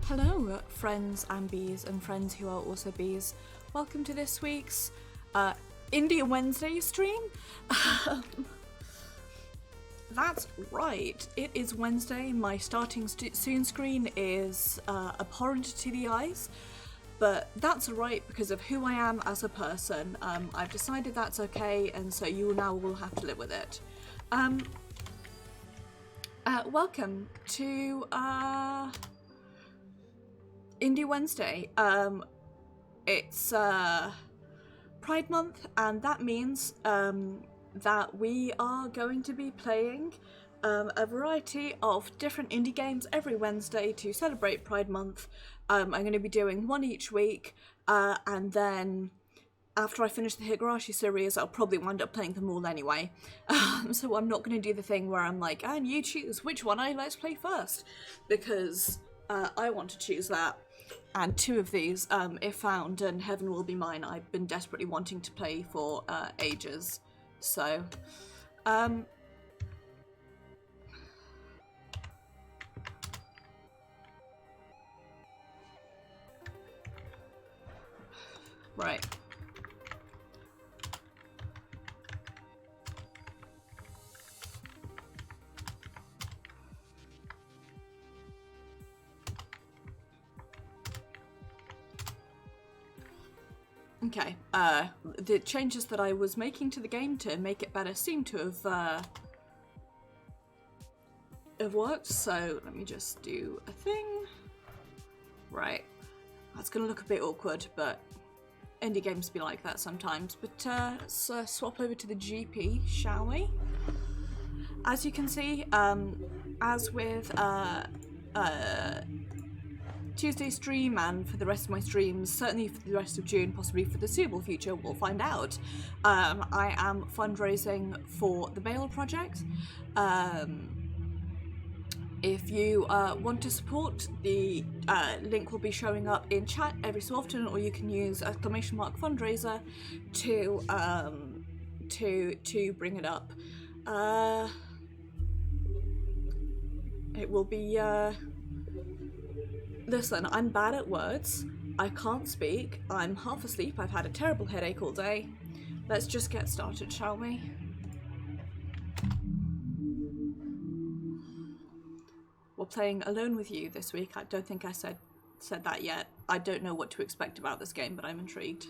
Hello, friends and bees and friends who are also bees. Welcome to this week's Indie Wednesday stream. That's right, it is Wednesday. My starting soon screen is abhorrent to the eyes, but that's right because of who I am as a person. I've decided that's okay, and so you now will have to live with it. Welcome to Indie Wednesday. It's Pride Month, and that means that we are going to be playing a variety of different indie games every Wednesday to celebrate Pride Month. I'm going to be doing one each week, and then after I finish the Higurashi series, I'll probably wind up playing them all anyway. So I'm not going to do the thing where I'm like, and you choose which one let's play first, because I want to choose that. And two of these, if found, and heaven will be mine, I've been desperately wanting to play for ages. So, right. Okay, the changes that I was making to the game to make it better seem to have worked, so let me just do a thing. Right, that's gonna look a bit awkward, but indie games be like that sometimes. But let's swap over to the GP, shall we? As you can see, as with Tuesday stream and for the rest of my streams, certainly for the rest of June, possibly for the suitable future, we'll find out. I am fundraising for the Bale project. If you want to support, the link will be showing up in chat every so often, or you can use !fundraiser to bring it up. It will be Listen, I'm bad at words. I can't speak. I'm half asleep. I've had a terrible headache all day. Let's just get started, shall we? We're playing Alone with You this week. I don't think I said that yet. I don't know what to expect about this game, but I'm intrigued.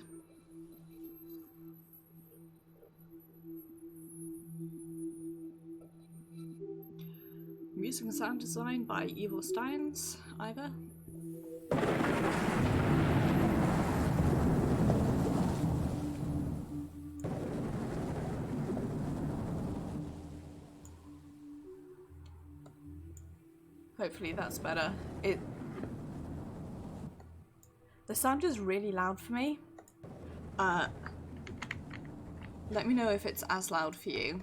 Music and sound design by Ivo Steins, either. Hopefully that's better. The sound is really loud for me. Let me know if it's as loud for you.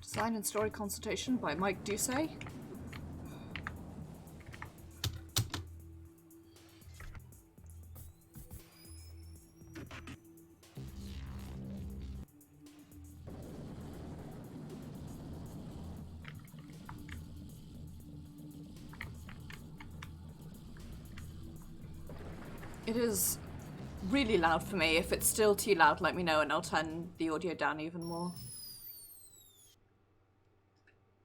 Design and story consultation by Mike Ducey. It is really loud for me. If it's still too loud, let me know and I'll turn the audio down even more.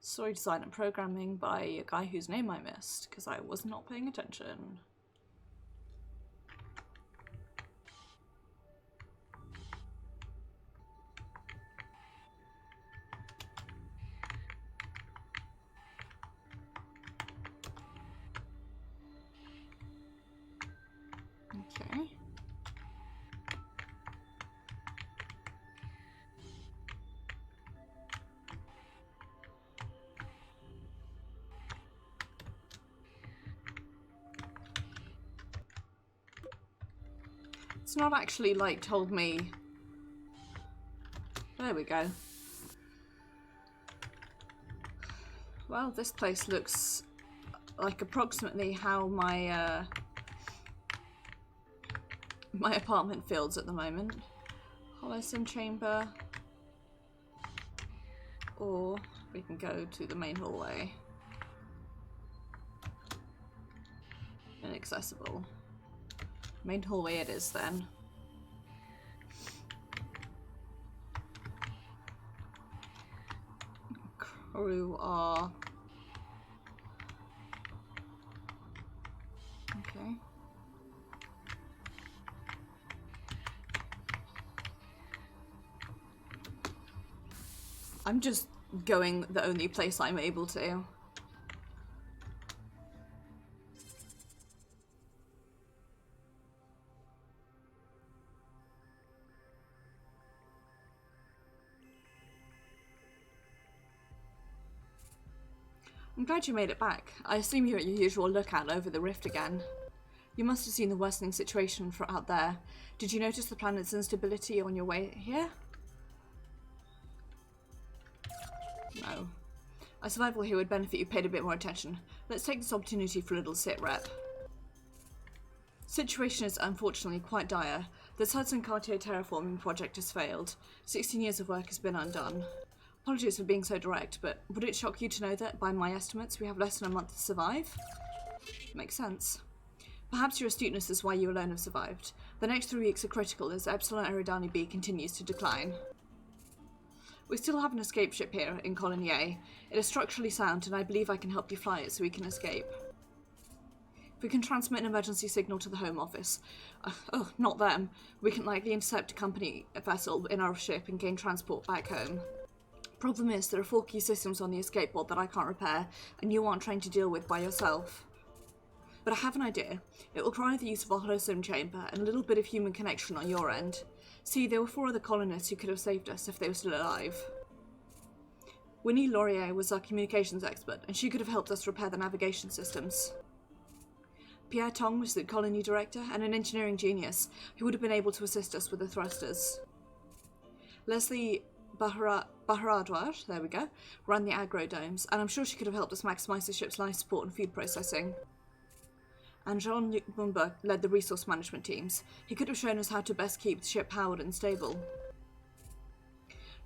Story design and programming by a guy whose name I missed because I was not paying attention. Okay. It's not actually like told me. There we go. Well, this place looks like approximately how my my apartment feels at the moment. Hollow sim chamber, or we can go to the main hallway. Inaccessible. Main hallway it is then. Crew are... okay. I'm just going the only place I'm able to. I'm glad you made it back. I assume you're at your usual lookout over the rift again. You must have seen the worsening situation out there. Did you notice the planet's instability on your way here? No. A survival here would benefit you paid a bit more attention. Let's take this opportunity for a little sit rep. Situation is unfortunately quite dire. The Hudson Cartier terraforming project has failed. 16 years of work has been undone. Apologies for being so direct, but would it shock you to know that, by my estimates, we have less than a month to survive? Makes sense. Perhaps your astuteness is why you alone have survived. The next 3 weeks are critical as Epsilon Eridani B continues to decline. We still have an escape ship here in Colony A. It is structurally sound, and I believe I can help you fly it so we can escape. If we can transmit an emergency signal to the Home Office, oh, not them, we can likely intercept a company vessel in our ship and gain transport back home. Problem is, there are 4 key systems on the escape pod that I can't repair, and you aren't trained to deal with by yourself. But I have an idea. It will require the use of a holosim chamber and a little bit of human connection on your end. See, there were 4 other colonists who could have saved us if they were still alive. Winnie Laurier was our communications expert, and she could have helped us repair the navigation systems. Pierre Tong was the colony director and an engineering genius who would have been able to assist us with the thrusters. Leslie Baharadwar, there we go, ran the aggro domes, and I'm sure she could have helped us maximise the ship's life support and food processing. And Jean-Luc Bumba led the resource management teams. He could have shown us how to best keep the ship powered and stable.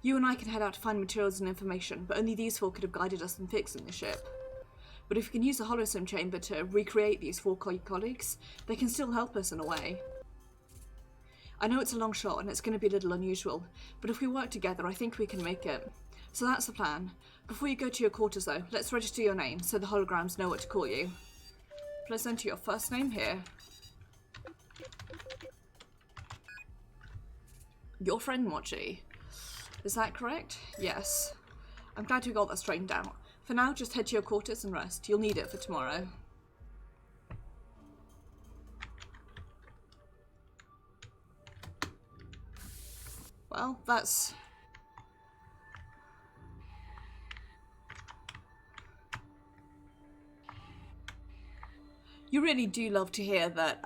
You and I can head out to find materials and information, but only these 4 could have guided us in fixing the ship. But if we can use the holosim chamber to recreate these 4 colleagues, they can still help us in a way. I know it's a long shot and it's going to be a little unusual, but if we work together, I think we can make it. So that's the plan. Before you go to your quarters though, let's register your name so the holograms know what to call you. Please enter your first name here. Your friend Mochi. Is that correct? Yes. I'm glad you got that straightened out. For now, just head to your quarters and rest. You'll need it for tomorrow. Well, that's... You really do love to hear that,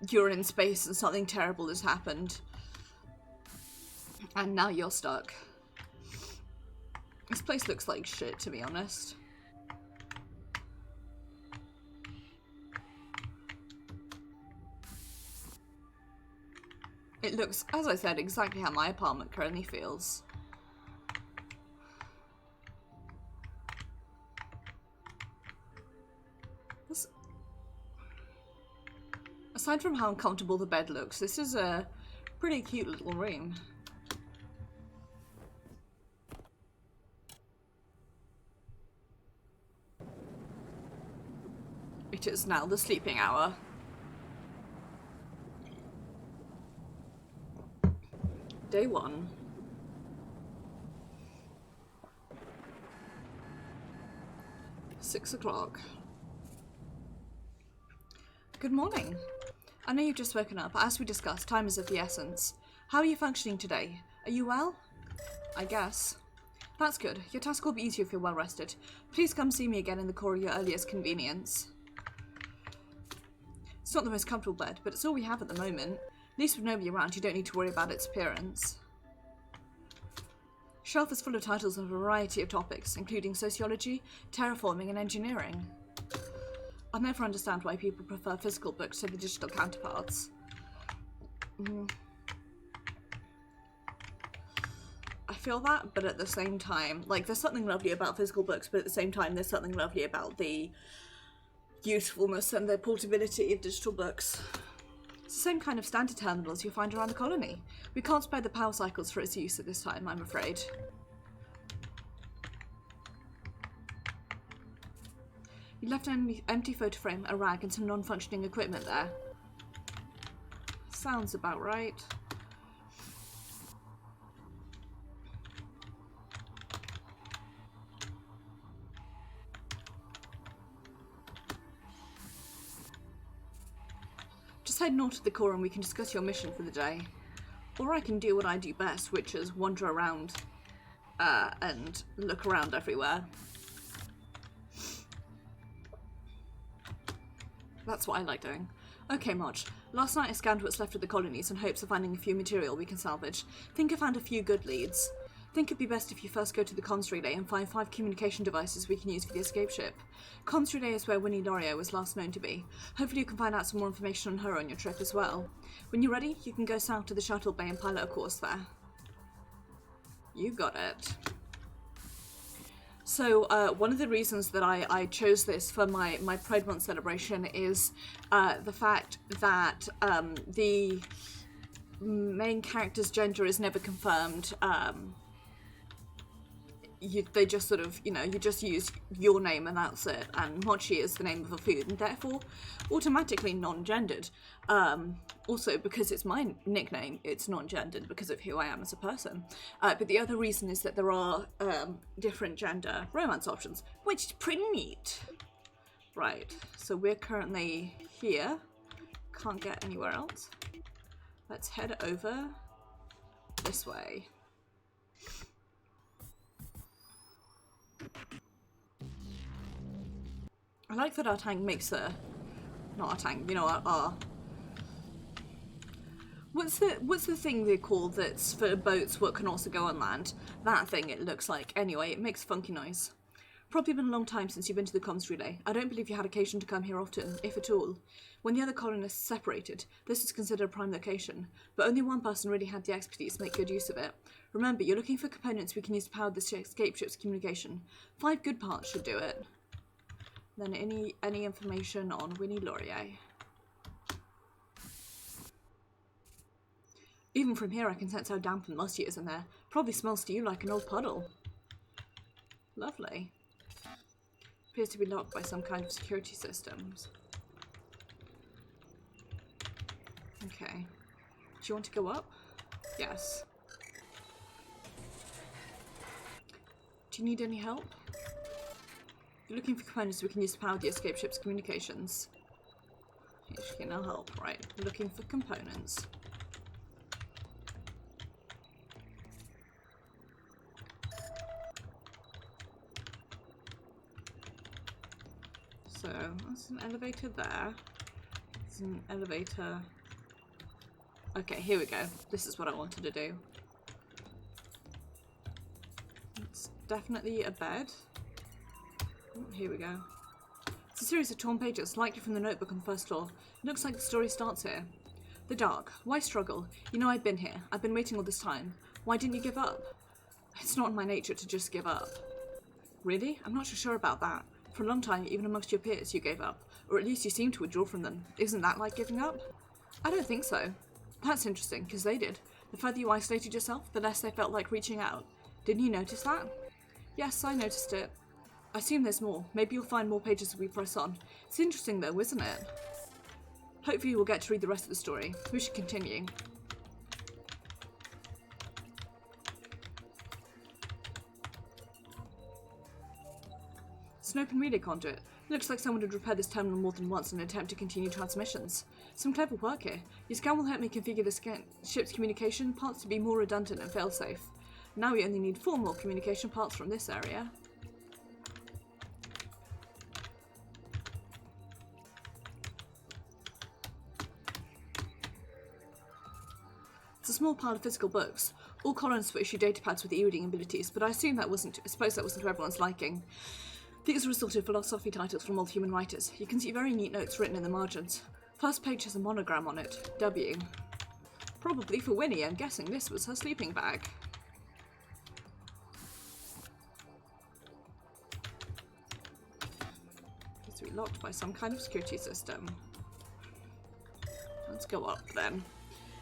you're in space and something terrible has happened. And now you're stuck. This place looks like shit, to be honest. It looks, as I said, exactly how my apartment currently feels. Aside from how uncomfortable the bed looks, this is a pretty cute little room. It is now the sleeping hour. Day 1. Six o'clock. Good morning. I know you've just woken up. As we discussed, time is of the essence. How are you functioning today? Are you well? I guess. That's good. Your task will be easier if you're well rested. Please come see me again in the core of your earliest convenience. It's not the most comfortable bed, but it's all we have at the moment. At least with nobody around, you don't need to worry about its appearance. Shelf is full of titles on a variety of topics, including sociology, terraforming, and engineering. I'll never understand why people prefer physical books to the digital counterparts. I feel that, but at the same time, like, there's something lovely about physical books, but at the same time, there's something lovely about the usefulness and the portability of digital books. It's the same kind of standard terminals you'll find around the colony. We can't spare the power cycles for its use at this time, I'm afraid. You left an empty photo frame, a rag, and some non-functioning equipment there. Sounds about right. Just head north to the core and we can discuss your mission for the day. Or I can do what I do best, which is wander around and look around everywhere. That's what I like doing. Okay, Marge. Last night I scanned what's left of the colonies in hopes of finding a few material we can salvage. Think I found a few good leads. Think it'd be best if you first go to the comms relay and find 5 communication devices we can use for the escape ship. Comms relay is where Winnie Laurier was last known to be. Hopefully you can find out some more information on her on your trip as well. When you're ready, you can go south to the shuttle bay and pilot a course there. You got it. So one of the reasons that I chose this for my Pride Month celebration is the fact that the main character's gender is never confirmed. They just sort of, you just use your name and that's it. And mochi is the name of a food and therefore automatically non-gendered. Also, because it's my nickname, it's non-gendered because of who I am as a person. But the other reason is that there are different gender romance options, which is pretty neat. Right, so we're currently here. Can't get anywhere else. Let's head over this way. I like that our tank makes not our tank, our what's the thing they call that's for boats what can also go on land? That thing it looks like. Anyway, it makes a funky noise. Probably been a long time since you've been to the comms relay. I don't believe you had occasion to come here often, if at all. When the other colonists separated, this is considered a prime location, but only one person really had the expertise to make good use of it. Remember, you're looking for components we can use to power the escape ship's communication. 5 good parts should do it. Then any information on Winnie Laurier. Even from here I can sense how damp and musty it is in there. Probably smells to you like an old puddle. Lovely. Appears to be locked by some kind of security systems. Okay. Do you want to go up? Yes. Do you need any help? You're looking for components we can use to power the escape ship's communications. HK now help. Right. Looking for components. So, that's an elevator there. There's an elevator. Okay, here we go. This is what I wanted to do. It's definitely a bed. Oh, here we go. It's a series of torn pages, likely from the notebook on the first floor. It looks like the story starts here. The dark. Why struggle? You know I've been here. I've been waiting all this time. Why didn't you give up? It's not in my nature to just give up. Really? I'm not so sure about that. For a long time, even amongst your peers, you gave up. Or at least you seemed to withdraw from them. Isn't that like giving up? I don't think so. That's interesting, because they did. The further you isolated yourself, the less they felt like reaching out. Didn't you notice that? Yes, I noticed it. I assume there's more. Maybe you'll find more pages as we press on. It's interesting though, isn't it? Hopefully we'll get to read the rest of the story. We should continue. It's an open relay conduit. It looks like someone had repaired this terminal more than once in an attempt to continue transmissions. Some clever work here. Your scan will help me configure the ship's communication parts to be more redundant and fail-safe. Now we only need 4 more communication parts from this area. It's a small pile of physical books, All colonists were issued datapads with e-reading abilities, but I suppose that wasn't to everyone's liking. These were assorted philosophy titles from old human writers. You can see very neat notes written in the margins. First page has a monogram on it. W. Probably for Winnie. I'm guessing this was her sleeping bag. Appears to be locked by some kind of security system. Let's go up then.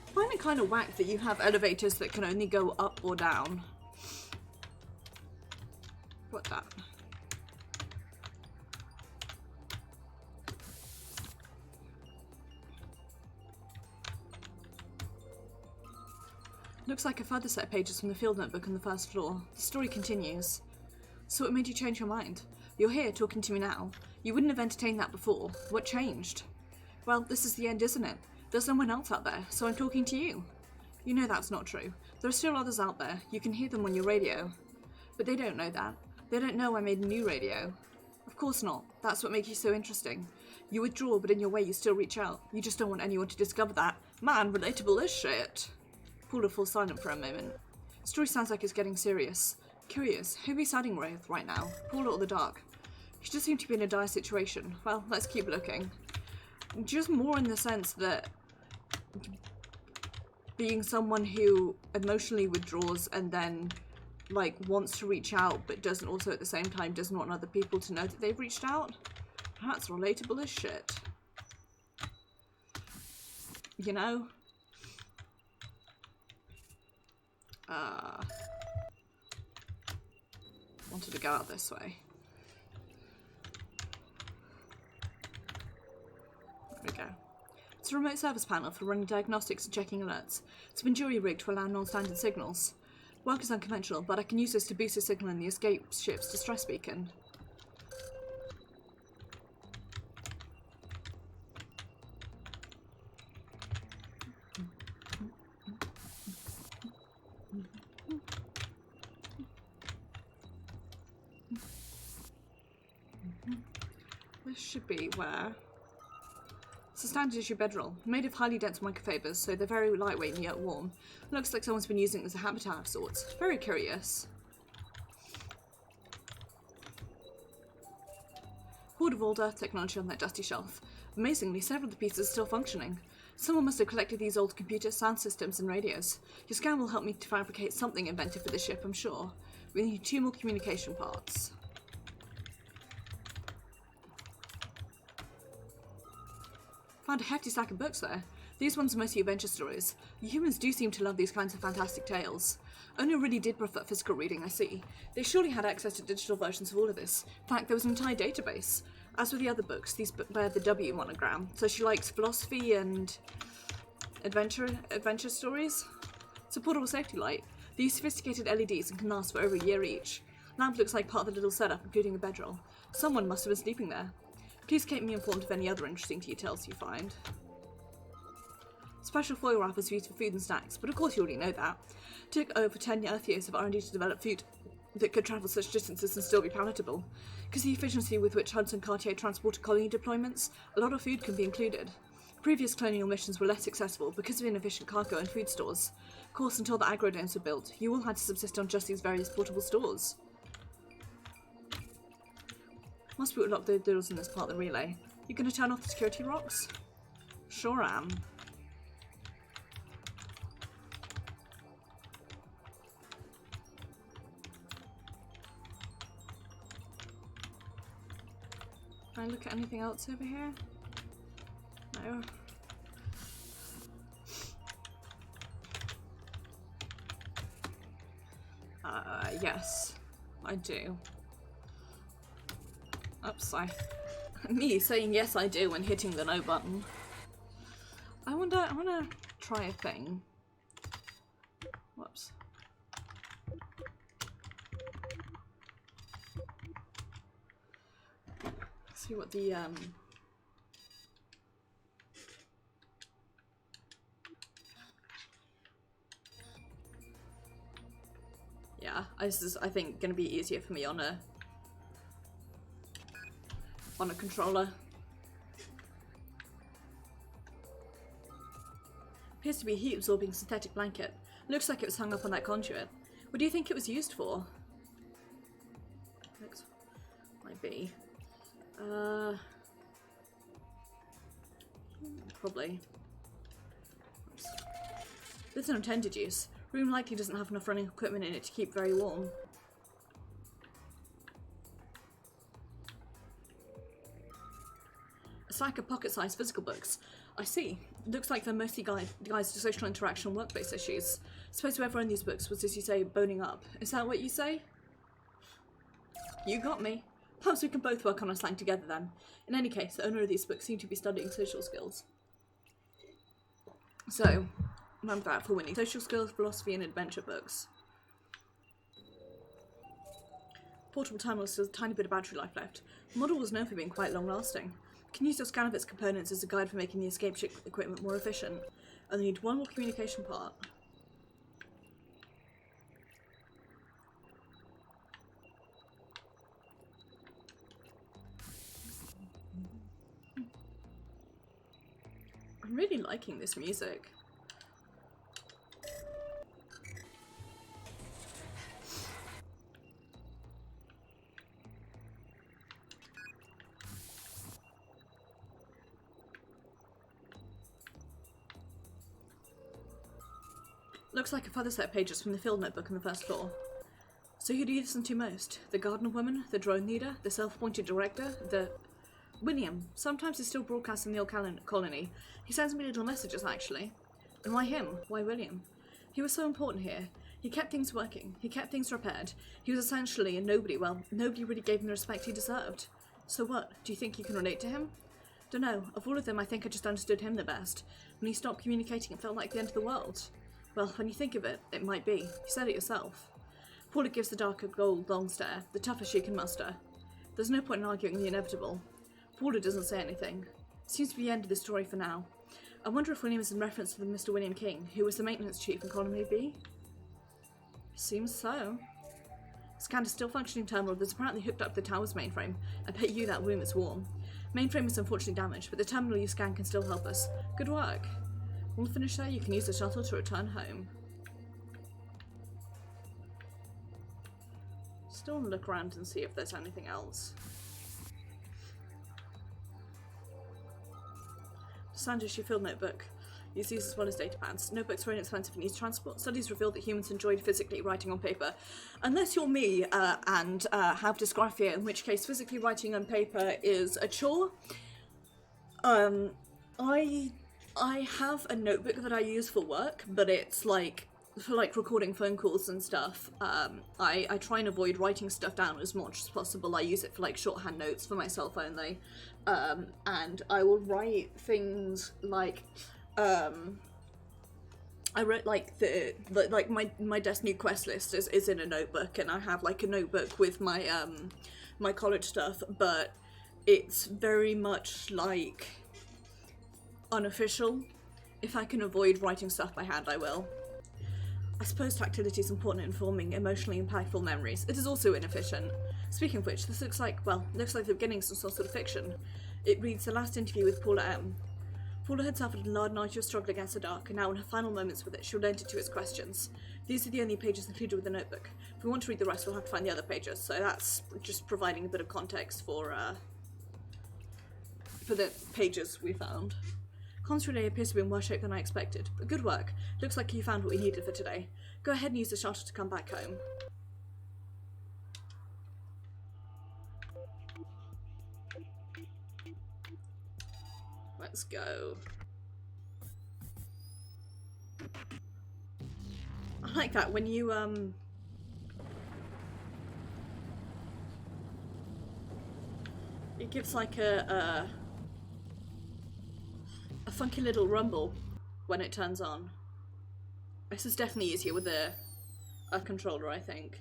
I find it kind of whack that you have elevators that can only go up or down. What that? Looks like a further set of pages from the field notebook on the first floor. The story continues. So what made you change your mind? You're here talking to me now. You wouldn't have entertained that before. What changed? Well, this is the end, isn't it? There's someone else out there, so I'm talking to you. You know that's not true. There are still others out there. You can hear them on your radio. But they don't know that. They don't know I made a new radio. Of course not. That's what makes you so interesting. You withdraw, but in your way you still reach out. You just don't want anyone to discover that. Man, relatable as shit. Paula falls silent for a moment. The story sounds like it's getting serious. Curious, who are we siding with right now? Paula or the dark? She just seemed to be in a dire situation. Well, let's keep looking. Just more in the sense that being someone who emotionally withdraws and then like wants to reach out but doesn't also at the same time doesn't want other people to know that they've reached out. That's relatable as shit. You know? Wanted to go out this way. There we go. It's a remote service panel for running diagnostics and checking alerts. It's been jury-rigged to allow non-standard signals. Work is unconventional, but I can use this to boost the signal in the escape ship's distress beacon. This should be where... It's a standard issue bedroll, made of highly dense microfibers, so they're very lightweight and yet warm. Looks like someone's been using it as a habitat of sorts. Very curious. Hoard of old Earth technology on that dusty shelf. Amazingly, several of the pieces are still functioning. Someone must have collected these old computers, sound systems, and radios. Your scan will help me to fabricate something inventive for the ship, I'm sure. We need 2 more communication parts. Found a hefty stack of books there. These ones are mostly adventure stories. You humans do seem to love these kinds of fantastic tales. Only really did prefer physical reading, I see. They surely had access to digital versions of all of this. In fact, there was an entire database. As with the other books, these bear the W monogram, so she likes philosophy and adventure stories. It's a portable safety light. They use sophisticated LEDs and can last for over a year each. Lamp looks like part of the little setup, including a bedroll. Someone must have been sleeping there. Please keep me informed of any other interesting details you find. Special foil wrap is used for food and snacks, but of course you already know that. It took over 10 Earth years of R&D to develop food that could travel such distances and still be palatable. Because of the efficiency with which Hudson Cartier transported colony deployments, a lot of food can be included. Previous colonial missions were less successful because of inefficient cargo and food stores. Of course, until the agrodomes were built, you all had to subsist on just these various portable stores. Must be what locked the doors in this part of the relay. You gonna turn off the security rocks? Sure am. Can I look at anything else over here? No. Yes, I do. Oops, me saying yes I do and hitting the no button. I wanna try a thing. Whoops. See what the yeah, this is I think gonna be easier for me on a controller. Appears to be a heat-absorbing synthetic blanket. Looks like it was hung up on that conduit. What do you think it was used for? Looks... might be. Probably. Oops. With no intended use. Room likely doesn't have enough running equipment in it to keep very warm. A stack of pocket-sized physical books. I see. It looks like they're mostly guides to social interaction and workplace issues. Suppose whoever owned these books was, as you say, boning up. Is that what you say? You got me. Perhaps we can both work on our slang together then. In any case, the owner of these books seemed to be studying social skills. So, remember that for winning. Social skills, philosophy, and adventure books. Portable terminal still has a tiny bit of battery life left. The model was known for being quite long-lasting. You can use your scan of its components as a guide for making the escape ship equipment more efficient. And you need one more communication part. I'm really liking this music. Looks like a further set of pages from the field notebook on the first floor. So who do you listen to most? The gardener woman, the drone leader, the self-appointed director, the... William. Sometimes he's still broadcasting the old colony. He sends me little messages, actually. And why him? Why William? He was so important here. He kept things working. He kept things repaired. He was essentially a nobody. Well, nobody really gave him the respect he deserved. So what? Do you think you can relate to him? Dunno. Of all of them, I think I just understood him the best. When he stopped communicating, it felt like the end of the world. Well, when you think of it, it might be. You said it yourself. Paula gives the dark a gold long stare, the toughest she can muster. There's no point in arguing the inevitable. Paula doesn't say anything. Seems to be the end of the story for now. I wonder if William is in reference to the Mr. William King, who was the maintenance chief in Colony B? Seems so. Scan is still functioning terminal that's apparently hooked up to the tower's mainframe. I bet you that room is warm. Mainframe is unfortunately damaged, but the terminal you scan can still help us. Good work. We'll finish there, you can use the shuttle to return home. Still look around and see if there's anything else. Standard issue field notebook. Use these as well as data pads. Notebooks are inexpensive and use transport. Studies reveal that humans enjoyed physically writing on paper. Unless you're me and have dysgraphia, in which case physically writing on paper is a chore. I have a notebook that I use for work, but it's like for like recording phone calls and stuff. I try and avoid writing stuff down as much as possible. I use it for like shorthand notes for myself only. And I will write things like I wrote like my desk new quest list is in a notebook, and I have like a notebook with my my college stuff, but it's very much like unofficial. If I can avoid writing stuff by hand, I will. I suppose tactility is important in forming emotionally impactful memories. It is also inefficient. Speaking of which, this looks like the beginning of some sort of fiction. It reads the last interview with Paula M. Paula had suffered a large night of struggle against the dark, and now in her final moments with it, she relented to its questions. These are the only pages included with the notebook. If we want to read the rest, we'll have to find the other pages, so that's just providing a bit of context for the pages we found. Comms relay appears to be in worse shape than I expected, but good work. Looks like you found what we needed for today. Go ahead and use the shuttle to come back home. Let's go. I like that when you it gives like a funky little rumble when it turns on. This is definitely easier with a controller, I think.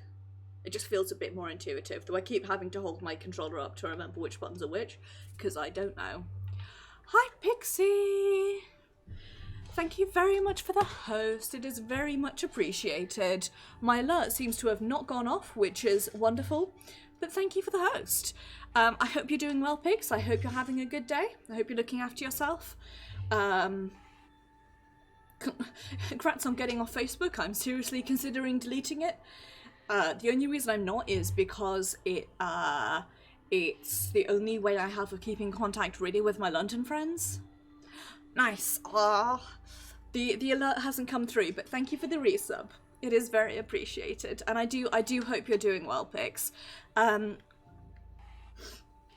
It just feels a bit more intuitive, though I keep having to hold my controller up to remember which buttons are which, because I don't know. Hi, Pixie! Thank you very much for the host. It is very much appreciated. My alert seems to have not gone off, which is wonderful, but thank you for the host. I hope you're doing well, Pigs. I hope you're having a good day. I hope you're looking after yourself. Congrats on getting off Facebook. I'm seriously considering deleting it. The only reason I'm not is because it's the only way I have of keeping contact really with my London friends. Nice. The alert hasn't come through, but thank you for the resub. It is very appreciated, and I do hope you're doing well, Pix.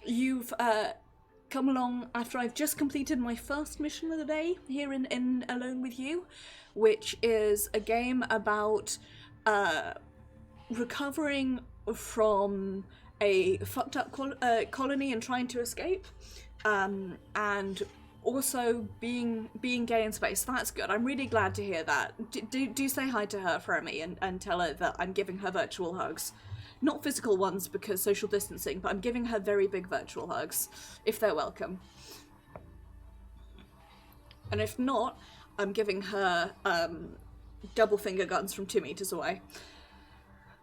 You've come along after I've just completed my first mission of the day here in Alone With You, which is a game about recovering from a fucked up colony and trying to escape, and also being gay in space. That's good. I'm really glad to hear that. Do say hi to her for me and tell her that I'm giving her virtual hugs. Not physical ones because social distancing, but I'm giving her very big virtual hugs, if they're welcome. And if not, I'm giving her double finger guns from 2 meters away.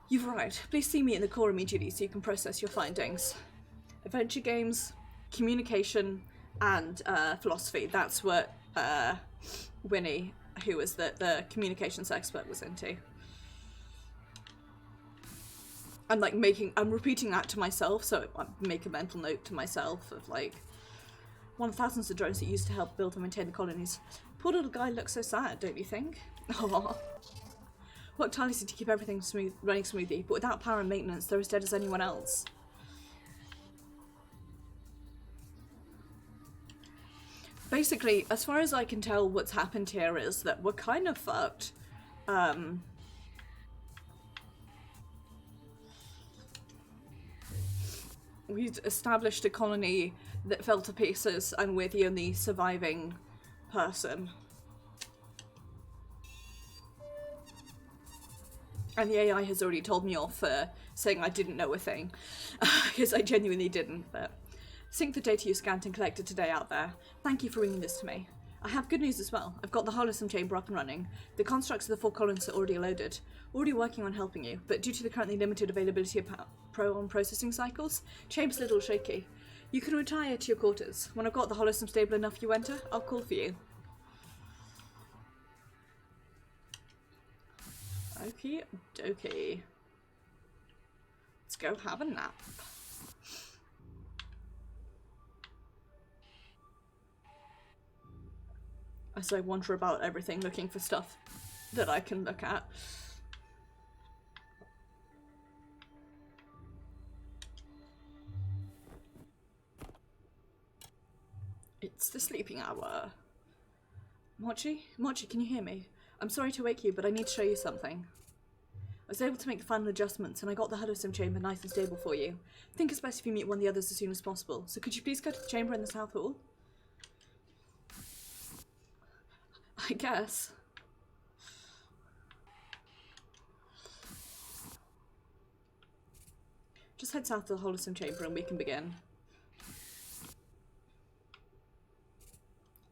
You've arrived. Please see me in the core immediately so you can process your findings. Adventure games, communication, and philosophy. That's what Winnie, who was the communications expert, was into. I'm repeating that to myself, so I make a mental note to myself of like, one of thousands of drones that used to help build and maintain the colonies. Poor little guy looks so sad, don't you think? Aww. Worked tirelessly to keep everything running smoothly, but without power and maintenance, they're as dead as anyone else. Basically, as far as I can tell, what's happened here is that we're kind of fucked. We've established a colony that fell to pieces, and we're the only surviving person. And the AI has already told me off for saying I didn't know a thing, because I genuinely didn't, but... Sync the data you scanned and collected today out there. Thank you for bringing this to me. I have good news as well. I've got the Holosome chamber up and running. The constructs of the 4 colonies are already loaded. Already working on helping you, but due to the currently limited availability of processing cycles, chamber's a little shaky. You can retire to your quarters. When I've got the Holosome stable enough you enter, I'll call for you. Okie dokie. Let's go have a nap. As I wander about everything looking for stuff that I can look at. It's the sleeping hour. Mochi? Mochi, can you hear me? I'm sorry to wake you, but I need to show you something. I was able to make the final adjustments, and I got the Huddlesome chamber nice and stable for you. I think it's best if you meet one of the others as soon as possible, so could you please go to the chamber in the South Hall? I guess. Just head south to the Holosome chamber and we can begin.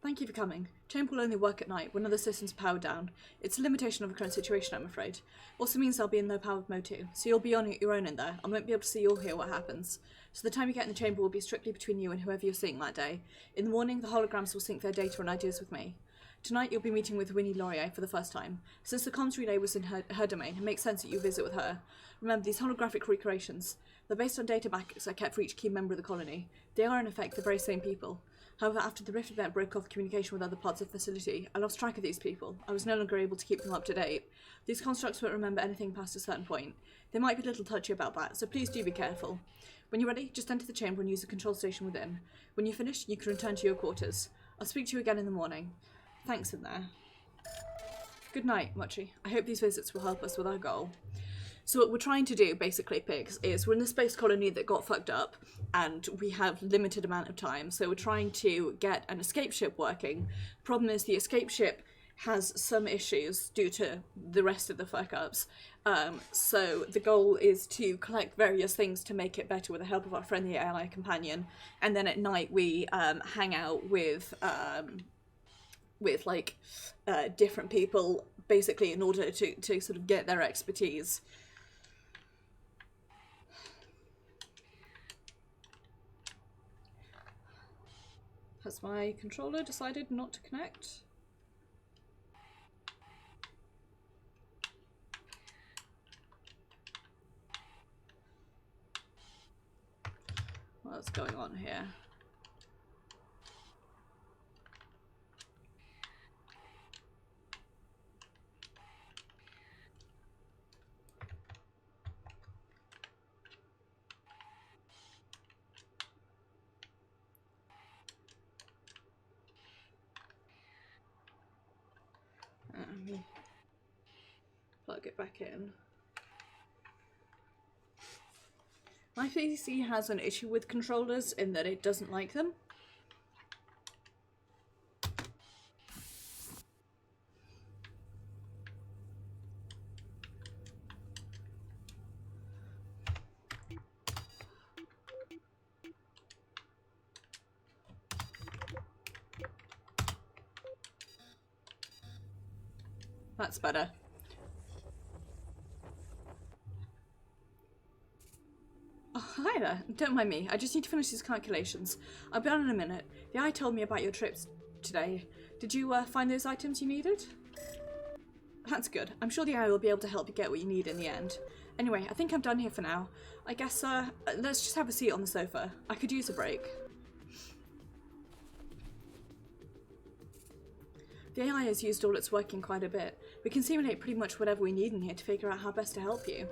Thank you for coming. Chamber will only work at night when other systems are powered down. It's a limitation of the current situation, I'm afraid. Also means I'll be in low powered mode too, so you'll be on your own in there. I won't be able to see or hear what happens. So the time you get in the chamber will be strictly between you and whoever you're seeing that day. In the morning, the holograms will sync their data and ideas with me. Tonight you'll be meeting with Winnie Laurier for the first time. Since the comms relay was in her domain, it makes sense that you visit with her. Remember, these holographic recreations, they're based on data backups I kept for each key member of the colony. They are in effect the very same people. However, after the Rift event broke off communication with other parts of the facility, I lost track of these people. I was no longer able to keep them up to date. These constructs won't remember anything past a certain point. They might be a little touchy about that, so please do be careful. When you're ready, just enter the chamber and use the control station within. When you're finished, you can return to your quarters. I'll speak to you again in the morning. Thanks in there. Good night, Mochi. I hope these visits will help us with our goal. So what we're trying to do, basically, Pigs, is we're in the space colony that got fucked up, and we have limited amount of time, so we're trying to get an escape ship working. Problem is, the escape ship has some issues due to the rest of the fuck-ups. So the goal is to collect various things to make it better with the help of our friendly AI companion, and then at night we hang out with different people, basically in order to sort of get their expertise. Has my controller decided not to connect? What's going on here? Let me plug it back in. My PC has an issue with controllers in that it doesn't like them. That's better. Oh, hi there. Don't mind me. I just need to finish these calculations. I'll be on in a minute. The eye told me about your trips today. Did you find those items you needed? That's good. I'm sure the eye will be able to help you get what you need in the end. Anyway, I think I'm done here for now. I guess, let's just have a seat on the sofa. I could use a break. The AI has used all its working quite a bit. We can simulate pretty much whatever we need in here to figure out how best to help you.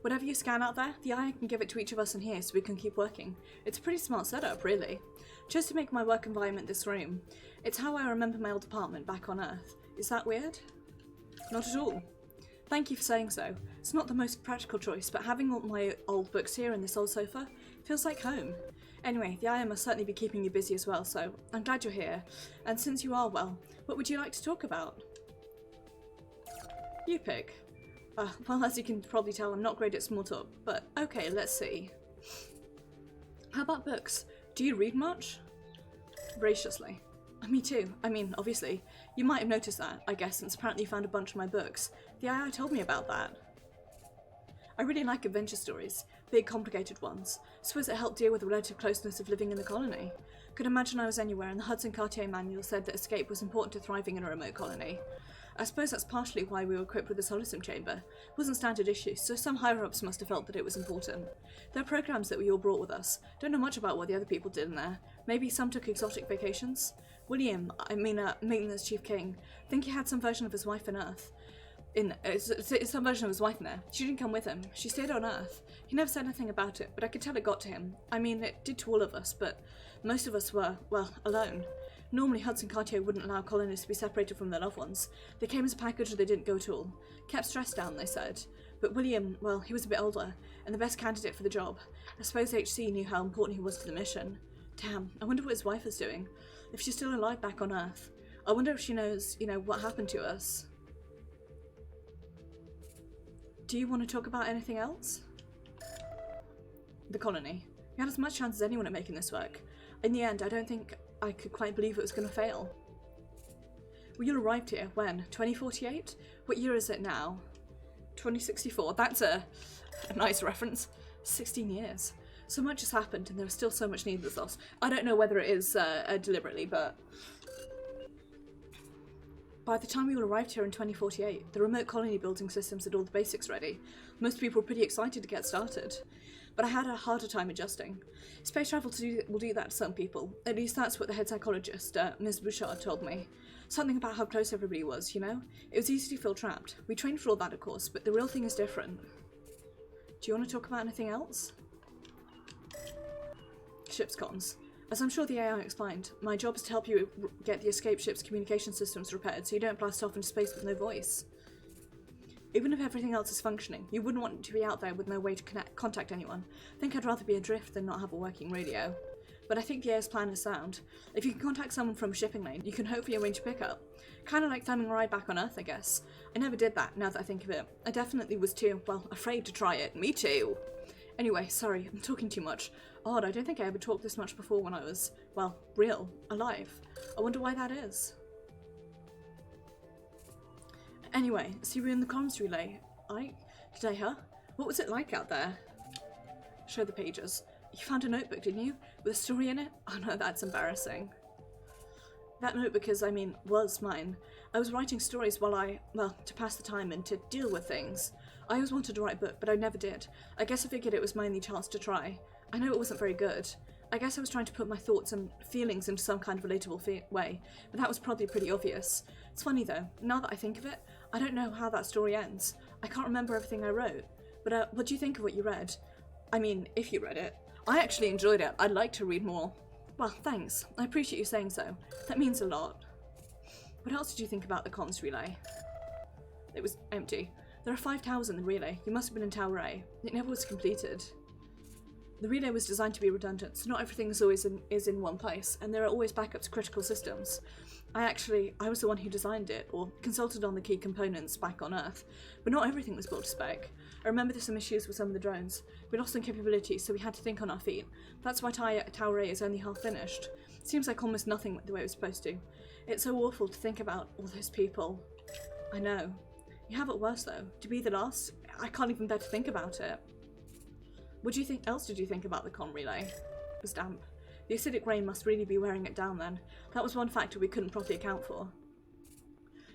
Whatever you scan out there, the AI can give it to each of us in here so we can keep working. It's a pretty smart setup, really. Just to make my work environment this room. It's how I remember my old apartment back on Earth. Is that weird? Not at all. Thank you for saying so. It's not the most practical choice, but having all my old books here in this old sofa feels like home. Anyway, the IA must certainly be keeping you busy as well, so I'm glad you're here. And since you are, well, what would you like to talk about? You pick. Well, as you can probably tell, I'm not great at small talk, but okay, let's see. How about books? Do you read much? Graciously. Me too. I mean, obviously. You might have noticed that, I guess, since apparently you found a bunch of my books. The AI told me about that. I really like adventure stories. Big, complicated ones. Suppose it helped deal with the relative closeness of living in the colony. Could imagine I was anywhere, and the Hudson Cartier manual said that escape was important to thriving in a remote colony. I suppose that's partially why we were equipped with the Solism chamber. It wasn't standard issue, so some higher-ups must have felt that it was important. There are programs that we all brought with us. Don't know much about what the other people did in there. Maybe some took exotic vacations? William, Maintenance Chief King, think he had some version of his wife on Earth. Some version of his wife in there. She didn't come with him. She stayed on Earth. He never said anything about it, but I could tell it got to him. I mean, it did to all of us, but most of us were, well, alone. Normally, Hudson Cartier wouldn't allow colonists to be separated from their loved ones. They came as a package or they didn't go at all. Kept stress down, they said. But William, well, he was a bit older, and the best candidate for the job. I suppose HC knew how important he was to the mission. Damn, I wonder what his wife is doing. If she's still alive back on Earth. I wonder if she knows, what happened to us. Do you want to talk about anything else? The colony. We had as much chance as anyone at making this work. In the end, I don't think I could quite believe it was going to fail. Well, you arrived here when? 2048? What year is it now? 2064. That's a nice reference. 16 years. So much has happened and there is still so much needless loss. I don't know whether it is deliberately, but by the time we all arrived here in 2048, the remote colony building systems had all the basics ready. Most people were pretty excited to get started. But I had a harder time adjusting. Space travel will do that to some people. At least that's what the head psychologist, Ms. Bouchard, told me. Something about how close everybody was, It was easy to feel trapped. We trained for all that, of course, but the real thing is different. Do you want to talk about anything else? Ship's comms. As I'm sure the AI explained, my job is to help you get the escape ship's communication systems repaired so you don't blast off into space with no voice. Even if everything else is functioning, you wouldn't want to be out there with no way to contact anyone. I think I'd rather be adrift than not have a working radio. But I think the AI's plan is sound. If you can contact someone from a shipping lane, you can hopefully arrange a pickup. Kinda like thumbing a ride back on Earth, I guess. I never did that, now that I think of it. I definitely was too, well, afraid to try it. Me too! Anyway, sorry, I'm talking too much. Odd, I don't think I ever talked this much before when I was, well, real, alive. I wonder why that is. Anyway, so you were in the comms relay. Today, huh? What was it like out there? Show the pages. You found a notebook, didn't you? With a story in it? Oh no, that's embarrassing. That notebook was mine. I was writing stories to pass the time and to deal with things. I always wanted to write a book, but I never did. I guess I figured it was my only chance to try. I know it wasn't very good. I guess I was trying to put my thoughts and feelings into some kind of relatable way, but that was probably pretty obvious. It's funny though, now that I think of it, I don't know how that story ends. I can't remember everything I wrote. But what do you think of what you read? I mean, if you read it. I actually enjoyed it. I'd like to read more. Well, thanks. I appreciate you saying so. That means a lot. What else did you think about the comms relay? It was empty. There are 5 towers in the relay. You must have been in Tower A. It never was completed. The relay was designed to be redundant, so not everything is always in one place, and there are always backups to critical systems. I was the one who designed it, or consulted on the key components back on Earth, but not everything was built to spec. I remember there's some issues with some of the drones. We lost some capabilities, so we had to think on our feet. That's why Tower A is only half finished. It seems like almost nothing went the way it was supposed to. It's so awful to think about all those people. I know. You have it worse though. To be the last, I can't even bear to think about it. What else did you think about the comm relay? It was damp. The acidic rain must really be wearing it down then. That was one factor we couldn't properly account for.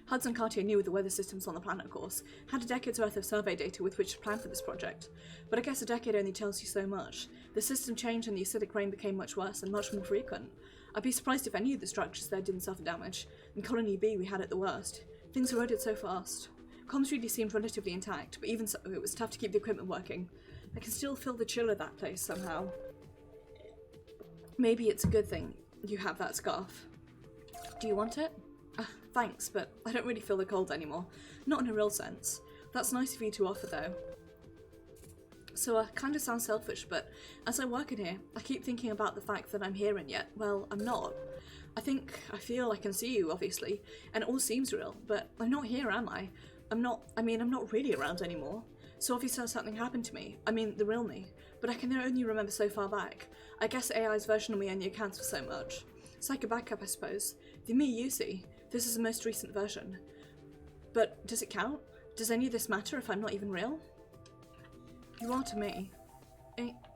Hudson Cartier knew the weather systems on the planet, of course, had a decade's worth of survey data with which to plan for this project. But I guess a decade only tells you so much. The system changed and the acidic rain became much worse and much more frequent. I'd be surprised if any of the structures there didn't suffer damage. In Colony B we had it the worst. Things eroded so fast. Comms really seemed relatively intact, but even so, it was tough to keep the equipment working. I can still feel the chill of that place somehow. Maybe it's a good thing you have that scarf. Do you want it? Thanks, but I don't really feel the cold anymore. Not in a real sense. That's nice of you to offer though. So I kind of sound selfish, but as I work in here, I keep thinking about the fact that I'm here and yet, well, I'm not. I feel I can see you, obviously, and it all seems real, but I'm not here, am I? I'm not really around anymore. So obviously something happened to me. I mean, the real me. But I can only remember so far back. I guess AI's version of me only accounts for so much. It's like a backup, I suppose. The me you see. This is the most recent version. But does it count? Does any of this matter if I'm not even real? You are to me.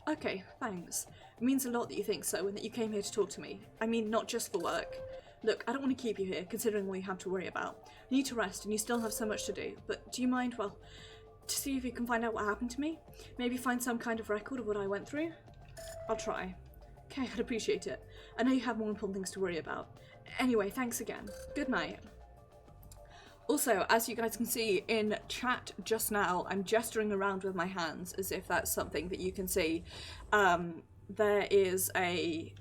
Okay, thanks. It means a lot that you think so and that you came here to talk to me. I mean, not just for work. Look, I don't want to keep you here, considering all you have to worry about. You need to rest, and you still have so much to do. But do you mind, well, to see if you can find out what happened to me? Maybe find some kind of record of what I went through? I'll try. Okay, I'd appreciate it. I know you have more important things to worry about. Anyway, thanks again. Good night. Also, as you guys can see in chat just now, I'm gesturing around with my hands as if that's something that you can see. There is a...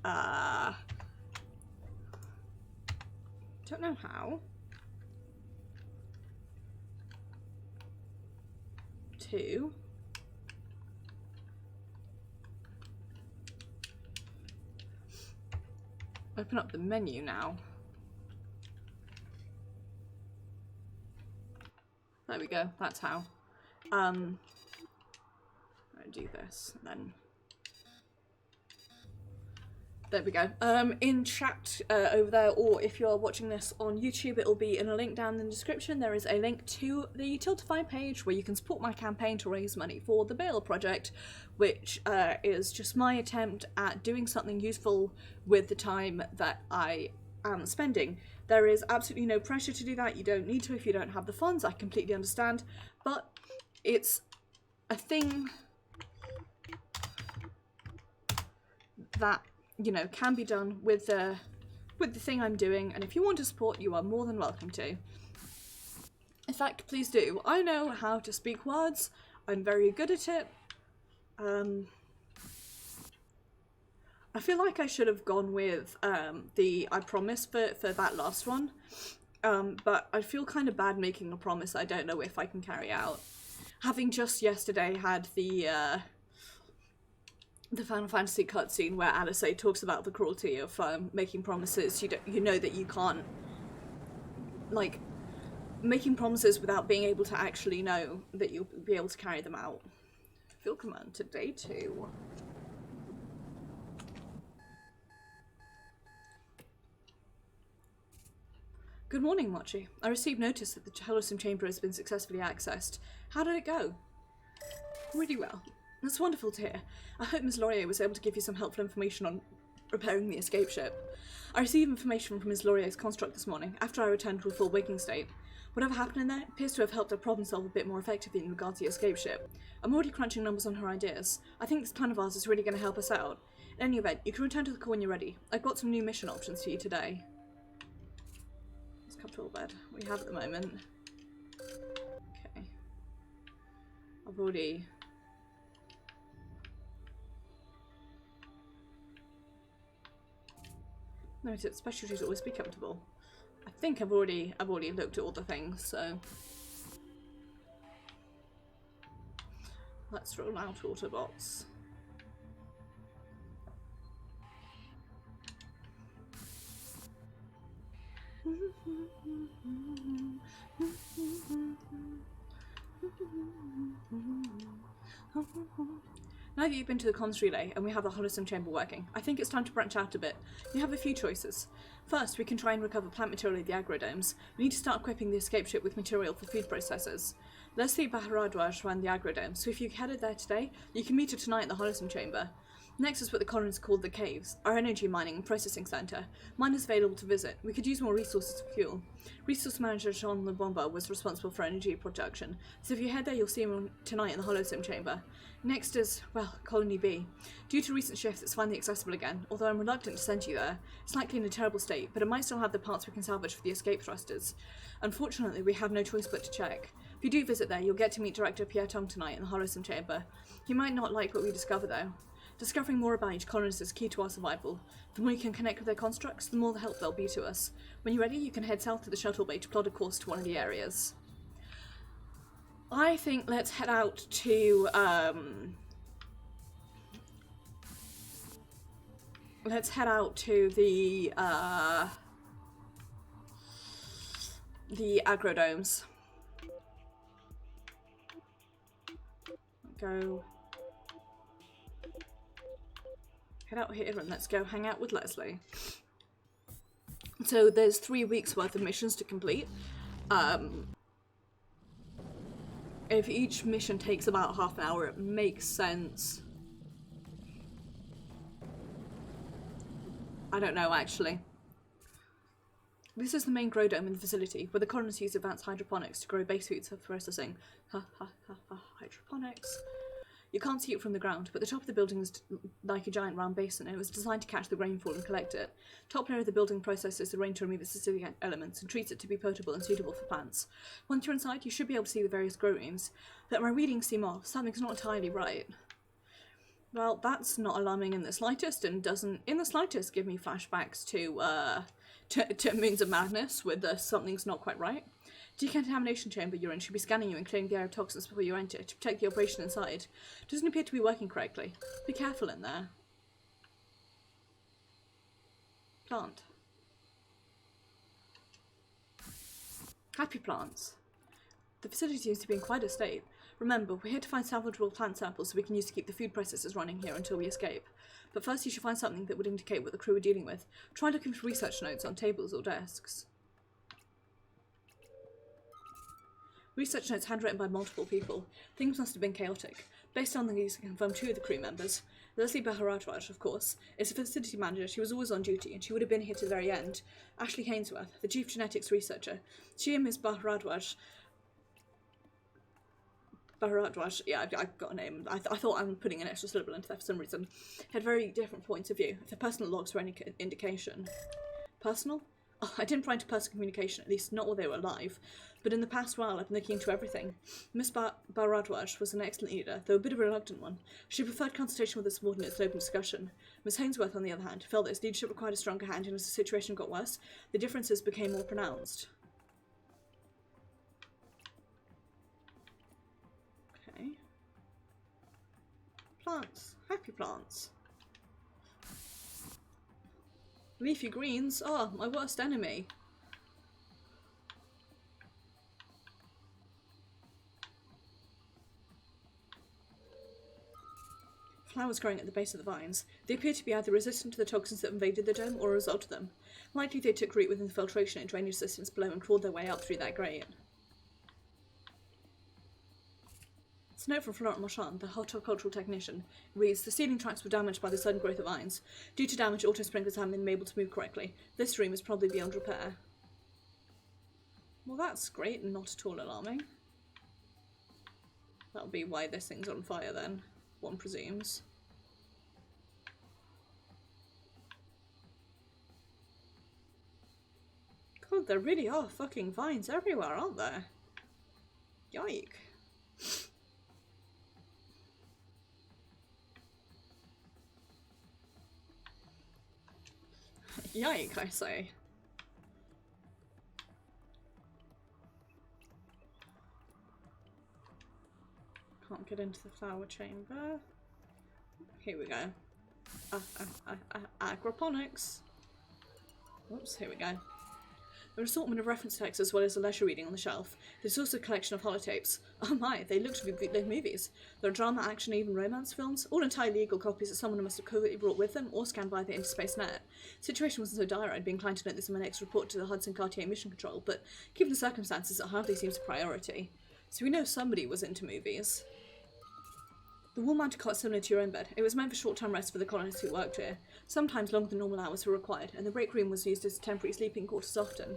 don't know how. To open up the menu now. There we go, that's how. I'll do this, and then there we go. In chat over there, or if you're watching this on YouTube, it'll be in a link down in the description. There is a link to the Tiltify page where you can support my campaign to raise money for the Bail Project, which is just my attempt at doing something useful with the time that I am spending. There is absolutely no pressure to do that. You don't need to if you don't have the funds. I completely understand, but it's a thing that, you know, can be done with the thing I'm doing, and if you want to support, you are more than welcome to. In fact, please do. I know how to speak words. I'm very good at it. I feel like I should have gone with the I promise for that last one, but I feel kind of bad making a promise I don't know if I can carry out. Having just yesterday had the Final Fantasy cutscene where Alice talks about the cruelty of making promises. You know that you can't, like, making promises without being able to actually know that you'll be able to carry them out. Field command to day 2. Good morning, Mochi. I received notice that the Holosim chamber has been successfully accessed. How did it go? Really well. That's wonderful to hear. I hope Ms. Laurier was able to give you some helpful information on repairing the escape ship. I received information from Ms. Laurier's construct this morning, after I returned to a full waking state. Whatever happened in there appears to have helped her problem solve a bit more effectively in regards to the escape ship. I'm already crunching numbers on her ideas. I think this plan of ours is really going to help us out. In any event, you can return to the core when you're ready. I've got some new mission options for you today. Let's comfortable bed we have at the moment. Okay. I've already... Limited specialties always be comfortable. I think I've already looked at all the things, so let's roll out Autobots. Now that you've been to the comms relay and we have the Holosome chamber working, I think it's time to branch out a bit. You have a few choices. First, we can try and recover plant material at the agrodomes. We need to start equipping the escape ship with material for food processors. Leslie Baharadwaj ran the agrodome, so if you headed there today, you can meet her tonight in the Holosome chamber. Next is what the colonists call the Caves, our energy mining and processing centre. Mine is available to visit. We could use more resources for fuel. Resource manager Jean Lebomba was responsible for energy production, so if you head there you'll see him tonight in the Holosome chamber. Next is, well, Colony B. Due to recent shifts it's finally accessible again, although I'm reluctant to send you there. It's likely in a terrible state, but it might still have the parts we can salvage for the escape thrusters. Unfortunately we have no choice but to check. If you do visit there you'll get to meet Director Pierre Tong tonight in the Holosome chamber. You might not like what we discover though. Discovering more about each colonist is key to our survival. The more you can connect with their constructs, the more the help they'll be to us. When you're ready, you can head south to the shuttle bay to plot a course to one of the areas. I think let's head out to, the agrodomes. Go. Head out here and let's go hang out with Leslie. So there's 3 weeks worth of missions to complete. If each mission takes about half an hour, it makes sense. I don't know actually. This is the main grow dome in the facility, where the colonists use advanced hydroponics to grow base foods for processing. Hydroponics. You can't see it from the ground, but the top of the building is like a giant round basin, and it was designed to catch the rainfall and collect it. Top layer of the building processes the rain to remove its acidic elements and treats it to be potable and suitable for plants. Once you're inside, you should be able to see the various grow rooms. But my readings seem off. Something's not entirely right. Well, that's not alarming in the slightest, and doesn't in the slightest give me flashbacks to Moons of Madness, with something's not quite right. Decontamination chamber you're in should be scanning you and clearing the air of toxins before you enter to protect the operation inside. Doesn't appear to be working correctly. Be careful in there. Plant. Happy plants. The facility seems to be in quite a state. Remember, we're here to find salvageable plant samples so we can use to keep the food processors running here until we escape. But first you should find something that would indicate what the crew are dealing with. Try looking for research notes on tables or desks. Research notes handwritten by multiple people. Things must have been chaotic. Based on these, I confirmed 2 of the crew members. Leslie Baharatwaj, of course, is a facility manager. She was always on duty, and she would have been here to the very end. Ashley Hainsworth, the chief genetics researcher. She and Ms. Baharatwaj, yeah, I've got a name. I thought I'm putting an extra syllable into there for some reason. Had very different points of view. If their personal logs were any indication. Personal? Oh, I didn't pry into personal communication, at least not while they were alive. But in the past while, I've been looking into everything. Miss Baharatwaj was an excellent leader, though a bit of a reluctant one. She preferred consultation with her subordinates and open discussion. Miss Hainsworth, on the other hand, felt that his leadership required a stronger hand, and as the situation got worse, the differences became more pronounced. Okay. Plants. Happy plants. Leafy greens. Oh, my worst enemy. Flowers growing at the base of the vines. They appear to be either resistant to the toxins that invaded the dome or a result of them. Likely they took root within the filtration and drainage systems below and crawled their way out through that grate. It's a note from Florent Marchand, the horticultural technician. It reads, the ceiling tracks were damaged by the sudden growth of vines. Due to damage, auto sprinklers haven't been able to move correctly. This room is probably beyond repair. Well, that's great and not at all alarming. That'll be why this thing's on fire then, one presumes. God, there really are fucking vines everywhere, aren't there? Yike. Yike, I say. Can't get into the flower chamber. Here we go. Aquaponics. Oops, here we go. An assortment of reference texts as well as a leisure reading on the shelf. There's also a collection of holotapes. Oh my, they look to be bootleg movies. There are drama, action, even romance films, all entirely legal copies that someone must have covertly brought with them or scanned via the interspace net. The situation wasn't so dire I'd be inclined to note this in my next report to the Hudson Cartier Mission Control, but given the circumstances, it hardly seems a priority. So we know somebody was into movies. The wall-mounted cot is similar to your own bed. It was meant for short-term rest for the colonists who worked here. Sometimes longer than normal hours were required, and the break room was used as temporary sleeping quarters often.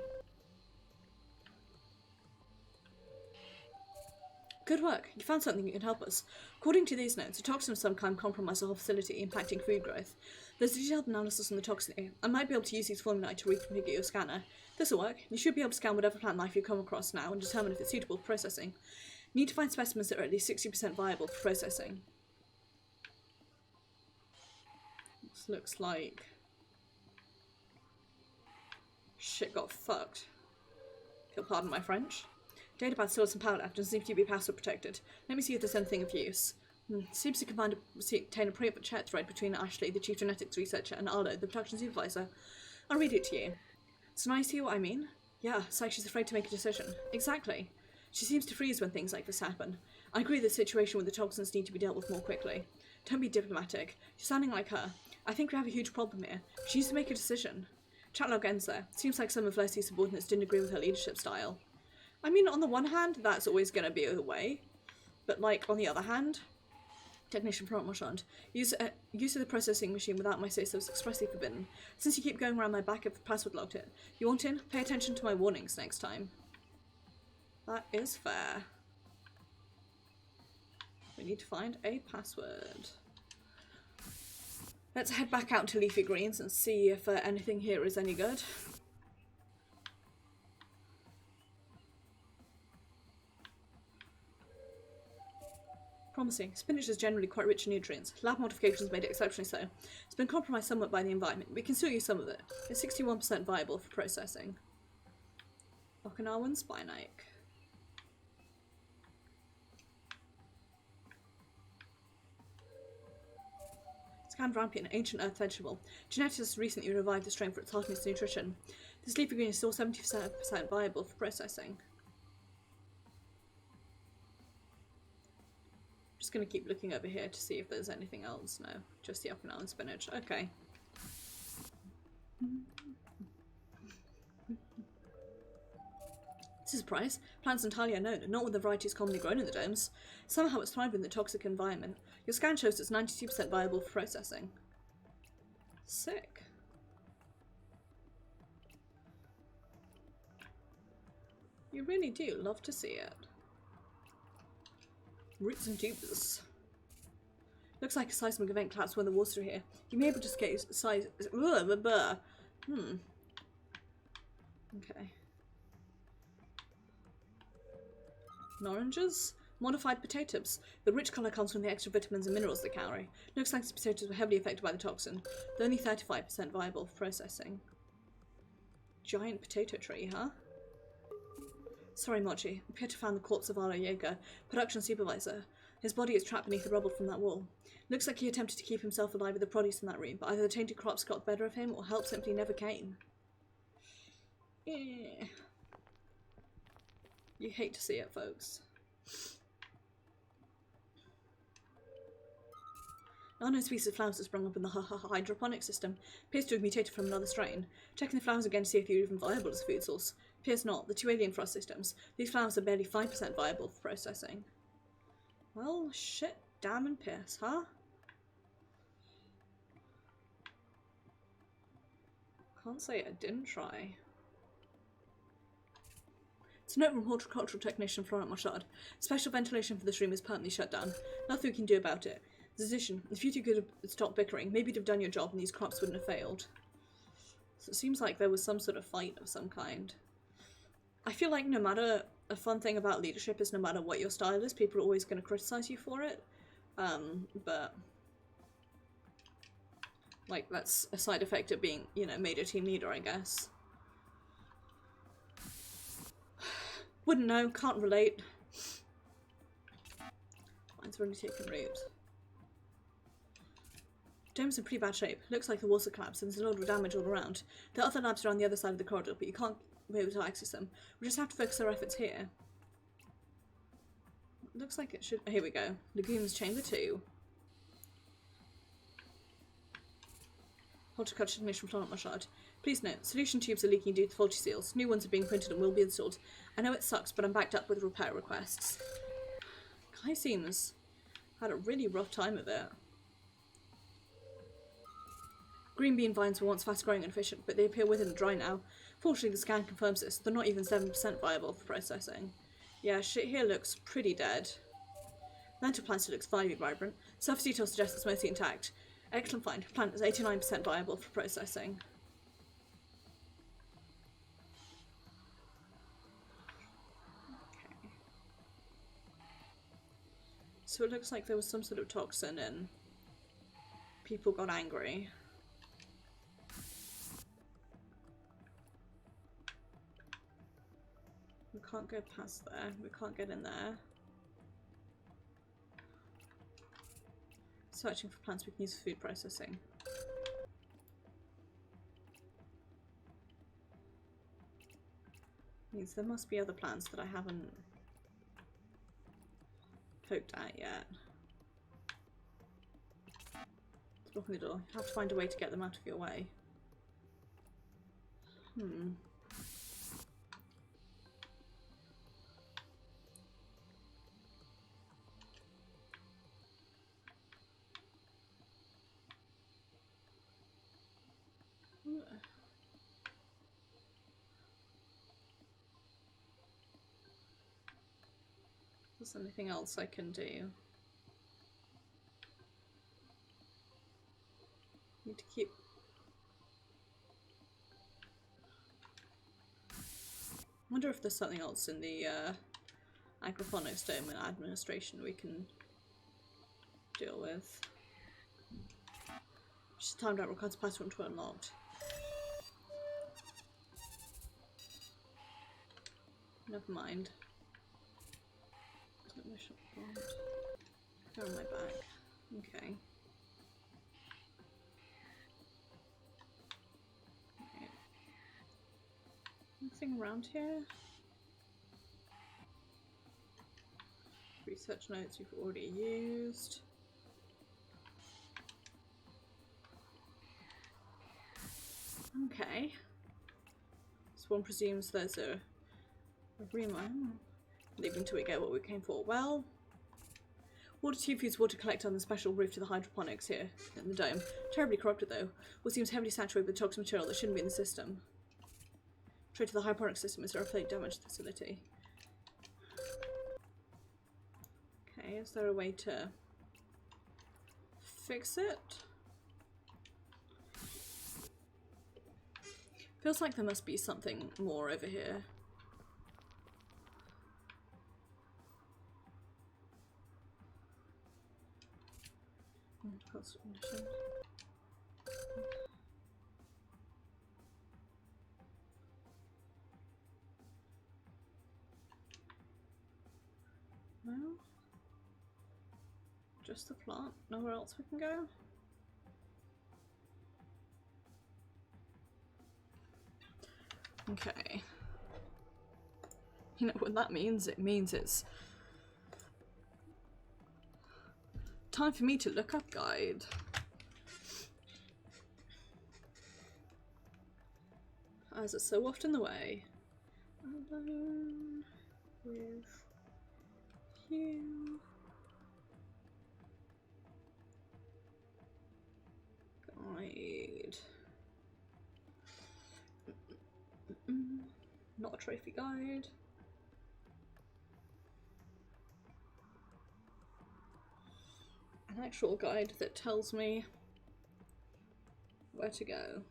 Good work. You found something that can help us. According to these notes, a toxin of some kind compromised the whole facility, impacting food growth. There's a detailed analysis on the toxin here. I might be able to use these formulae to reconfigure your scanner. This'll work. You should be able to scan whatever plant life you come across now and determine if it's suitable for processing. You need to find specimens that are at least 60% viable for processing. This looks like shit got fucked. If you'll pardon my French. Datapad still has some power left and seems to be password protected. Let me see if there's anything of use. Seems to contain a private chat thread between Ashley, the chief genetics researcher, and Arlo, the production supervisor. I'll read it to you. So now you see what I mean? Yeah, it's like she's afraid to make a decision. Exactly. She seems to freeze when things like this happen. I agree the situation with the toxins need to be dealt with more quickly. Don't be diplomatic. You're sounding like her. I think we have a huge problem here. She needs to make a decision. Chat log ends there. Seems like some of Leslie's subordinates didn't agree with her leadership style. I mean, on the one hand, that's always going to be the way. But, like, on the other hand, technician front marchand. Use of the processing machine without my say-so is expressly forbidden. Since you keep going around my back if the password locked it. You want in? Pay attention to my warnings next time. That is fair. We need to find a password. Let's head back out to Leafy Greens and see if anything here is any good. Promising. Spinach is generally quite rich in nutrients. Lab modifications made it exceptionally so. It's been compromised somewhat by the environment. We can still use some of it. It's 61% viable for processing. Okinawan spinike. Scanned rampion, ancient earth vegetable. Geneticists recently revived the strain for its hardness to nutrition. This leafy green is still 70% viable for processing. Just going to keep looking over here to see if there's anything else. No, just the Okinawan spinach. Okay. This is a surprise. Plants entirely unknown, and not with the varieties commonly grown in the domes. Somehow it's thrived in the toxic environment. Your scan shows it's 92% viable for processing. Sick. You really do love to see it. Roots and tubers. Looks like a seismic event collapsed when the water through here. You may be able to escape size. Okay. Oranges? Modified potatoes. The rich colour comes from the extra vitamins and minerals they carry. Looks like these potatoes were heavily affected by the toxin. They're only 35% viable for processing. Giant potato tree, huh? Sorry, Mochi. Appear to found the corpse of Arlo Jaeger, production supervisor. His body is trapped beneath the rubble from that wall. Looks like he attempted to keep himself alive with the produce in that room, but either the tainted crops got the better of him or help simply never came. Yeah. You hate to see it, folks. An unknown species of flowers has sprung up in the hydroponic system. Appears to have mutated from another strain. Checking the flowers again to see if they're even viable as a food source. Appears not. The two alien frost systems. These flowers are barely 5% viable for processing. Well, shit, damn and piss, huh? Can't say I didn't try. It's a note from horticultural technician Florent Marchard. Special ventilation for this room is permanently shut down. Nothing we can do about it. In addition, if you two could have stopped bickering, maybe you'd have done your job and these crops wouldn't have failed. So it seems like there was some sort of fight of some kind. I feel like no matter, a fun thing about leadership is no matter what your style is, people are always going to criticize you for it. But like that's a side effect of being, you know, major team leader, I guess. Wouldn't know, can't relate. Mine's already taken root. Dome's in pretty bad shape. Looks like the walls are collapsed and there's a lot of damage all around. There are other labs around the other side of the corridor, but you can't be able to access them. We'll just have to focus our efforts here. Looks like it should... Here we go. Lagoon's Chamber 2. Horticulture ignition plant mashard. Please note, solution tubes are leaking due to faulty seals. New ones are being printed and will be installed. I know it sucks, but I'm backed up with repair requests. Guy seems... had a really rough time of it. Green bean vines were once fast growing and efficient, but they appear within the dry now. Fortunately, the scan confirms this. They're not even 7% viable for processing. Yeah, shit here looks pretty dead. Lentil plant still looks vibrant. Surface details suggest it's mostly intact. Excellent find. Plant is 89% viable for processing. Okay. So it looks like there was some sort of toxin and people got angry. We can't go past there. We can't get in there. Searching for plants we can use for food processing. Means there must be other plants that I haven't poked at yet. It's blocking the door. You have to find a way to get them out of your way. Is there anything else I can do? Need to keep... I wonder if there's something else in the aquaponics dome and administration we can deal with. Just timed out requires password to unlocked. Never mind. Go on my back. Okay. Okay. Anything around here? Research notes you've already used. Okay. This one presumes there's a room. Leaving till we get what we came for. Well, water tube feeds water collector on the special roof to the hydroponics here in the dome. Terribly corrupted though. What seems heavily saturated with toxic material that shouldn't be in the system. Trade to the hydroponic system is to replace damaged facility. Okay, is there a way to fix it? Feels like there must be something more over here. No? Just the plant? Nowhere else we can go? Okay. You know what that means? It means it's time for me to look up guide. As it's so often the way. Alone with you. Guide. Not a trophy guide. An actual guide that tells me where to go.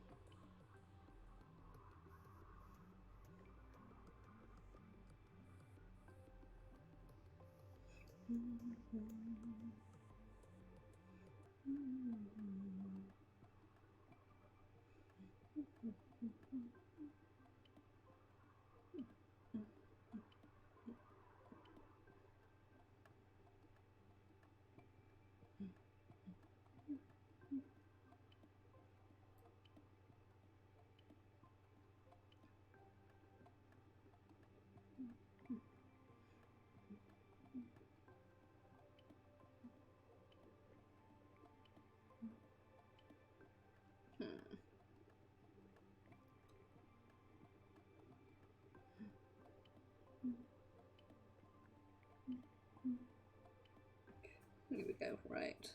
Here we go, right.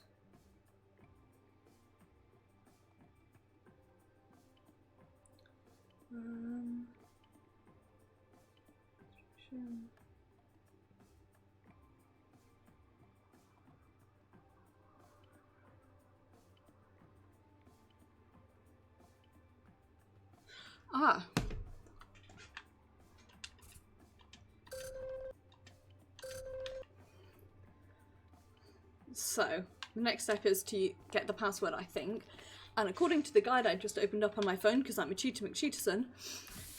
Sure. Ah. So, the next step is to get the password, I think. And according to the guide I just opened up on my phone, because I'm a cheater McCheaterson,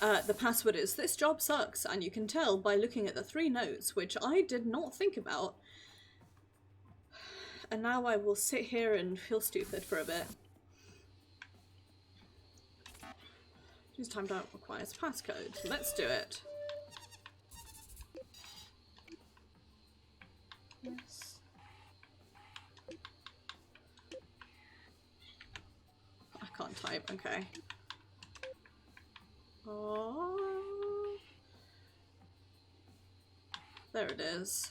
the password is "This job sucks," and you can tell by looking at the 3 notes, which I did not think about. And now I will sit here and feel stupid for a bit. Use timed out requires passcode. Let's do it. Yes. I can't type, okay. Oh. There it is.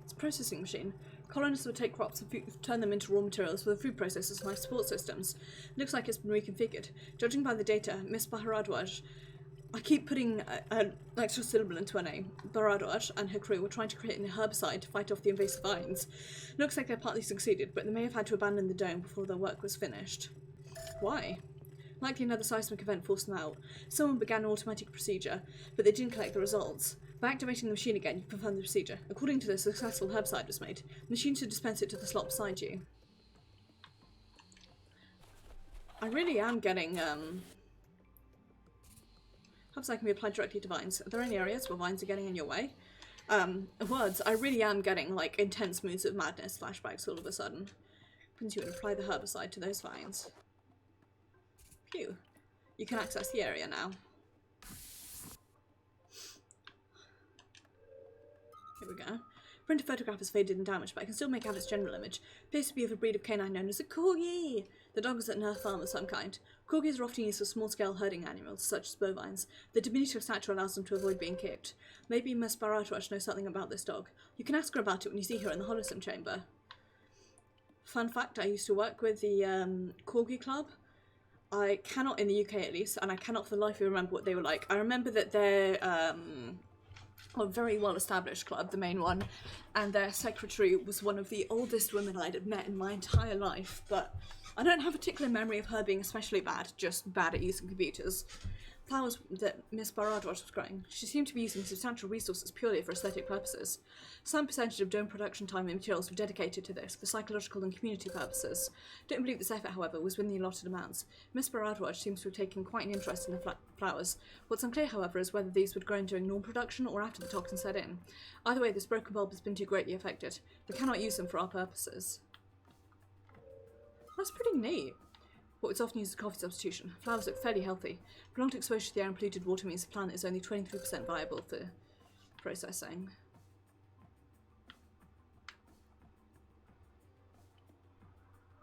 It's a processing machine. Colonists would take crops and turn them into raw materials for the food processors and life support systems. Looks like it's been reconfigured. Judging by the data, Miss Bharadwaj, I keep putting an extra syllable into her name, Bharadwaj and her crew were trying to create a herbicide to fight off the invasive vines. Looks like they partly succeeded, but they may have had to abandon the dome before their work was finished. Why? Likely another seismic event forced them out. Someone began an automatic procedure, but they didn't collect the results. By activating the machine again, you confirm the procedure. According to this, a successful herbicide was made. The machine should dispense it to the slot beside you. I really am getting, herbicide can be applied directly to vines. Are there any areas where vines are getting in your way? Words, I really am getting, like, intense moods of madness flashbacks all of a sudden. Means you would apply the herbicide to those vines. Phew. You can access the area now. Here we go. Printed photograph is faded and damaged, but I can still make out its general image. Appears to be of a breed of canine known as a corgi. The dog is an earth farm of some kind. Corgis are often used for small-scale herding animals, such as bovines. The diminutive stature allows them to avoid being kicked. Maybe Miss Bharadwaj knows something about this dog. You can ask her about it when you see her in the Holosim chamber. Fun fact, I used to work with the Corgi Club. I cannot, in the UK at least, and I cannot for the life of me remember what they were like. I remember that they're a very well-established club, the main one, and their secretary was one of the oldest women I'd have met in my entire life, but I don't have a particular memory of her being especially bad, just bad at using computers. Flowers that Miss Bharadwaj was growing, she seemed to be using substantial resources purely for aesthetic purposes. Some percentage of dome production time and materials were dedicated to this for psychological and community purposes. Don't believe this effort, however, was within the allotted amounts. Miss Bharadwaj seems to have taken quite an interest in the flowers. What's unclear, however, is whether these would grow during normal production or after the toxin set in. Either way, this broken bulb has been too greatly affected. We cannot use them for our purposes. That's pretty neat. What is often used as coffee substitution. Flowers look fairly healthy. Prolonged exposure to the air and polluted water means the plant is only 23% viable for processing.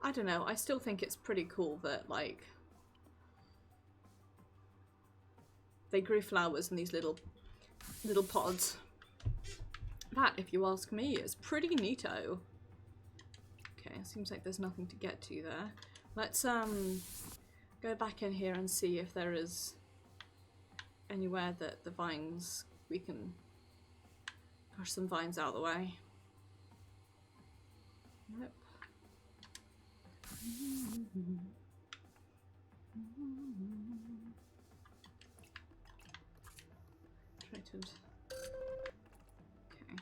I don't know, I still think it's pretty cool that, like, they grew flowers in these little pods. That, if you ask me, is pretty neato. Okay, seems like there's nothing to get to there. Let's go back in here and see if there is anywhere that the vines we can push some vines out of the way. Nope. Traded. Okay.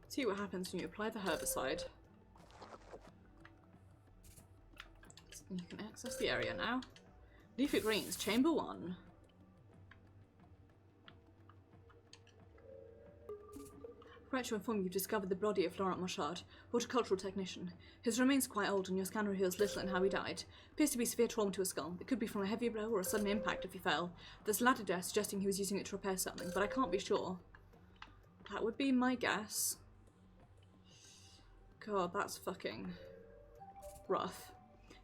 See what happens when you apply the herbicide. You can access the area now. Leafy Greens, Chamber 1. Regret to inform you've discovered the body of Laurent Marchard, horticultural technician. His remains are quite old and your scanner reveals little on how he died. Appears to be severe trauma to his skull. It could be from a heavy blow or a sudden impact if he fell. There's ladder death suggesting he was using it to repair something, but I can't be sure. That would be my guess. God, that's fucking rough.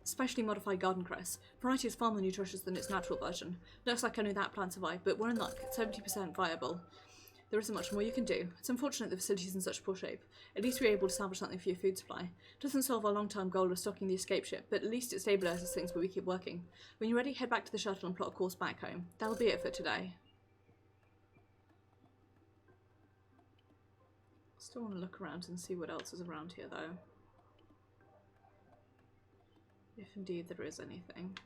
Specially modified garden cress. Variety is far more nutritious than its natural version. Looks like only that plant survived, but we're in luck. 70% viable. There isn't much more you can do. It's unfortunate the facility's in such poor shape. At least we're able to salvage something for your food supply. Doesn't solve our long-term goal of stocking the escape ship, but at least it stabilises things where we keep working. When you're ready, head back to the shuttle and plot a course back home. That'll be it for today. Still want to look around and see what else is around here, though. If indeed there is anything.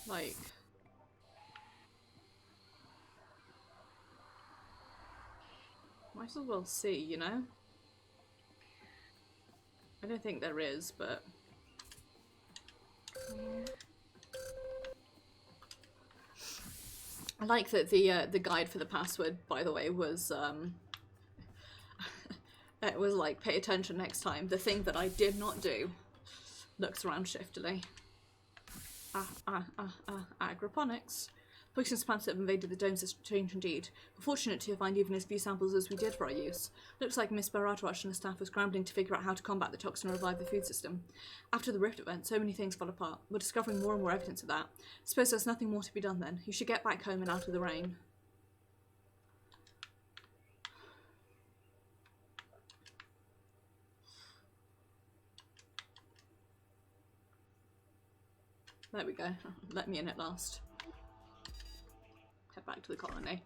Like... might as well see, you know? I don't think there is, but... I like that the guide for the password, by the way, was it was like, pay attention next time. The thing that I did not do. Looks around shiftily. Agroponics. Poisonous plants that have invaded the domes has changed indeed. We're fortunate to find even as few samples as we did for our use. Looks like Miss Baratwash and the staff were scrambling to figure out how to combat the toxin and revive the food system. After the Rift event, so many things fell apart. We're discovering more and more evidence of that. Suppose there's nothing more to be done then. You should get back home and out of the rain. There we go. Let me in at last. Head back to the colony.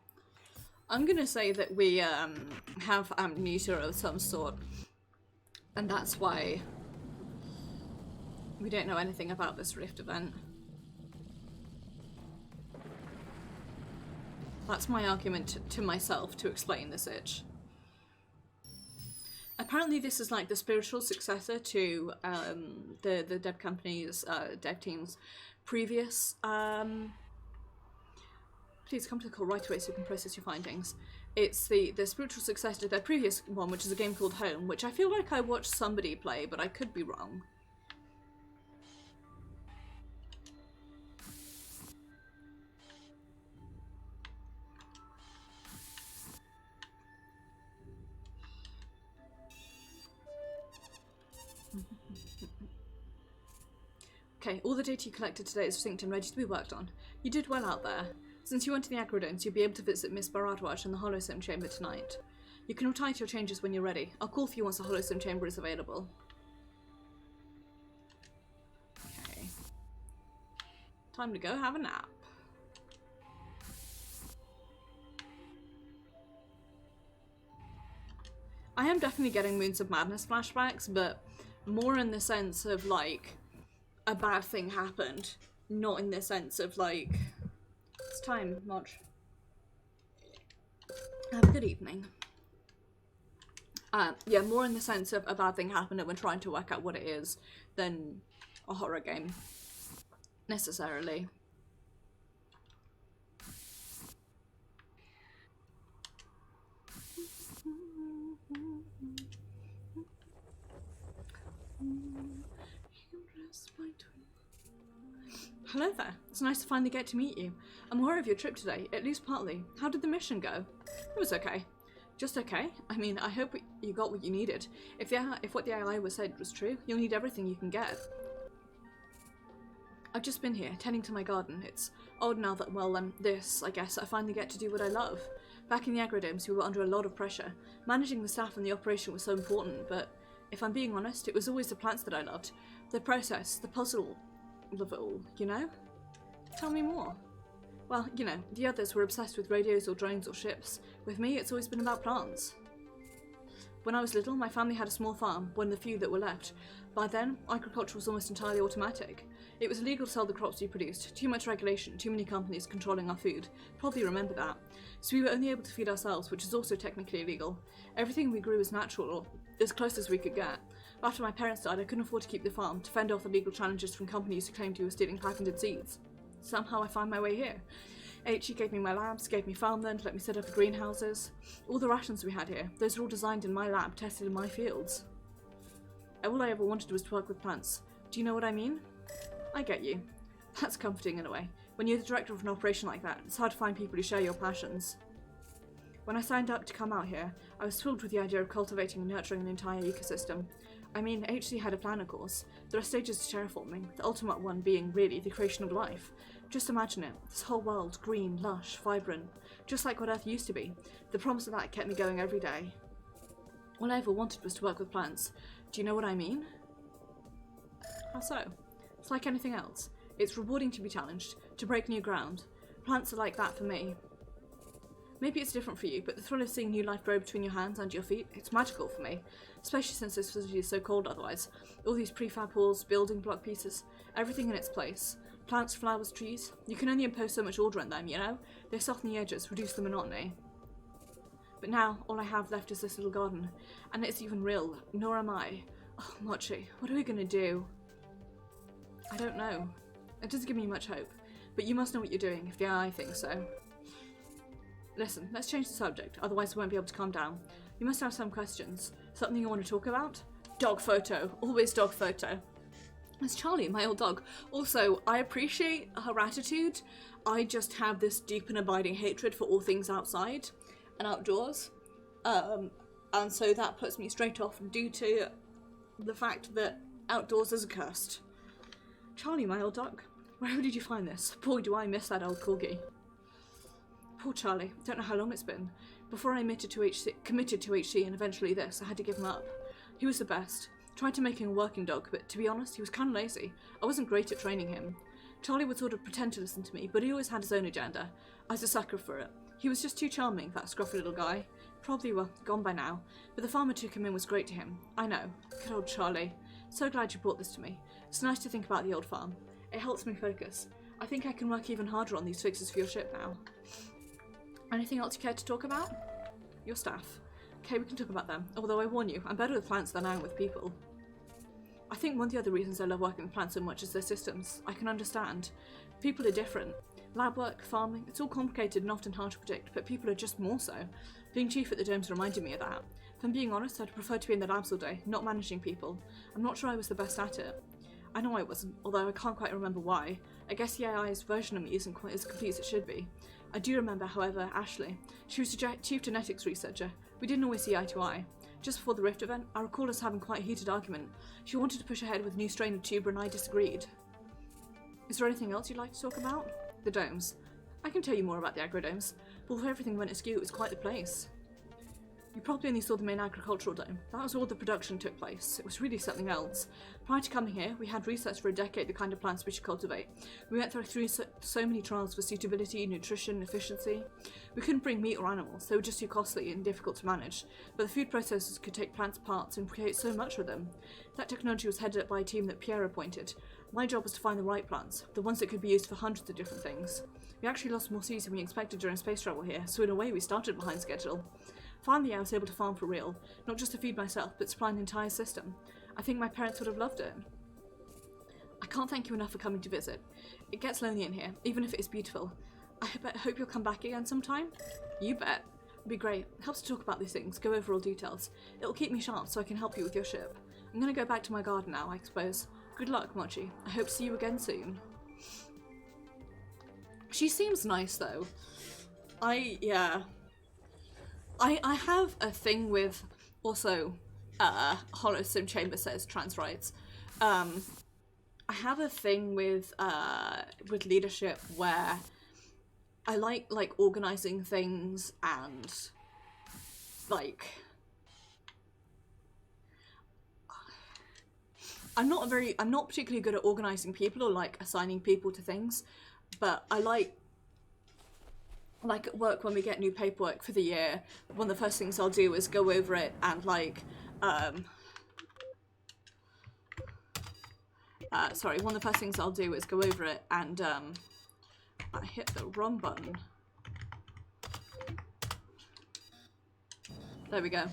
I'm gonna say that we have amnesia of some sort, and that's why we don't know anything about this Rift event. That's my argument to myself to explain this itch. Apparently this is like the spiritual successor to the dev company's, dev team's previous, please come to the call right away so you can process your findings. It's the spiritual successor to their previous one, which is a game called Home, which I feel like I watched somebody play, but I could be wrong. Okay, all the data you collected today is synced and ready to be worked on. You did well out there. Since you went to the Agrodomes, you'll be able to visit Miss Baratwash in the Holosim Chamber tonight. You can retire to your changes when you're ready. I'll call for you once the Holosim Chamber is available. Okay. Time to go have a nap. I am definitely getting Moons of Madness flashbacks, but more in the sense of, like, a bad thing happened, not in the sense of, like, it's time, March. Have a good evening. Yeah, more in the sense of a bad thing happened and we're trying to work out what it is than a horror game, necessarily. Hello there. It's nice to finally get to meet you. I'm aware of your trip today, at least partly. How did the mission go? It was okay. Just okay? I mean, I hope you got what you needed. If what the AI was said was true, you'll need everything you can get. I've just been here, tending to my garden. It's odd now that, well, this, I guess, I finally get to do what I love. Back in the agrodomes, we were under a lot of pressure. Managing the staff and the operation was so important, but if I'm being honest, it was always the plants that I loved. The process, the puzzle of it all, you know? Tell me more. Well, you know, the others were obsessed with radios or drones or ships. With me, it's always been about plants. When I was little, my family had a small farm, one of the few that were left. By then, agriculture was almost entirely automatic. It was illegal to sell the crops we produced, too much regulation, too many companies controlling our food. Probably remember that. So we were only able to feed ourselves, which is also technically illegal. Everything we grew was natural, or as close as we could get. After my parents died, I couldn't afford to keep the farm, to fend off the legal challenges from companies who claimed we were stealing patented seeds. Somehow I found my way here. HE gave me my labs, gave me farmland, let me set up the greenhouses. All the rations we had here, those were all designed in my lab, tested in my fields. All I ever wanted was to work with plants. Do you know what I mean? I get you. That's comforting in a way. When you're the director of an operation like that, it's hard to find people who share your passions. When I signed up to come out here, I was thrilled with the idea of cultivating and nurturing an entire ecosystem. I mean, HC had a plan, of course. There are stages to terraforming, the ultimate one being, really, the creation of life. Just imagine it, this whole world, green, lush, vibrant, just like what Earth used to be. The promise of that kept me going every day. All I ever wanted was to work with plants. Do you know what I mean? How so? It's like anything else. It's rewarding to be challenged, to break new ground. Plants are like that for me. Maybe it's different for you, but the thrill of seeing new life grow between your hands and your feet, it's magical for me. Especially since this facility is so cold otherwise. All these prefab walls, building block pieces, everything in its place. Plants, flowers, trees. You can only impose so much order on them, you know? They soften the edges, reduce the monotony. But now, all I have left is this little garden. And it's even real, nor am I. Oh, Mochi, what are we gonna do? I don't know. It doesn't give me much hope. But you must know what you're doing, if the AI thinks so. Listen, let's change the subject, otherwise we won't be able to calm down. You must have some questions. Something you want to talk about? Dog photo. Always dog photo. It's Charlie, my old dog. Also, I appreciate her attitude. I just have this deep and abiding hatred for all things outside and outdoors. And so that puts me straight off due to the fact that outdoors is cursed. Charlie, my old dog. Where did you find this? Boy, do I miss that old corgi. Poor Charlie. Don't know how long it's been. Before I committed to HC and eventually this, I had to give him up. He was the best. Tried to make him a working dog, but to be honest, he was kind of lazy. I wasn't great at training him. Charlie would sort of pretend to listen to me, but he always had his own agenda. I was a sucker for it. He was just too charming, that scruffy little guy. Probably, well, gone by now. But the farmer who took him in was great to him. I know. Good old Charlie. So glad you brought this to me. It's nice to think about the old farm. It helps me focus. I think I can work even harder on these fixes for your ship now. Anything else you care to talk about? Your staff. Okay, we can talk about them. Although I warn you, I'm better with plants than I am with people. I think one of the other reasons I love working with plants so much is their systems. I can understand. People are different. Lab work, farming, it's all complicated and often hard to predict, but people are just more so. Being chief at the domes reminded me of that. If I'm being honest, I'd prefer to be in the labs all day, not managing people. I'm not sure I was the best at it. I know I wasn't, although I can't quite remember why. I guess the AI's version of me isn't quite as complete as it should be. I do remember, however, Ashley. She was a chief genetics researcher. We didn't always see eye to eye. Just before the Rift event, I recall us having quite a heated argument. She wanted to push ahead with a new strain of tuber and I disagreed. Is there anything else you'd like to talk about? The domes. I can tell you more about the agrodomes, but before everything went askew, it was quite the place. You probably only saw the main agricultural dome. That was where all the production took place. It was really something else. Prior to coming here, we had researched for a decade the kind of plants we should cultivate. We went through so many trials for suitability, nutrition, efficiency. We couldn't bring meat or animals, they were just too costly and difficult to manage. But the food processors could take plants' parts and create so much with them. That technology was headed up by a team that Pierre appointed. My job was to find the right plants, the ones that could be used for hundreds of different things. We actually lost more seeds than we expected during space travel here, so in a way we started behind schedule. Finally, I was able to farm for real, not just to feed myself, but supply an entire system. I think my parents would have loved it. I can't thank you enough for coming to visit. It gets lonely in here, even if it is beautiful. I hope you'll come back again sometime. You bet. It'd be great. It helps to talk about these things, go over all details. It'll keep me sharp so I can help you with your ship. I'm gonna go back to my garden now, I suppose. Good luck, Mochi. I hope to see you again soon. She seems nice, though. I have a thing with, also, Hollow Sim Chamber says trans rights. I have a thing with leadership where I like organizing things and like I'm not particularly good at organizing people or like assigning people to things, but I like at work when we get new paperwork for the year, one of the first things I'll do is go over it and like sorry, one of the first things I'll do is go over it and I hit the wrong button. There we go.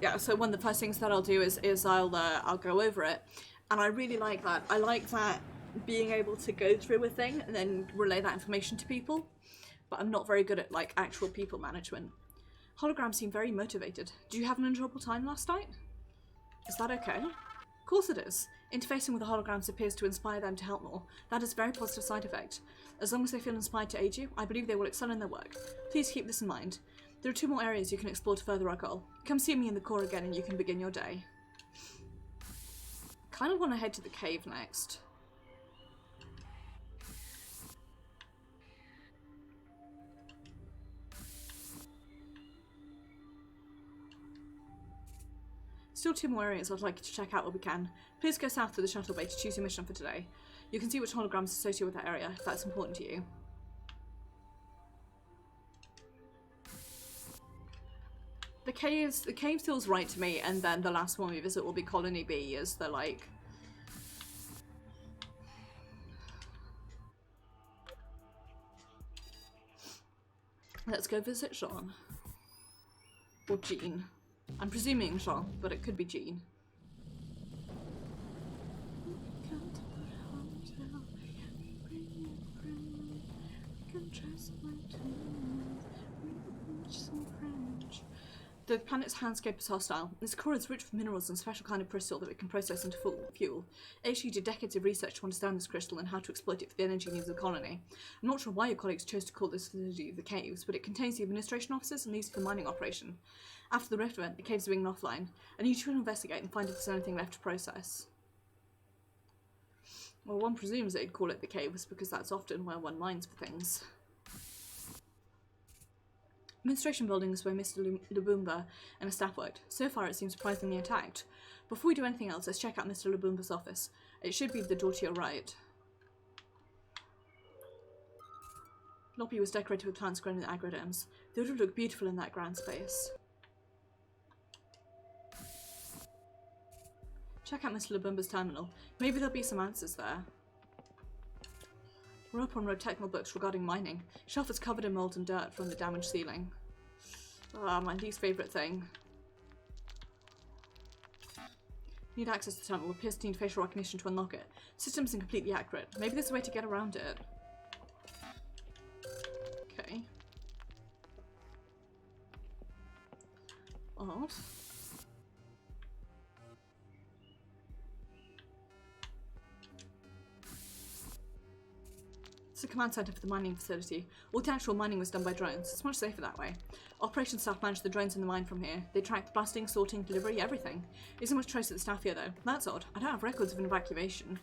Yeah, so one of the first things that I'll do is I'll go over it, and I really like that. I like that, being able to go through a thing and then relay that information to people, but I'm not very good at like actual people management. Holograms seem very motivated. Do you have an enjoyable time last night? Is that okay? Of course it is. Interfacing with the holograms appears to inspire them to help more. That is a very positive side effect. As long as they feel inspired to aid you, I believe they will excel in their work. Please keep this in mind. There are 2 more areas you can explore to further our goal. Come see me in the core again and you can begin your day. Kind of want to head to the cave next. Still 2 more areas I'd like you to check out while we can. Please go south to the shuttle bay to choose your mission for today. You can see which holograms associate with that area, if that's important to you. The cave feels right to me, and then the last one we visit will be Colony B, as the like... Let's go visit Jean. Or Jean. I'm presuming Jean, but it could be Jean. The planet's landscape is hostile. Its core is rich with minerals and a special kind of crystal that it can process into fuel. HE did decades of research to understand this crystal and how to exploit it for the energy needs of the colony. I'm not sure why your colleagues chose to call this facility the Caves, but it contains the administration offices and used for the mining operation. After the rift event, the caves are being offline. I need you to investigate and find if there's anything left to process. Well, one presumes they'd call it the Caves because that's often where one mines for things. Administration building is where Mr. Lubumba and his staff worked. So far, it seems surprisingly intact. Before we do anything else, let's check out Mr. Lubumba's office. It should be the door to your right. Lobby was decorated with plants grown in agroderms. They would have looked beautiful in that grand space. Check out Mr. Lubumba's terminal. Maybe there'll be some answers there. We're up on road technical books regarding mining. Shelf is covered in mold and dirt from the damaged ceiling. Ah, my least favourite thing. Need access to the terminal. Appears to need facial recognition to unlock it. System isn't completely accurate. Maybe there's a way to get around it. Okay. Odd. It's the command center for the mining facility. All the actual mining was done by drones. It's much safer that way. Operations staff manage the drones in the mine from here. They track the blasting, sorting, delivery, everything. Isn't much trace of the staff here though. That's odd. I don't have records of an evacuation.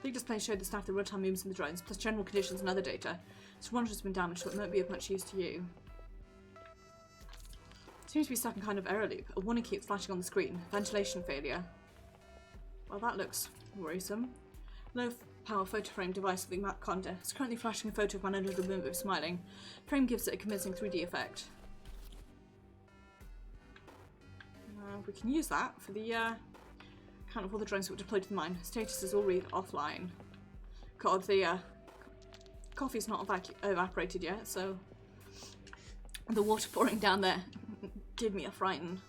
Big displays showed the staff the real-time movements in the drones, plus general conditions and other data. This one has been damaged, so it won't be of much use to you. Seems to be stuck in kind of error loop. A warning keeps flashing on the screen. Ventilation failure. Well, that looks worrisome. Low power photo frame device with the map conda. It's currently flashing a photo of my little Lubumba smiling. Frame gives it a convincing 3D effect. We can use that for the count of all the drones that were deployed to the mine. Status is all read offline. God, the coffee's not evaporated yet, so the water pouring down there gave me a frighten.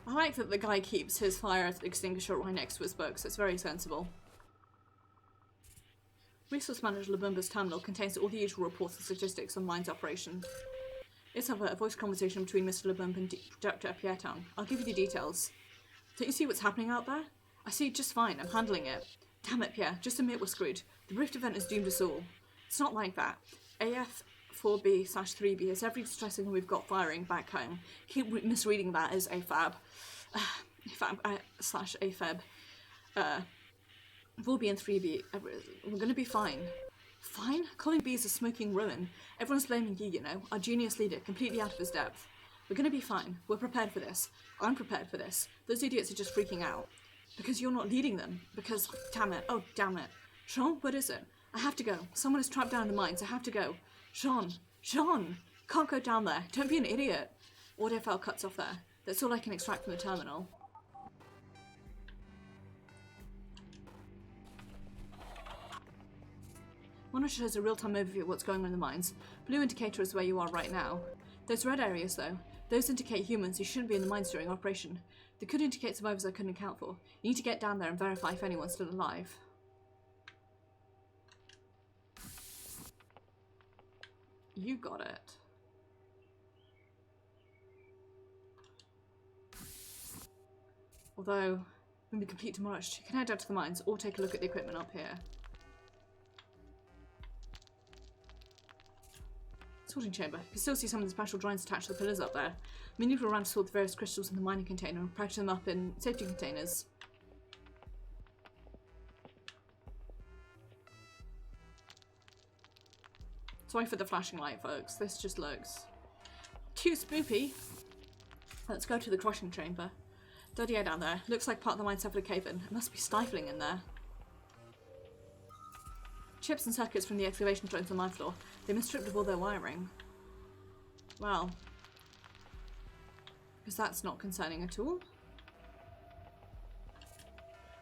I like that the guy keeps his fire extinguisher right next to his books. It's very sensible. Resource Manager Lubumba's terminal contains all the usual reports and statistics on mine's operation. Let's have a voice conversation between Mr. Lubumba and Dr. Piertown. I'll give you the details. Don't you see what's happening out there? I see it just fine. I'm handling it. Damn it, Pierre. Just admit we're screwed. The rift event has doomed us all. It's not like that. AF 4B/3B is every distress signal we've got firing back home. Keep misreading that as AFAB. AFAB/AFAB. 4B and 3B. We're gonna be fine. Fine? Calling B's a smoking ruin. Everyone's blaming you, you know. Our genius leader, completely out of his depth. We're gonna be fine. We're prepared for this. I'm prepared for this. Those idiots are just freaking out. Because you're not leading them. Because, damn it. Oh, damn it. Sean, what is it? I have to go. Someone is trapped down in the mines. I have to go. Sean! Can't go down there. Don't be an idiot. Audio file cuts off there. That's all I can extract from the terminal. Monitor shows a real-time overview of what's going on in the mines. Blue indicator is where you are right now. Those red areas, though, those indicate humans who shouldn't be in the mines during operation. They could indicate survivors I couldn't account for. You need to get down there and verify if anyone's still alive. You got it. Although, when we complete tomorrow, you can head out to the mines or take a look at the equipment up here. Sorting chamber. You can still see some of the special drawings attached to the pillars up there. Maneuver around to sort the various crystals in the mining container and package them up in safety containers. Sorry for the flashing light, folks. This just looks too spoopy. Let's go to the crushing chamber. Dirty air down there. Looks like part of the mine suffered a cave-in. It must be stifling in there. Chips and circuits from the excavation joints on the mine floor. They've been stripped of all their wiring. Well, because that's not concerning at all.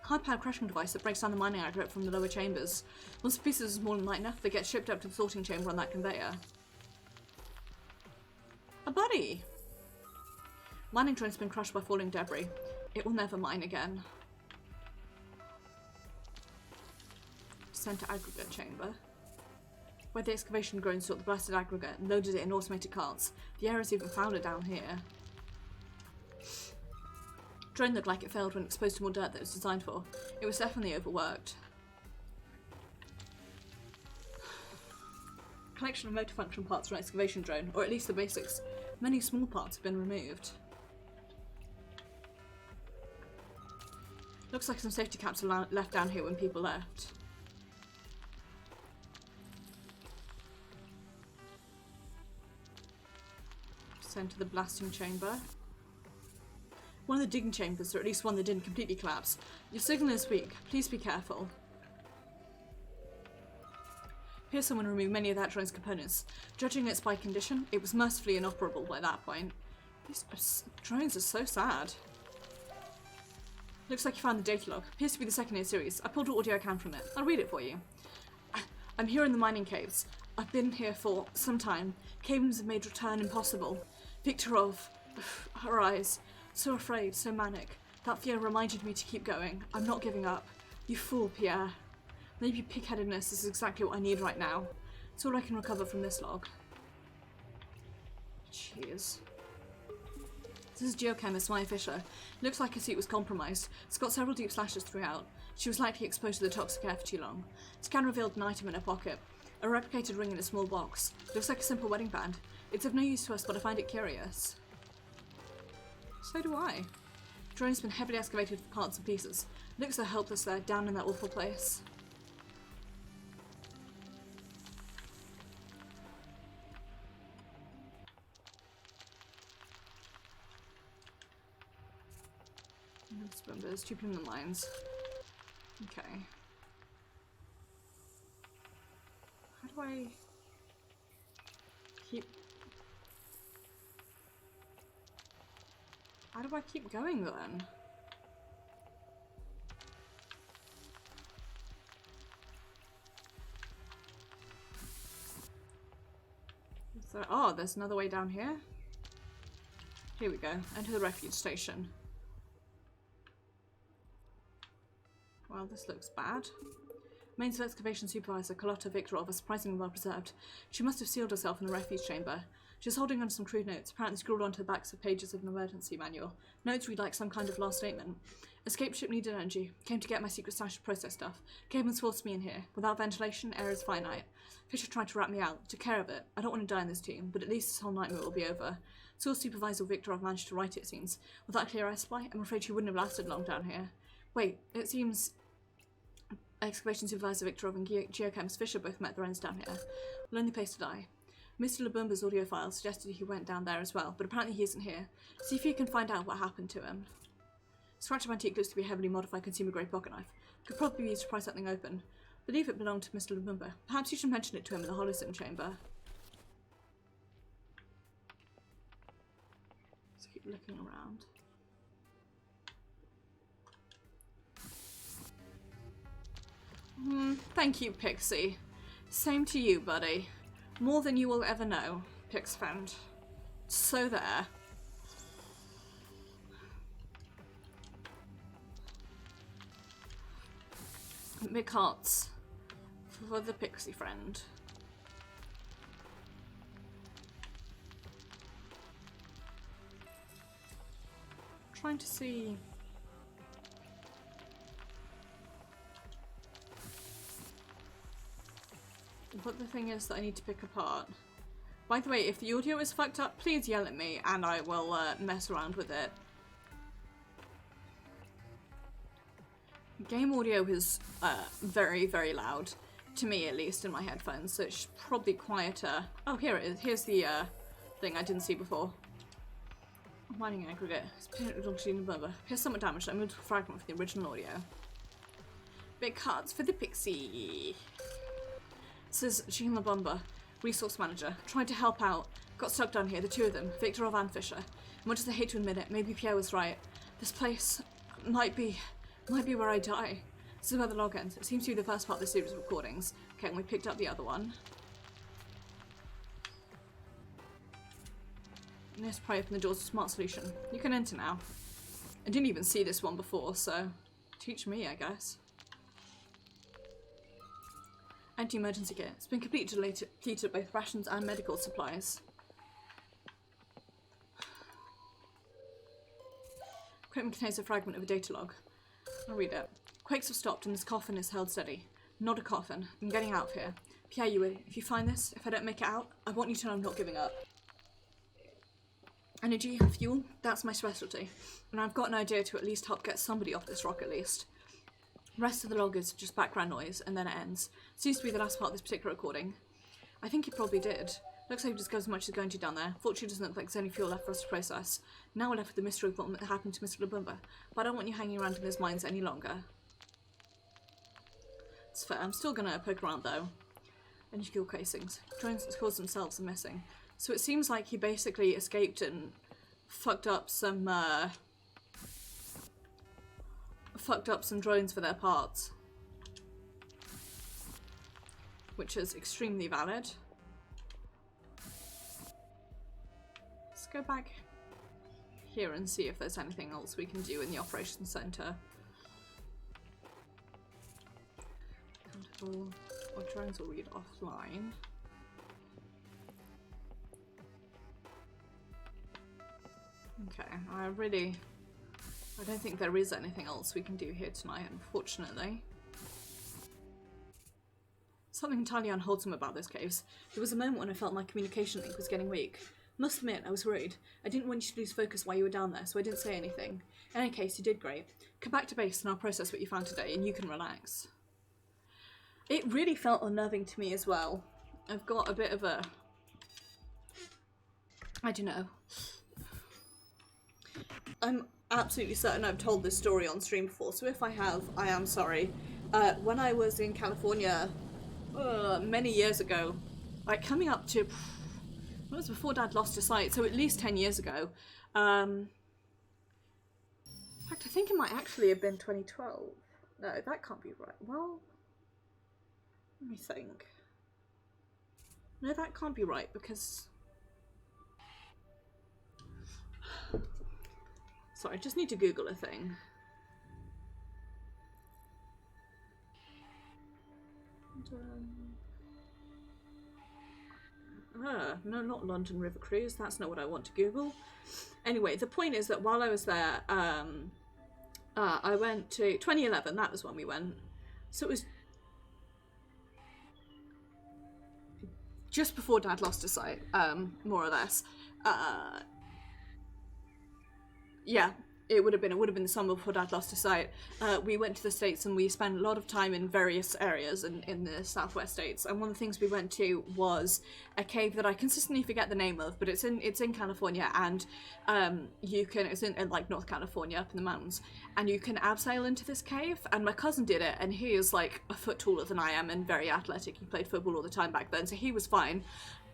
High-powered crushing device that breaks down the mining aggregate from the lower chambers. Once the pieces are small and light enough, they get shipped up to the sorting chamber on that conveyor. A buddy! Mining joint's been crushed by falling debris. It will never mine again. Sent to aggregate chamber, where the excavation drones took the blasted aggregate and loaded it in automated carts. The area's even fouler down here. Drone looked like it failed when exposed to more dirt than it was designed for. It was definitely overworked. Collection of motor function parts from excavation drone, or at least the basics. Many small parts have been removed. Looks like some safety caps are left down here when people left. Sent to the blasting chamber. One of the digging chambers, or at least one that didn't completely collapse. Your signal is weak. Please be careful. Here's someone remove many of that drone's components. Judging its by condition, it was mercifully inoperable by that point. These drones are so sad. Looks like you found the data log. Appears to be the second in a series. I pulled what audio I can from it. I'll read it for you. I'm here in the mining caves. I've been here for some time. Cave-ins have made return impossible. Victorov, her eyes, so afraid, so manic. That fear reminded me to keep going. I'm not giving up. You fool, Pierre. Maybe pig-headedness is exactly what I need right now. It's all I can recover from this log. Jeez. This is geochemist Maya Fisher. Looks like her suit was compromised. It's got several deep slashes throughout. She was likely exposed to the toxic air for too long. Scan revealed an item in her pocket. A replicated ring in a small box. Looks like a simple wedding band. It's of no use to us, but I find it curious. So do I. Drone's been heavily excavated for parts and pieces. Looks so helpless there, down in that awful place. There's two people in the mines. Okay. How do I keep... How do I keep going then? So, oh, there's another way down here. Here we go. Enter the refuge station. Well, this looks bad. Mains of Excavation Supervisor Carlotta Viktorov is surprisingly well preserved. She must have sealed herself in the refuge chamber. She's holding on to some crude notes, apparently scrawled onto the backs of pages of an emergency manual. Notes read like some kind of last statement. Escape ship needed energy. Came to get my secret stash of process stuff. Cables forced me in here. Without ventilation, air is finite. Fisher tried to wrap me out. Took care of it. I don't want to die in this team, but at least this whole nightmare will be over. Source Supervisor Victorov managed to write it seems. Without clear air supply, I'm afraid she wouldn't have lasted long down here. Wait, it seems Excavation Supervisor Victorov and Geochemist Fisher both met their ends down here. Lonely place to die. Mr. Labumba's audio file suggested he went down there as well, but apparently he isn't here. See if you can find out what happened to him. Scratch of antique looks to be a heavily modified consumer-grade pocket knife. Could probably be used to pry something open. Believe it belonged to Mr. Labumba. Perhaps you should mention it to him in the Holosim chamber. Let's keep looking around. Thank you, Pixie. Same to you, buddy. More than you will ever know, Pixfriend. So there. Big hearts for the Pixie friend. Trying to see. What the thing is that I need to pick apart. By the way, if the audio is fucked up, please yell at me and I will mess around with it. Game audio is very, very loud. To me, at least, in my headphones, so it's probably quieter. Oh, here it is. Here's the thing I didn't see before. Mining aggregate. Here's somewhat damaged. I moved to a fragment for the original audio. Big hearts for the Pixie. This is Jean Labumba, resource manager. Tried to help out. Got stuck down here, the two of them, Victorov and Fisher. And much as I hate to admit it, maybe Pierre was right. This place might be where I die. This is where the log ends. It seems to be the first part of the series of recordings. Okay, and we picked up the other one. And let's pry open the doors to Smart Solution. You can enter now. I didn't even see this one before, so teach me, I guess. Anti-emergency kit. It's been completely depleted both rations and medical supplies. Equipment contains a fragment of a data log. I'll read it. Quakes have stopped and this coffin is held steady. Not a coffin. I'm getting out of here. Pierre, if you find this, if I don't make it out, I want you to know I'm not giving up. Energy, fuel, that's my specialty. And I've got an idea to at least help get somebody off this rock at least. The rest of the log is just background noise, and then it ends. Seems to be the last part of this particular recording. I think he probably did. Looks like we discovered as much as going to down there. Fortunately, doesn't look like there's any fuel left for us to process. Now we're left with the mystery of what happened to Mr. Labumba, but I don't want you hanging around in his mines any longer. It's fair. I'm still gonna poke around though. Energy fuel casings. Drones themselves are missing. So it seems like he basically escaped and fucked up some drones for their parts. Which is extremely valid. Let's go back here and see if there's anything else we can do in the operations center. Our drones will read offline. Okay, I don't think there is anything else we can do here tonight, unfortunately. Something entirely unwholesome about this case. There was a moment when I felt my communication link was getting weak. Must admit, I was worried. I didn't want you to lose focus while you were down there, so I didn't say anything. In any case, you did great. Come back to base and I'll process what you found today, and you can relax. It really felt unnerving to me as well. I've got a bit of a... I don't know. I'm absolutely certain I've told this story on stream before, so if I have, I am sorry. When I was in California many years ago, like coming up to... It was before Dad lost his sight, so at least 10 years ago. In fact, I think it might actually have been 2012. No, that can't be right. Well, let me think. No, that can't be right because... Sorry, I just need to Google a thing. No, not London River Cruise. That's not what I want to Google. Anyway, the point is that while I was there, I went to 2011. That was when we went. So it was just before Dad lost his sight, more or less. Yeah, it would have been the summer before Dad lost his sight. We went to the States and we spent a lot of time in various areas in the Southwest States. And one of the things we went to was a cave that I consistently forget the name of, but it's in California, and it's in like North California up in the mountains, and you can abseil into this cave. And my cousin did it, and he is like a foot taller than I am and very athletic. He played football all the time back then, so he was fine.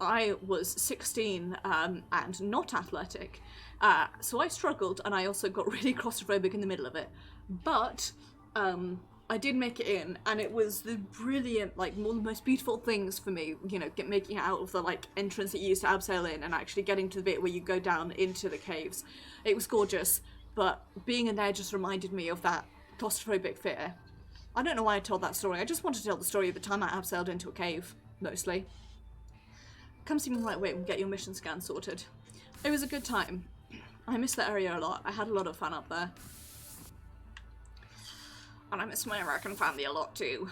I was 16 and not athletic. So I struggled, and I also got really claustrophobic in the middle of it. But I did make it in, and it was the brilliant, like, one of the most beautiful things for me, you know, making it out of the, like, entrance that you used to abseil in and actually getting to the bit where you go down into the caves. It was gorgeous, but being in there just reminded me of that claustrophobic fear. I don't know why I told that story. I just wanted to tell the story of the time I abseiled into a cave, mostly. Come see me lightweight and get your mission scan sorted. It was a good time. I miss the area a lot. I had a lot of fun up there. And I miss my American family a lot too.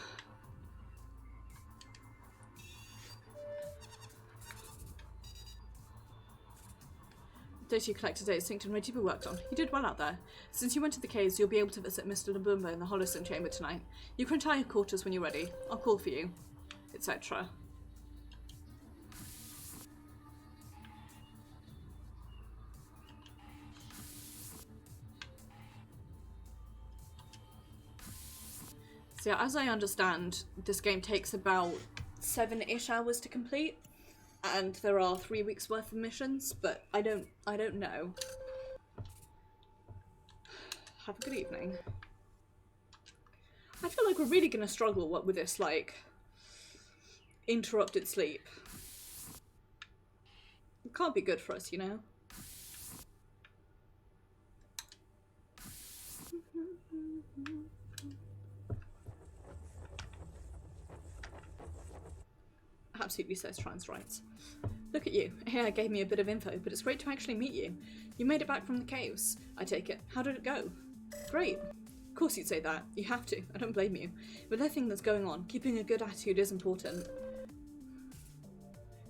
Data you collected today is synced and ready to be worked on. You did well out there. Since you went to the caves, you'll be able to visit Mr. Labumba in the Holosome chamber tonight. You can retire your quarters when you're ready. I'll call for you, etc. So yeah, as I understand, this game takes about 7-ish hours to complete, and there are 3 weeks worth of missions, but I don't know. Have a good evening. I feel like we're really gonna struggle with this, like, interrupted sleep. It can't be good for us, you know? Absolutely, says trans rights. Look at you. AI gave me a bit of info, but it's great to actually meet you. You made it back from the caves, I take it. How did it go? Great. Of course you'd say that. You have to. I don't blame you. With everything that's going on, keeping a good attitude is important.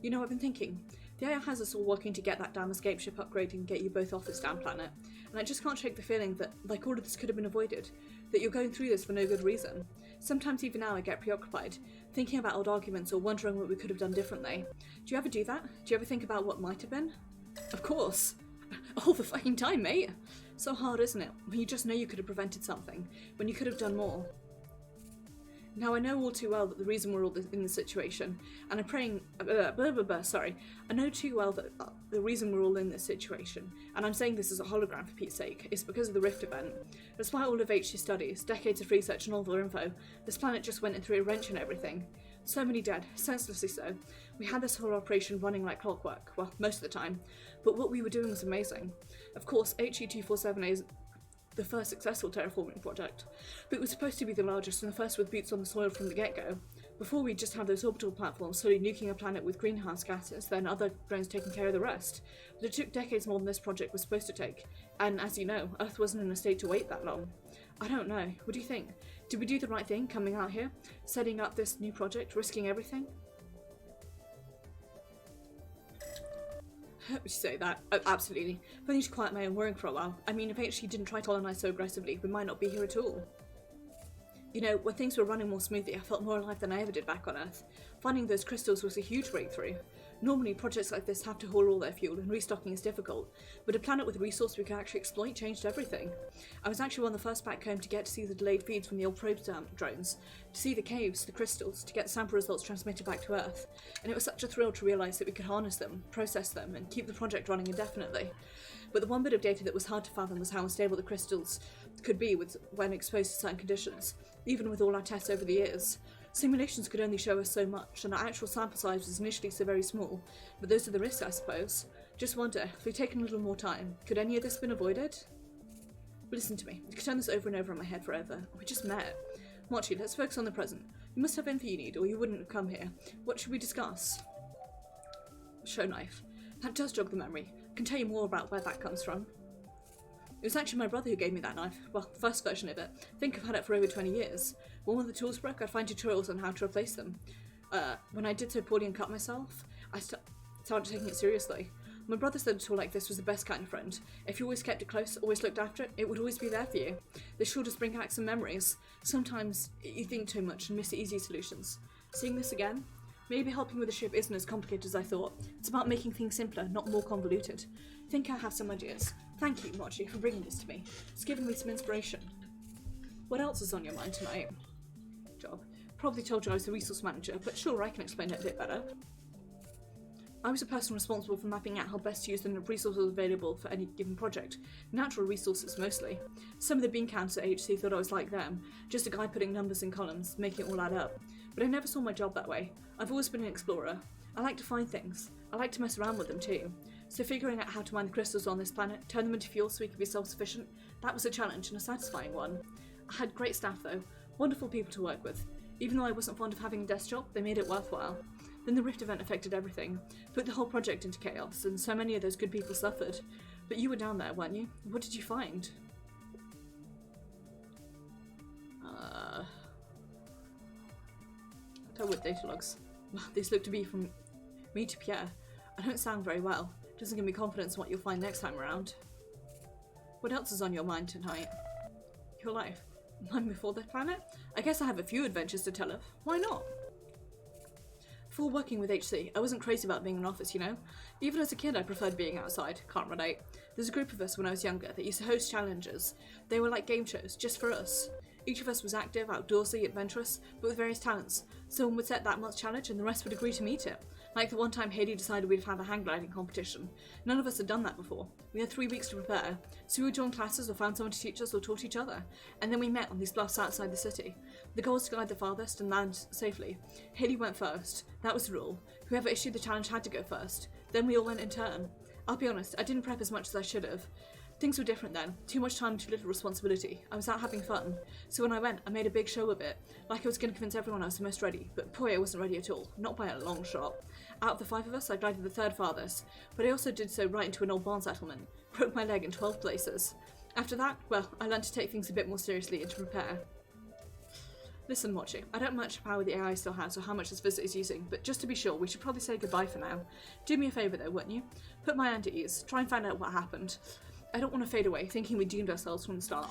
You know, I've been thinking. The AI has us all working to get that damn escape ship upgraded and get you both off this damn planet. And I just can't shake the feeling that, like, all of this could have been avoided. That you're going through this for no good reason. Sometimes even now I get preoccupied, thinking about old arguments or wondering what we could have done differently. Do you ever do that? Do you ever think about what might have been? Of course. All the fucking time, mate. So hard, isn't it? When you just know you could have prevented something, when you could have done more. Now I know all too well that the reason we're all in this situation, and I'm praying, I know too well that the reason we're all in this situation, and I'm saying this as a hologram for Pete's sake, is because of the Rift event. Despite all of HC's studies, decades of research and all their info, this planet just went in through a wrench and everything. So many dead, senselessly so. We had this whole operation running like clockwork, well, most of the time, but what we were doing was amazing. Of course, HE-247A is the first successful terraforming project, but it was supposed to be the largest and the first with boots on the soil from the get-go. Before we just had those orbital platforms slowly nuking a planet with greenhouse gases, then other drones taking care of the rest. But it took decades more than this project was supposed to take, and as you know, Earth wasn't in a state to wait that long. I don't know, what do you think? Did we do the right thing coming out here, setting up this new project, risking everything? Would you say that? Oh, absolutely. But I need to quiet my own worrying for a while. I mean, if HG didn't try to colonize so aggressively, we might not be here at all. You know, when things were running more smoothly, I felt more alive than I ever did back on Earth. Finding those crystals was a huge breakthrough. Normally, projects like this have to haul all their fuel, and restocking is difficult, but a planet with a resource we could actually exploit changed everything. I was actually one of the first back home to get to see the delayed feeds from the old probe drones, to see the caves, the crystals, to get sample results transmitted back to Earth, and it was such a thrill to realise that we could harness them, process them, and keep the project running indefinitely. But the one bit of data that was hard to fathom was how unstable the crystals could be when exposed to certain conditions, even with all our tests over the years. Simulations could only show us so much, and our actual sample size was initially so very small, but those are the risks, I suppose. Just wonder, if we'd taken a little more time, could any of this have been avoided? But listen to me, you could turn this over and over in my head forever. We just met. Mochi, let's focus on the present. You must have info you need, or you wouldn't have come here. What should we discuss? show knife. That does jog the memory. I can tell you more about where that comes from. It was actually my brother who gave me that knife. Well, the first version of it. I think I've had it for over 20 years. When one of the tools broke, I'd find tutorials on how to replace them. When I did so poorly and cut myself, I started taking it seriously. My brother said a tool like this was the best kind of friend. If you always kept it close, always looked after it, it would always be there for you. This sure does bring back some memories. Sometimes you think too much and miss the easy solutions. Seeing this again, maybe helping with the ship isn't as complicated as I thought. It's about making things simpler, not more convoluted. I think I have some ideas. Thank you, Mochi, for bringing this to me. It's given me some inspiration. What else is on your mind tonight? Job. Probably told you I was the resource manager, but sure, I can explain it a bit better. I was the person responsible for mapping out how best to use the resources available for any given project. Natural resources, mostly. Some of the bean counters at HC thought I was like them, just a guy putting numbers in columns, making it all add up. But I never saw my job that way. I've always been an explorer. I like to find things. I like to mess around with them too. So figuring out how to mine the crystals on this planet, turn them into fuel so we could be self-sufficient, that was a challenge and a satisfying one. I had great staff though, wonderful people to work with. Even though I wasn't fond of having a desk job, they made it worthwhile. Then the Rift event affected everything, put the whole project into chaos, and so many of those good people suffered. But you were down there, weren't you? What did you find? Tell with data logs. Well, these look to be from me to Pierre. I don't sound very well. Doesn't give me confidence in what you'll find next time around. What else is on your mind tonight? Your life. Mine before the planet? I guess I have a few adventures to tell of. Why not? Before working with HC, I wasn't crazy about being in an office, you know? Even as a kid, I preferred being outside. Can't relate. There's a group of us when I was younger that used to host challenges. They were like game shows, just for us. Each of us was active, outdoorsy, adventurous, but with various talents. Someone would set that month's challenge and the rest would agree to meet it. Like the one time Haley decided we'd have a hang gliding competition. None of us had done that before. We had 3 weeks to prepare, so we would join classes or found someone to teach us or taught each other. And then we met on these bluffs outside the city. The goal was to glide the farthest and land safely. Haley went first. That was the rule. Whoever issued the challenge had to go first. Then we all went in turn. I'll be honest, I didn't prep as much as I should have. Things were different then. Too much time, too little responsibility. I was out having fun. So when I went, I made a big show of it. Like I was going to convince everyone I was the most ready. But boy, I wasn't ready at all. Not by a long shot. Out of the 5 of us, I glided the 3rd farthest. But I also did so right into an old barn settlement. Broke my leg in 12 places. After that, well, I learned to take things a bit more seriously and to prepare. Listen, Mochi, I don't know much power the AI still has or how much this visit is using, but just to be sure, we should probably say goodbye for now. Do me a favour though, wouldn't you? Put my mind at ease. Try and find out what happened. I don't want to fade away, thinking we doomed ourselves from the start.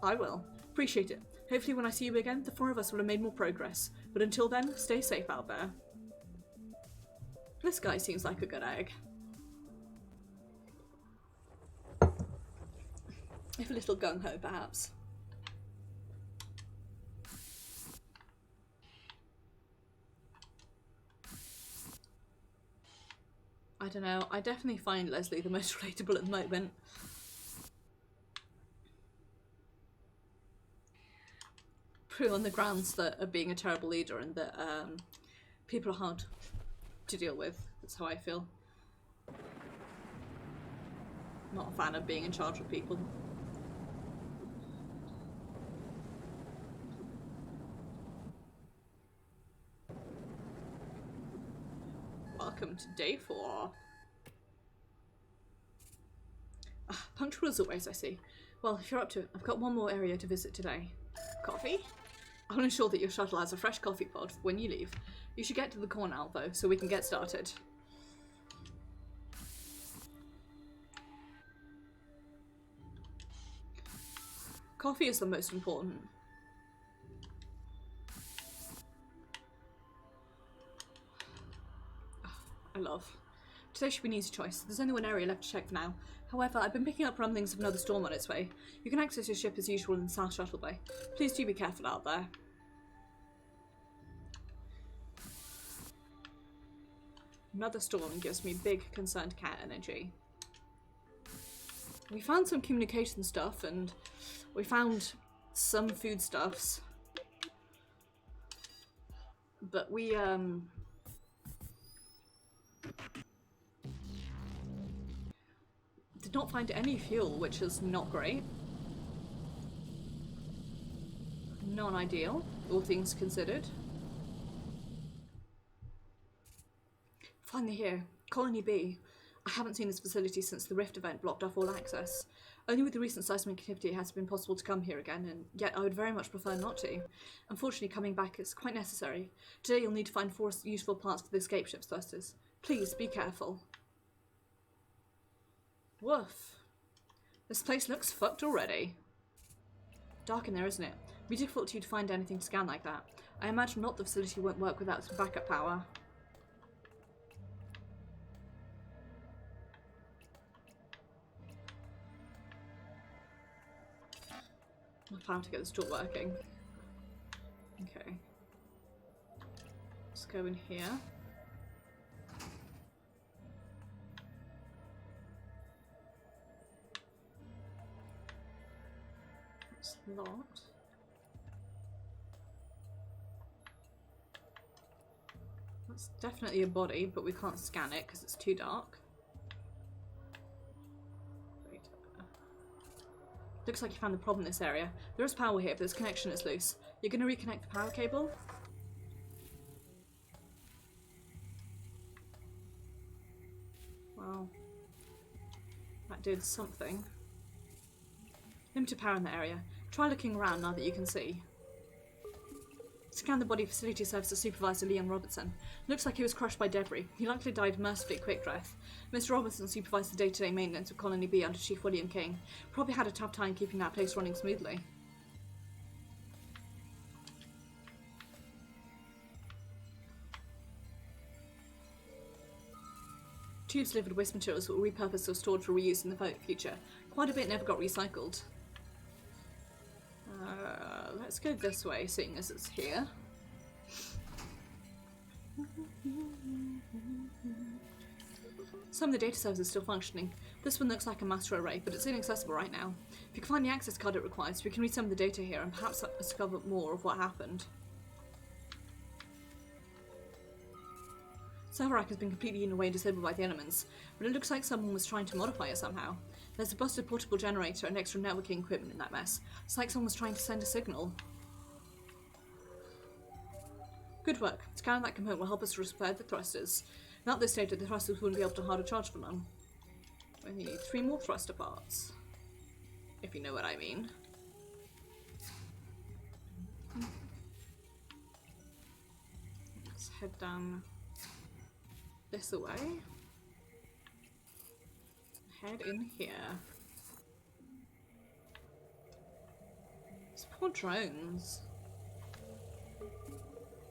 I will. Appreciate it. Hopefully when I see you again, the 4 of us will have made more progress. But until then, stay safe out there. This guy seems like a good egg. If a little gung-ho, perhaps. I don't know, I definitely find Leslie the most relatable at the moment. Probably on the grounds that of being a terrible leader and that people are hard to deal with. That's how I feel. Not a fan of being in charge of people. Welcome to day 4. Punctual as always, I see. Well, if you're up to it, I've got one more area to visit today. Coffee? I'll ensure that your shuttle has a fresh coffee pod when you leave. You should get to the core now, though, so we can get started. Coffee is the most important. I love. Today should be an easy choice. There's only one area left to check for now. However, I've been picking up rumblings of another storm on its way. You can access your ship as usual in the South Shuttle Bay. Please do be careful out there. Another storm gives me big concerned cat energy. We found some communication stuff and we found some foodstuffs. But we did not find any fuel, which is not great. Not ideal, all things considered. Finally here. Colony B. I haven't seen this facility since the Rift event blocked off all access. Only with the recent seismic activity has it been possible to come here again, and yet I would very much prefer not to. Unfortunately, coming back is quite necessary. Today you'll need to find 4 useful parts for the escape ship's thrusters. Please, be careful. Woof. This place looks fucked already. Dark in there, isn't it? It'd be difficult for you to find anything to scan like that. I imagine not the facility won't work without some backup power. I'll plan to get this door working. Okay. Let's go in here. It's locked. That's definitely a body, but we can't scan it because it's too dark. Looks like you found the problem in this area. There is power here, but this connection is loose. You're going to reconnect the power cable? Well, that did something. Limited power in the area. Try looking around now that you can see. Scan the body facility services supervisor Leon Robertson. Looks like he was crushed by debris. He likely died mercifully quick death. Mr. Robertson supervised the day-to-day maintenance of Colony B under Chief William King. Probably had a tough time keeping that place running smoothly. Tubes delivered waste materials were repurposed or stored for reuse in the future. Quite a bit never got recycled. Let's go this way, seeing as it's here. Some of the data servers are still functioning. This one looks like a master array, but it's inaccessible right now. If you can find the access card it requires, we can read some of the data here and perhaps discover more of what happened. Server rack has been completely in a way disabled by the elements, but it looks like someone was trying to modify it somehow. There's a busted portable generator and extra networking equipment in that mess. It's like someone was trying to send a signal. Good work. Scanning that component will help us repair the thrusters. Without this data, the thrusters wouldn't be able to hard a charge for long. We need 3 more thruster parts. If you know what I mean. Let's head down this way. Head in here. These poor drones.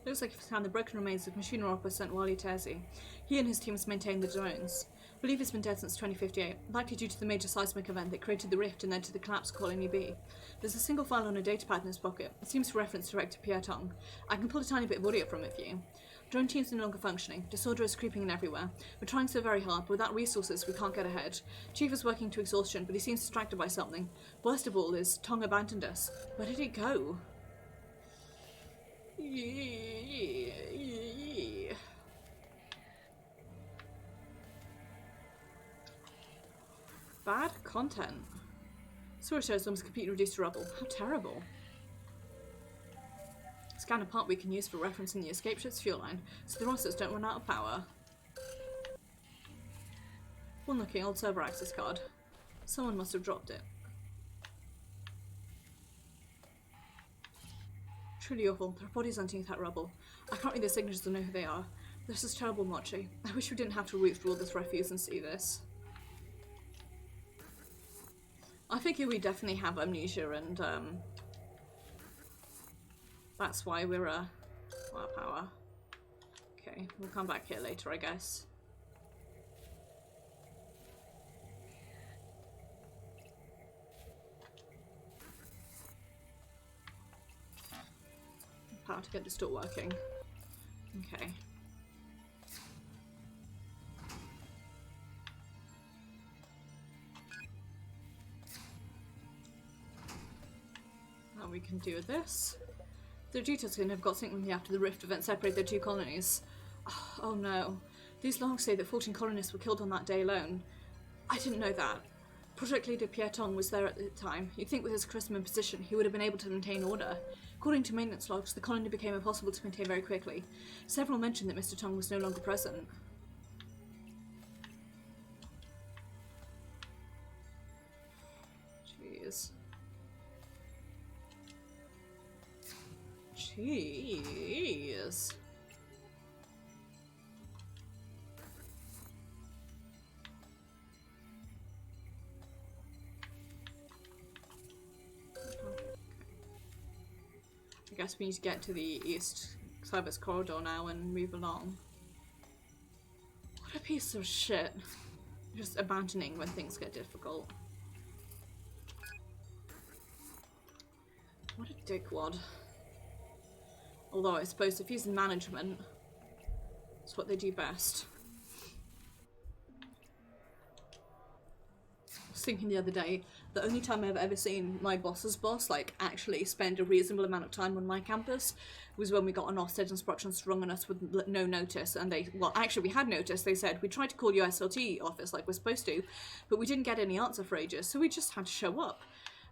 Looks like he found the broken remains of machinery operator sent Wally Terzi. He and his team has maintained the drones. Believe it's been dead since 2058, likely due to the major seismic event that created the rift and led to the collapse of Colony B. There's a single file on a datapad in his pocket. It seems to reference Director Pierre Tong. I can pull a tiny bit of audio from it for you. Drone teams are no longer functioning. Disorder is creeping in everywhere. We're trying so very hard, but without resources we can't get ahead. Chief is working to exhaustion, but he seems distracted by something. Worst of all is, Tong abandoned us. Where did he go? Bad content. Storage shows almost completely reduced to rubble. How terrible. Scan a part we can use for referencing the escape ship's fuel line, so the thrusters don't run out of power. One looking old server access card. Someone must have dropped it. Truly awful. There are bodies underneath that rubble. I can't read their signatures or know who they are. This is terrible, Mochi. I wish we didn't have to root through all this refuse and see this. I figure we definitely have amnesia and, that's why we're, our power. Okay, we'll come back here later, I guess. Power to get this door working. Okay. Now we can do this. The details can have got synced after the Rift event separated their 2 colonies. Oh no. These logs say that 14 colonists were killed on that day alone. I didn't know that. Project leader Pierre Tong was there at the time. You'd think with his charisma and position, he would have been able to maintain order. According to maintenance logs, the colony became impossible to maintain very quickly. Several mentioned that Mr. Tong was no longer present. Jeez. I guess we need to get to the east service corridor now and move along. What a piece of shit. Just abandoning when things get difficult. What a dickwad. Although I suppose if he's in management, it's what they do best. I was thinking the other day, the only time I've ever seen my boss's boss like actually spend a reasonable amount of time on my campus was when we got an Ofsted instruction sprung on us with no notice, and they, well actually we had notice, they said we tried to call USLT office like we're supposed to, but we didn't get any answer for ages, so we just had to show up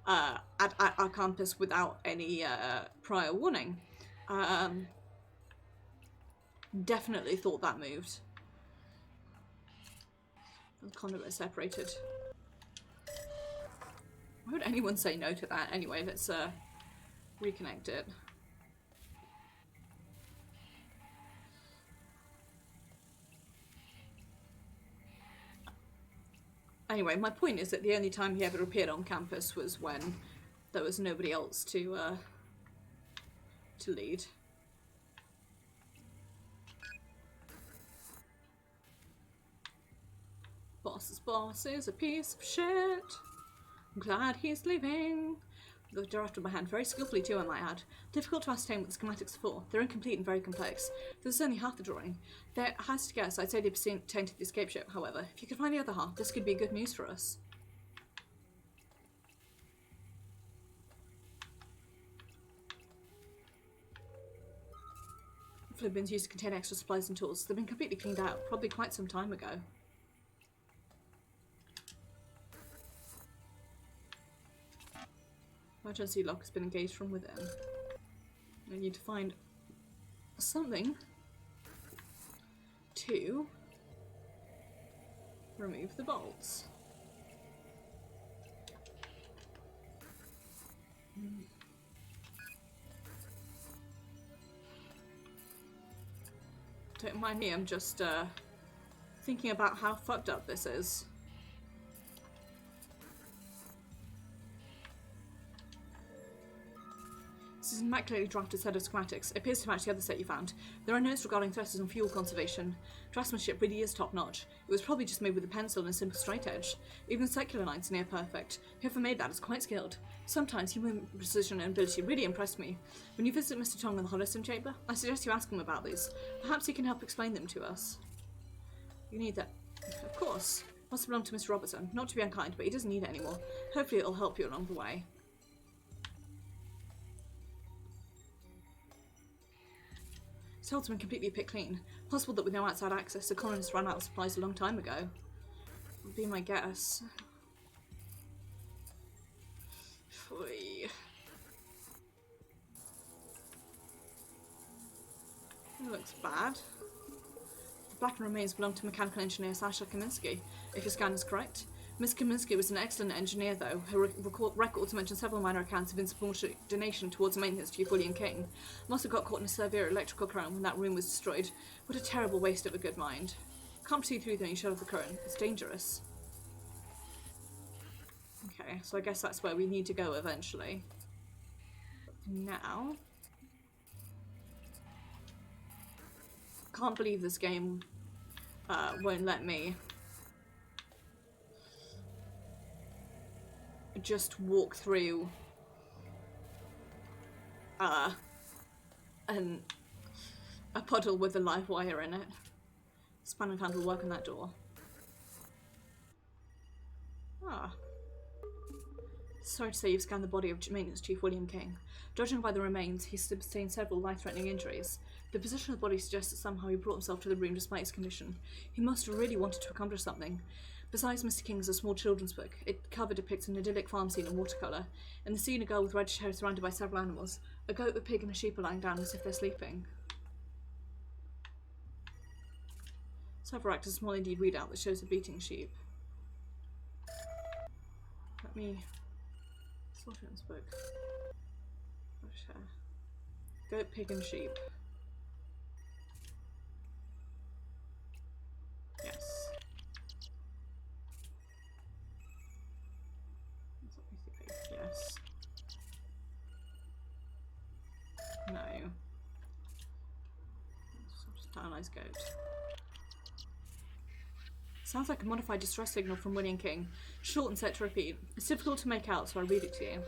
at our campus without any prior warning. Definitely thought that moved. The conduit is separated. Why would anyone say no to that? Anyway, let's reconnect it. Anyway, my point is that the only time he ever appeared on campus was when there was nobody else to lead. Boss's boss is a piece of shit. I'm glad he's leaving. The draft of my hand, very skillfully too, I might add. Difficult to ascertain what the schematics are for. They're incomplete and very complex. This is only half the drawing. There has to guess, I'd say they pertain to the escape ship, however. If you could find the other half, this could be good news for us. Fluid bins used to contain extra supplies and tools. They've been completely cleaned out, probably quite some time ago. Emergency lock has been engaged from within. I need to find something to remove the bolts. Don't mind me, I'm just thinking about how fucked up this is. This is an immaculately drafted set of schematics. It appears to match the other set you found. There are notes regarding thrusters and fuel conservation. Draftsmanship really is top-notch. It was probably just made with a pencil and a simple straight edge. Even the circular lines are near perfect. Whoever made that is quite skilled. Sometimes human precision and ability really impressed me. When you visit Mr. Tong in the Holostim Chamber, I suggest you ask him about these. Perhaps he can help explain them to us. You need that. Of course. Must belong to Mr. Robertson. Not to be unkind, but he doesn't need it anymore. Hopefully it'll help you along the way. His hold's been completely picked clean. Possible that with no outside access, the colonists ran out of supplies a long time ago. Would be my guess. Phooey. It looks bad. The blackened remains belong to mechanical engineer Sasha Kaminsky, if your scan is correct. Miss Kaminsky was an excellent engineer, though. Her records mention several minor accounts of insubordination towards maintenance chief William King. Must have got caught in a severe electrical current when that room was destroyed. What a terrible waste of a good mind. Can't see through them, you shut off the current. It's dangerous. Okay, so I guess that's where we need to go eventually. Now... Can't believe this game won't let me just walk through a puddle with a live wire in it. Span and hand will work on that door. Ah. Sorry to say you've scanned the body of Maintenance Chief William King. Judging by the remains, he's sustained several life-threatening injuries. The position of the body suggests that somehow he brought himself to the room despite his condition. He must have really wanted to accomplish something. Besides Mr. King's a small children's book. It cover depicts an idyllic farm scene in watercolour. In the scene, a girl with reddish hair is surrounded by several animals. A goat, a pig and a sheep are lying down as if they're sleeping. Several acts a small indeed readout that shows a beating sheep. Let me sort it in this book. Reddish hair. Goat, pig, and sheep. Yes. Yes. No. Stylized goat. Sounds like a modified distress signal from William King. Short and set to repeat. It's difficult to make out, so I read it to you.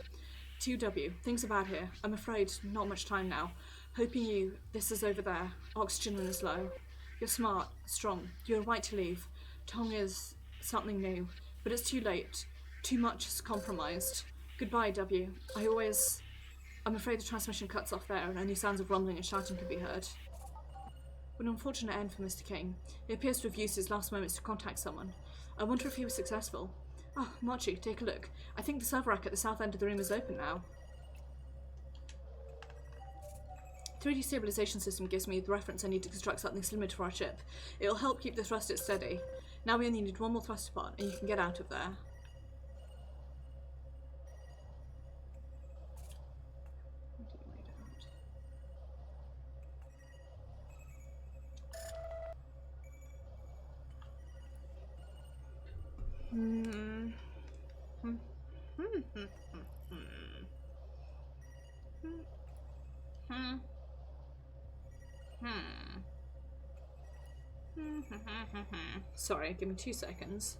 2W. Things are bad here. I'm afraid not much time now. Hoping this is over there. Oxygen is low. You're smart, strong. You're right to leave. Tong is something new. But it's too late. Too much is compromised. Goodbye, W. I'm afraid the transmission cuts off there and only sounds of rumbling and shouting can be heard. An unfortunate end for Mr. King. He appears to have used his last moments to contact someone. I wonder if he was successful. Oh, Marchie, take a look. I think the server rack at the south end of the room is open now. 3D stabilization system gives me the reference I need to construct something similar to our ship. It'll help keep the thrusters steady. Now we only need one more thruster part and you can get out of there. Sorry, give me 2 seconds.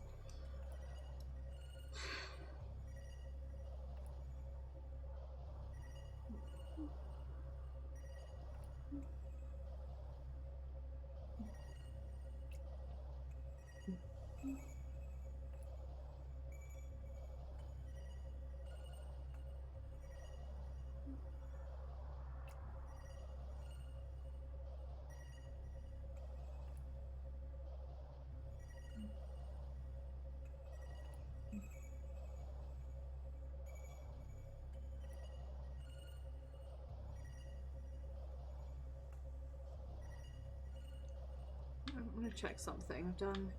I'm gonna check something. I've done.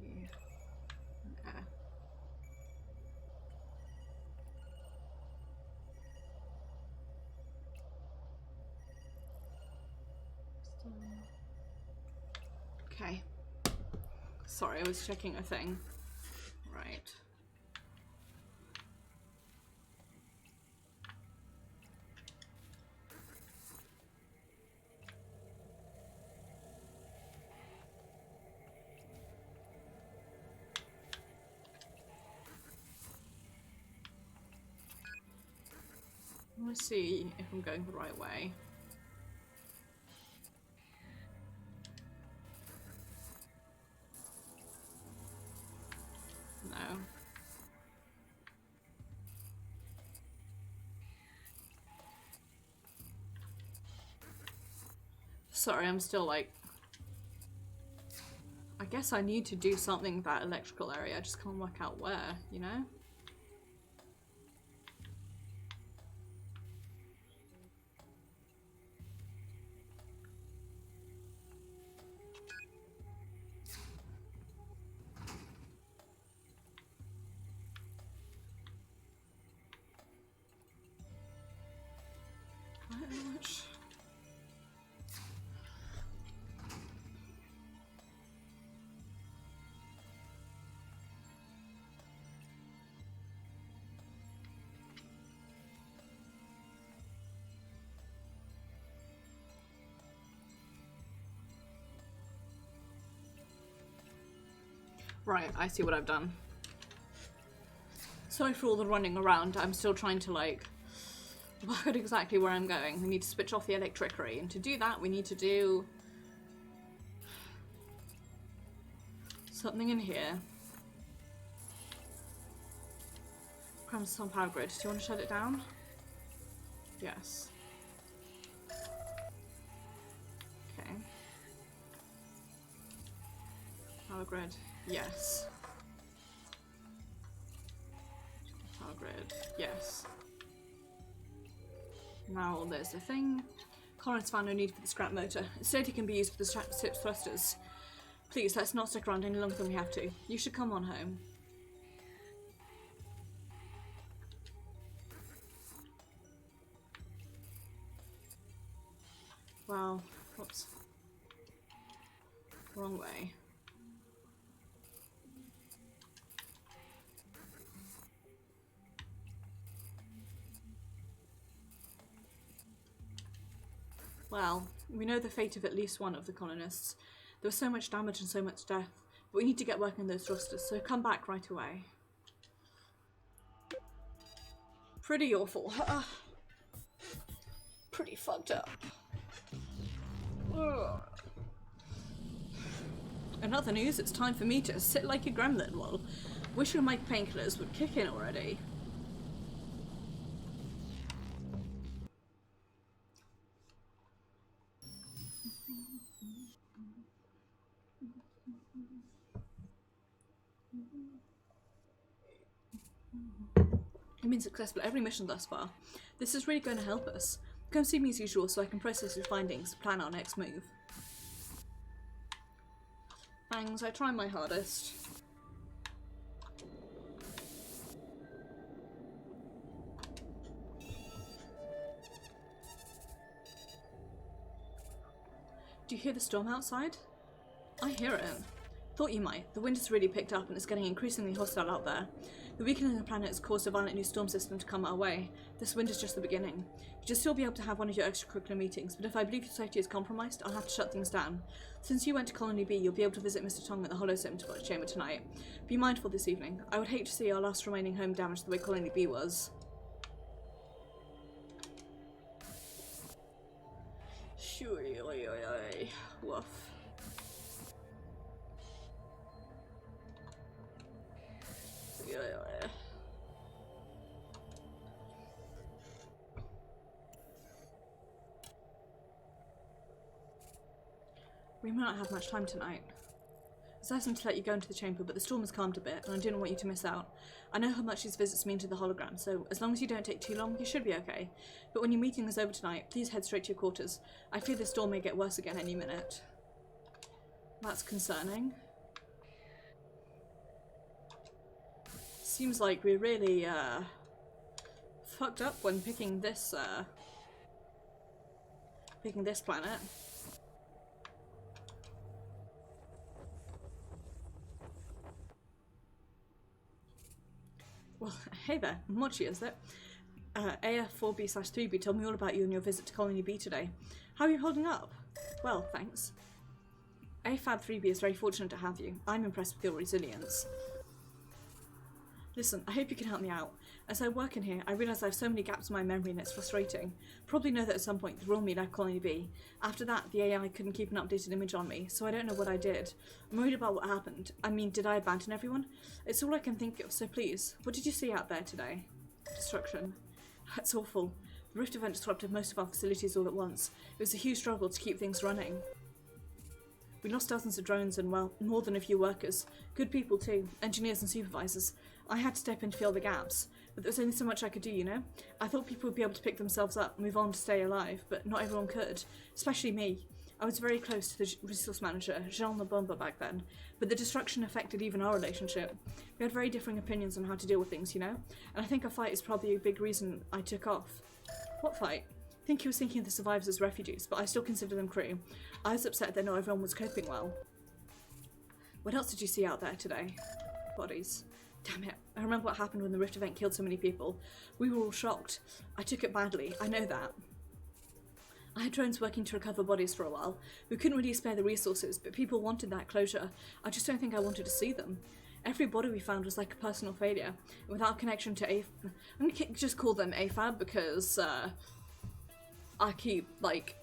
Yeah. Okay. Sorry, I was checking a thing. Right. Let's see if I'm going the right way. No. Sorry, I'm still like... I guess I need to do something with that electrical area. I just can't work out where, you know? Right, I see what I've done. Sorry for all the running around. I'm still trying to like work out exactly where I'm going. We need to switch off the electricity, and to do that we need to do something in here. Cram some power grid. Do you want to shut it down? Yes. Okay. Power grid. Yes. Power grid. Yes. Now there's the thing. Collins found no need for the scrap motor. Instead it can be used for the ship's thrusters. Please, let's not stick around any longer than we have to. You should come on home. Wow. Whoops. Wrong way. Well, we know the fate of at least one of the colonists. There was so much damage and so much death, but we need to get working on those thrusters, so come back right away. Pretty awful. Pretty fucked up. Ugh. In other news, it's time for me to sit like a gremlin. Well, wishing my painkillers would kick in already. I've been successful at every mission thus far. This is really going to help us. Come see me as usual so I can process your findings and plan our next move. Thanks, I try my hardest. Do you hear the storm outside? I hear it. Thought you might. The wind has really picked up and it's getting increasingly hostile out there. The weakening of the planet has caused a violent new storm system to come our way. This wind is just the beginning. You'll still be able to have one of your extracurricular meetings, but if I believe your safety is compromised, I'll have to shut things down. Since you went to Colony B, you'll be able to visit Mr. Tong at the Holosim Chamber tonight. Be mindful this evening. I would hate to see our last remaining home damaged the way Colony B was. Woof. We might not have much time tonight. I was asking to let you go into the chamber, but the storm has calmed a bit, and I didn't want you to miss out. I know how much these visits mean to the hologram, so as long as you don't take too long, you should be okay. But when your meeting is over tonight, please head straight to your quarters. I fear this storm may get worse again any minute. That's concerning. Seems like we really, fucked up when picking this planet. Well, hey there, Mochi, is it? AF4B/3B told me all about you and your visit to Colony B today. How are you holding up? Well, thanks. AFAB3B is very fortunate to have you. I'm impressed with your resilience. Listen, I hope you can help me out. As I work in here, I realise I have so many gaps in my memory and it's frustrating. Probably know that at some point the Royal Me left Colony B. After that, the AI couldn't keep an updated image on me, so I don't know what I did. I'm worried about what happened. I mean, did I abandon everyone? It's all I can think of, so please, what did you see out there today? Destruction. That's awful. The rift event disrupted most of our facilities all at once. It was a huge struggle to keep things running. We lost dozens of drones and, well, more than a few workers. Good people too, engineers and supervisors. I had to step in to fill the gaps, but there was only so much I could do, you know? I thought people would be able to pick themselves up, move on to stay alive, but not everyone could, especially me. I was very close to the resource manager, Jean Lebomba, back then, but the destruction affected even our relationship. We had very differing opinions on how to deal with things, you know? And I think a fight is probably a big reason I took off. What fight? I think he was thinking of the survivors as refugees, but I still consider them crew. I was upset that not everyone was coping well. What else did you see out there today? Bodies. Damn it, I remember what happened when the rift event killed so many people. We were all shocked. I took it badly, I know that. I had drones working to recover bodies for a while. We couldn't really spare the resources, but people wanted that closure. I just don't think I wanted to see them. Every body we found was like a personal failure. Without connection to I'm gonna just call them AFAB because I keep, like,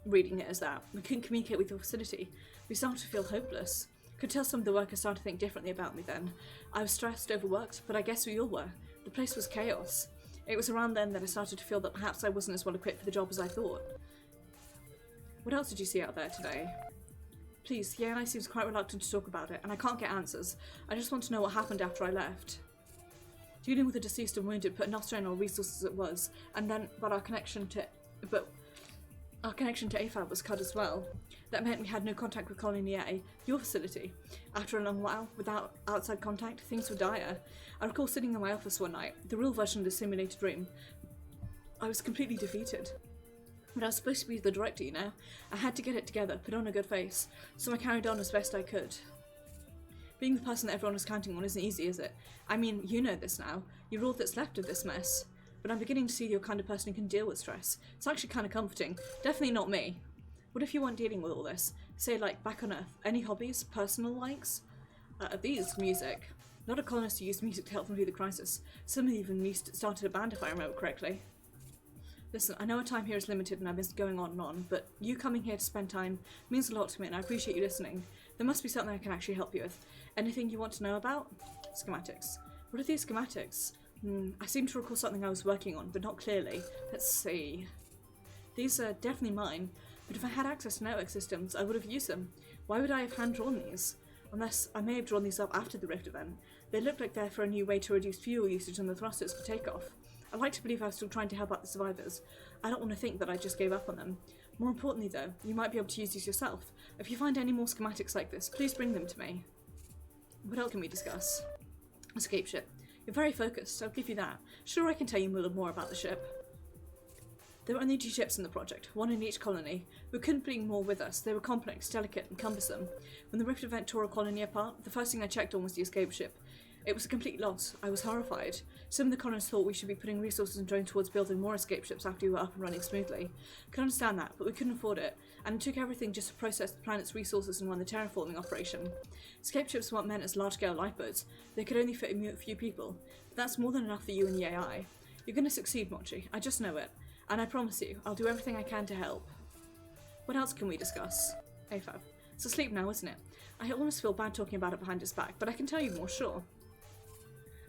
reading it as that. We couldn't communicate with your facility. We started to feel hopeless. Could tell some of the workers started to think differently about me then. I was stressed, overworked, but I guess we all were. The place was chaos. It was around then that I started to feel that perhaps I wasn't as well equipped for the job as I thought. What else did you see out there today? Please, the AI seems quite reluctant to talk about it, and I can't get answers. I just want to know what happened after I left. Dealing with the deceased and wounded put enough strain on resources it was, and then, our connection to AFAB was cut as well. That meant we had no contact with Colony A, your facility. After a long while, without outside contact, things were dire. I recall sitting in my office one night, the real version of the simulated room. I was completely defeated. But I was supposed to be the director, you know? I had to get it together, put on a good face, so I carried on as best I could. Being the person that everyone was counting on isn't easy, is it? I mean, you know this now. You're all that's left of this mess. But I'm beginning to see you're the kind of person who can deal with stress. It's actually kind of comforting. Definitely not me. What if you weren't dealing with all this? Say, like, back on Earth. Any hobbies? Personal likes? These, music. A lot of colonists use music to help them through the crisis. Some even started a band, if I remember correctly. Listen, I know our time here is limited and I've been going on and on, but you coming here to spend time means a lot to me and I appreciate you listening. There must be something I can actually help you with. Anything you want to know about? Schematics. What are these schematics? I seem to recall something I was working on, but not clearly. Let's see. These are definitely mine, but if I had access to network systems, I would have used them. Why would I have hand-drawn these? Unless I may have drawn these up after the Rift event. They look like they're for a new way to reduce fuel usage on the thrusters for takeoff. I'd like to believe I was still trying to help out the survivors. I don't want to think that I just gave up on them. More importantly though, you might be able to use these yourself. If you find any more schematics like this, please bring them to me. What else can we discuss? Escape ship. You're very focused, I'll give you that. Sure, I can tell you a little more about the ship. There were only 2 ships in the project, one in each colony. We couldn't bring more with us. They were complex, delicate, and cumbersome. When the Rift event tore a colony apart, the first thing I checked on was the escape ship. It was a complete loss. I was horrified. Some of the colonists thought we should be putting resources and going towards building more escape ships after we were up and running smoothly. Could understand that, but we couldn't afford it, and it took everything just to process the planet's resources and run the terraforming operation. Escape ships weren't meant as large-scale lifeboats. They could only fit a few people, but that's more than enough for you and the AI. You're going to succeed, Mochi. I just know it. And I promise you, I'll do everything I can to help. What else can we discuss? AFAB. It's asleep now, isn't it? I almost feel bad talking about it behind his back, but I can tell you more, sure.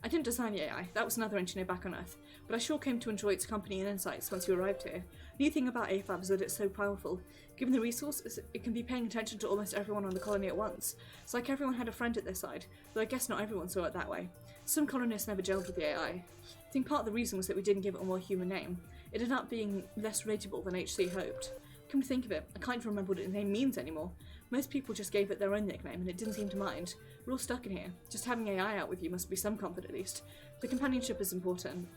I didn't design the AI, that was another engineer back on Earth, but I sure came to enjoy its company and insights once you arrived here. The new thing about AFAB is that it's so powerful. Given the resources, it can be paying attention to almost everyone on the colony at once. It's like everyone had a friend at their side, though I guess not everyone saw it that way. Some colonists never gelled with the AI. I think part of the reason was that we didn't give it a more human name. It ended up being less relatable than HC hoped. Come to think of it, I can't even remember what its name means anymore. Most people just gave it their own nickname and it didn't seem to mind. We're all stuck in here. Just having AI out with you must be some comfort at least. The companionship is important.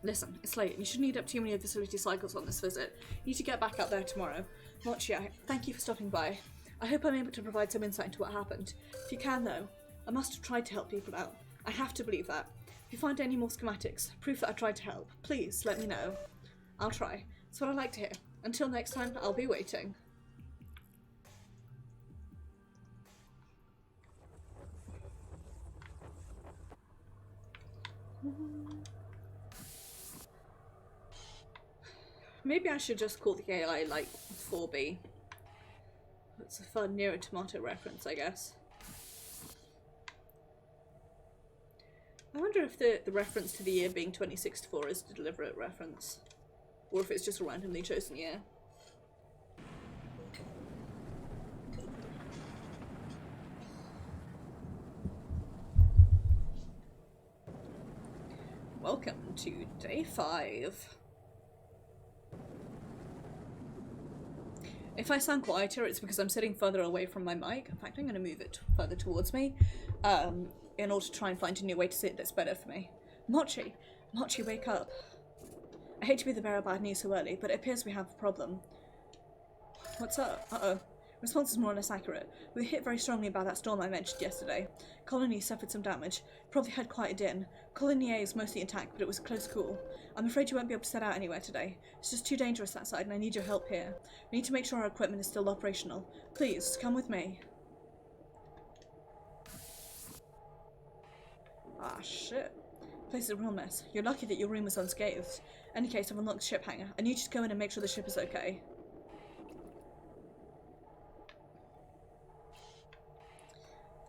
Listen, it's late and you shouldn't eat up too many facility cycles on this visit. You need to get back out there tomorrow. Mochi, thank you for stopping by. I hope I'm able to provide some insight into what happened. If you can though, I must have tried to help people out. I have to believe that. If you find any more schematics, proof that I tried to help, please let me know. I'll try. That's what I like to hear. Until next time, I'll be waiting. Maybe I should just call the AI like 4B. That's a fun Nero Tomato reference, I guess. I wonder if the reference to the year being 2064 is a deliberate reference, or if it's just a randomly chosen year. Welcome to day 5. If I sound quieter, it's because I'm sitting further away from my mic. In fact, I'm going to move it further towards me in order to try and find a new way to sit that's better for me. Mochi! Mochi, wake up. I hate to be the bearer of bad news so early, but it appears we have a problem. What's up? Uh-oh. Response is more or less accurate. We were hit very strongly by that storm I mentioned yesterday. Colony suffered some damage. Probably had quite a din. Colony A is mostly intact, but it was a close call. I'm afraid you won't be able to set out anywhere today. It's just too dangerous that side, and I need your help here. We need to make sure our equipment is still operational. Please, come with me. Ah, shit. The place is a real mess. You're lucky that your room was unscathed. In any case, I've unlocked the ship hangar. I need you to go in and make sure the ship is okay.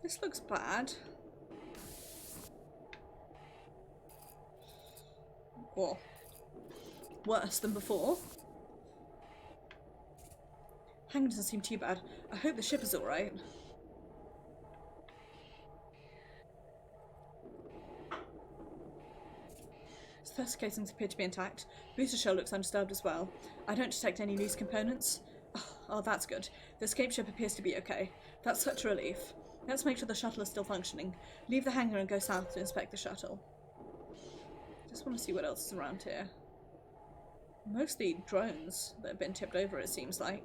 This looks bad. Or worse than before. Hangar doesn't seem too bad. I hope the ship is alright. Thrust casings appear to be intact. Booster shell looks undisturbed as well. I don't detect any loose components. Oh, that's good. The escape ship appears to be okay. That's such a relief. Let's make sure the shuttle is still functioning. Leave the hangar and go south to inspect the shuttle. Just want to see what else is around here. Mostly drones that have been tipped over, it seems like.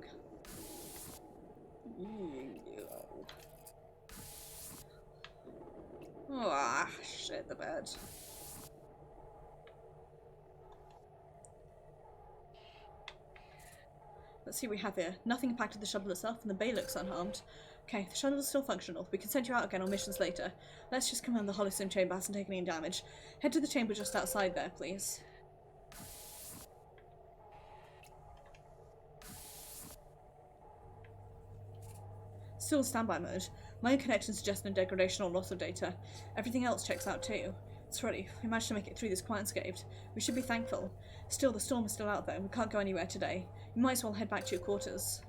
Oh, shit, the bed. Let's see what we have here. Nothing impacted the shuttle itself, and the bay looks unharmed. Okay, the shuttle is still functional. We can send you out again on missions later. Let's just command the holosim chamber hasn't taken any damage. Head to the chamber just outside there, please. Still in standby mode. Mine connection suggests no degradation or loss of data. Everything else checks out too. It's ready. We managed to make it through this quite unscathed. We should be thankful. Still, the storm is still out there and we can't go anywhere today. You might as well head back to your quarters.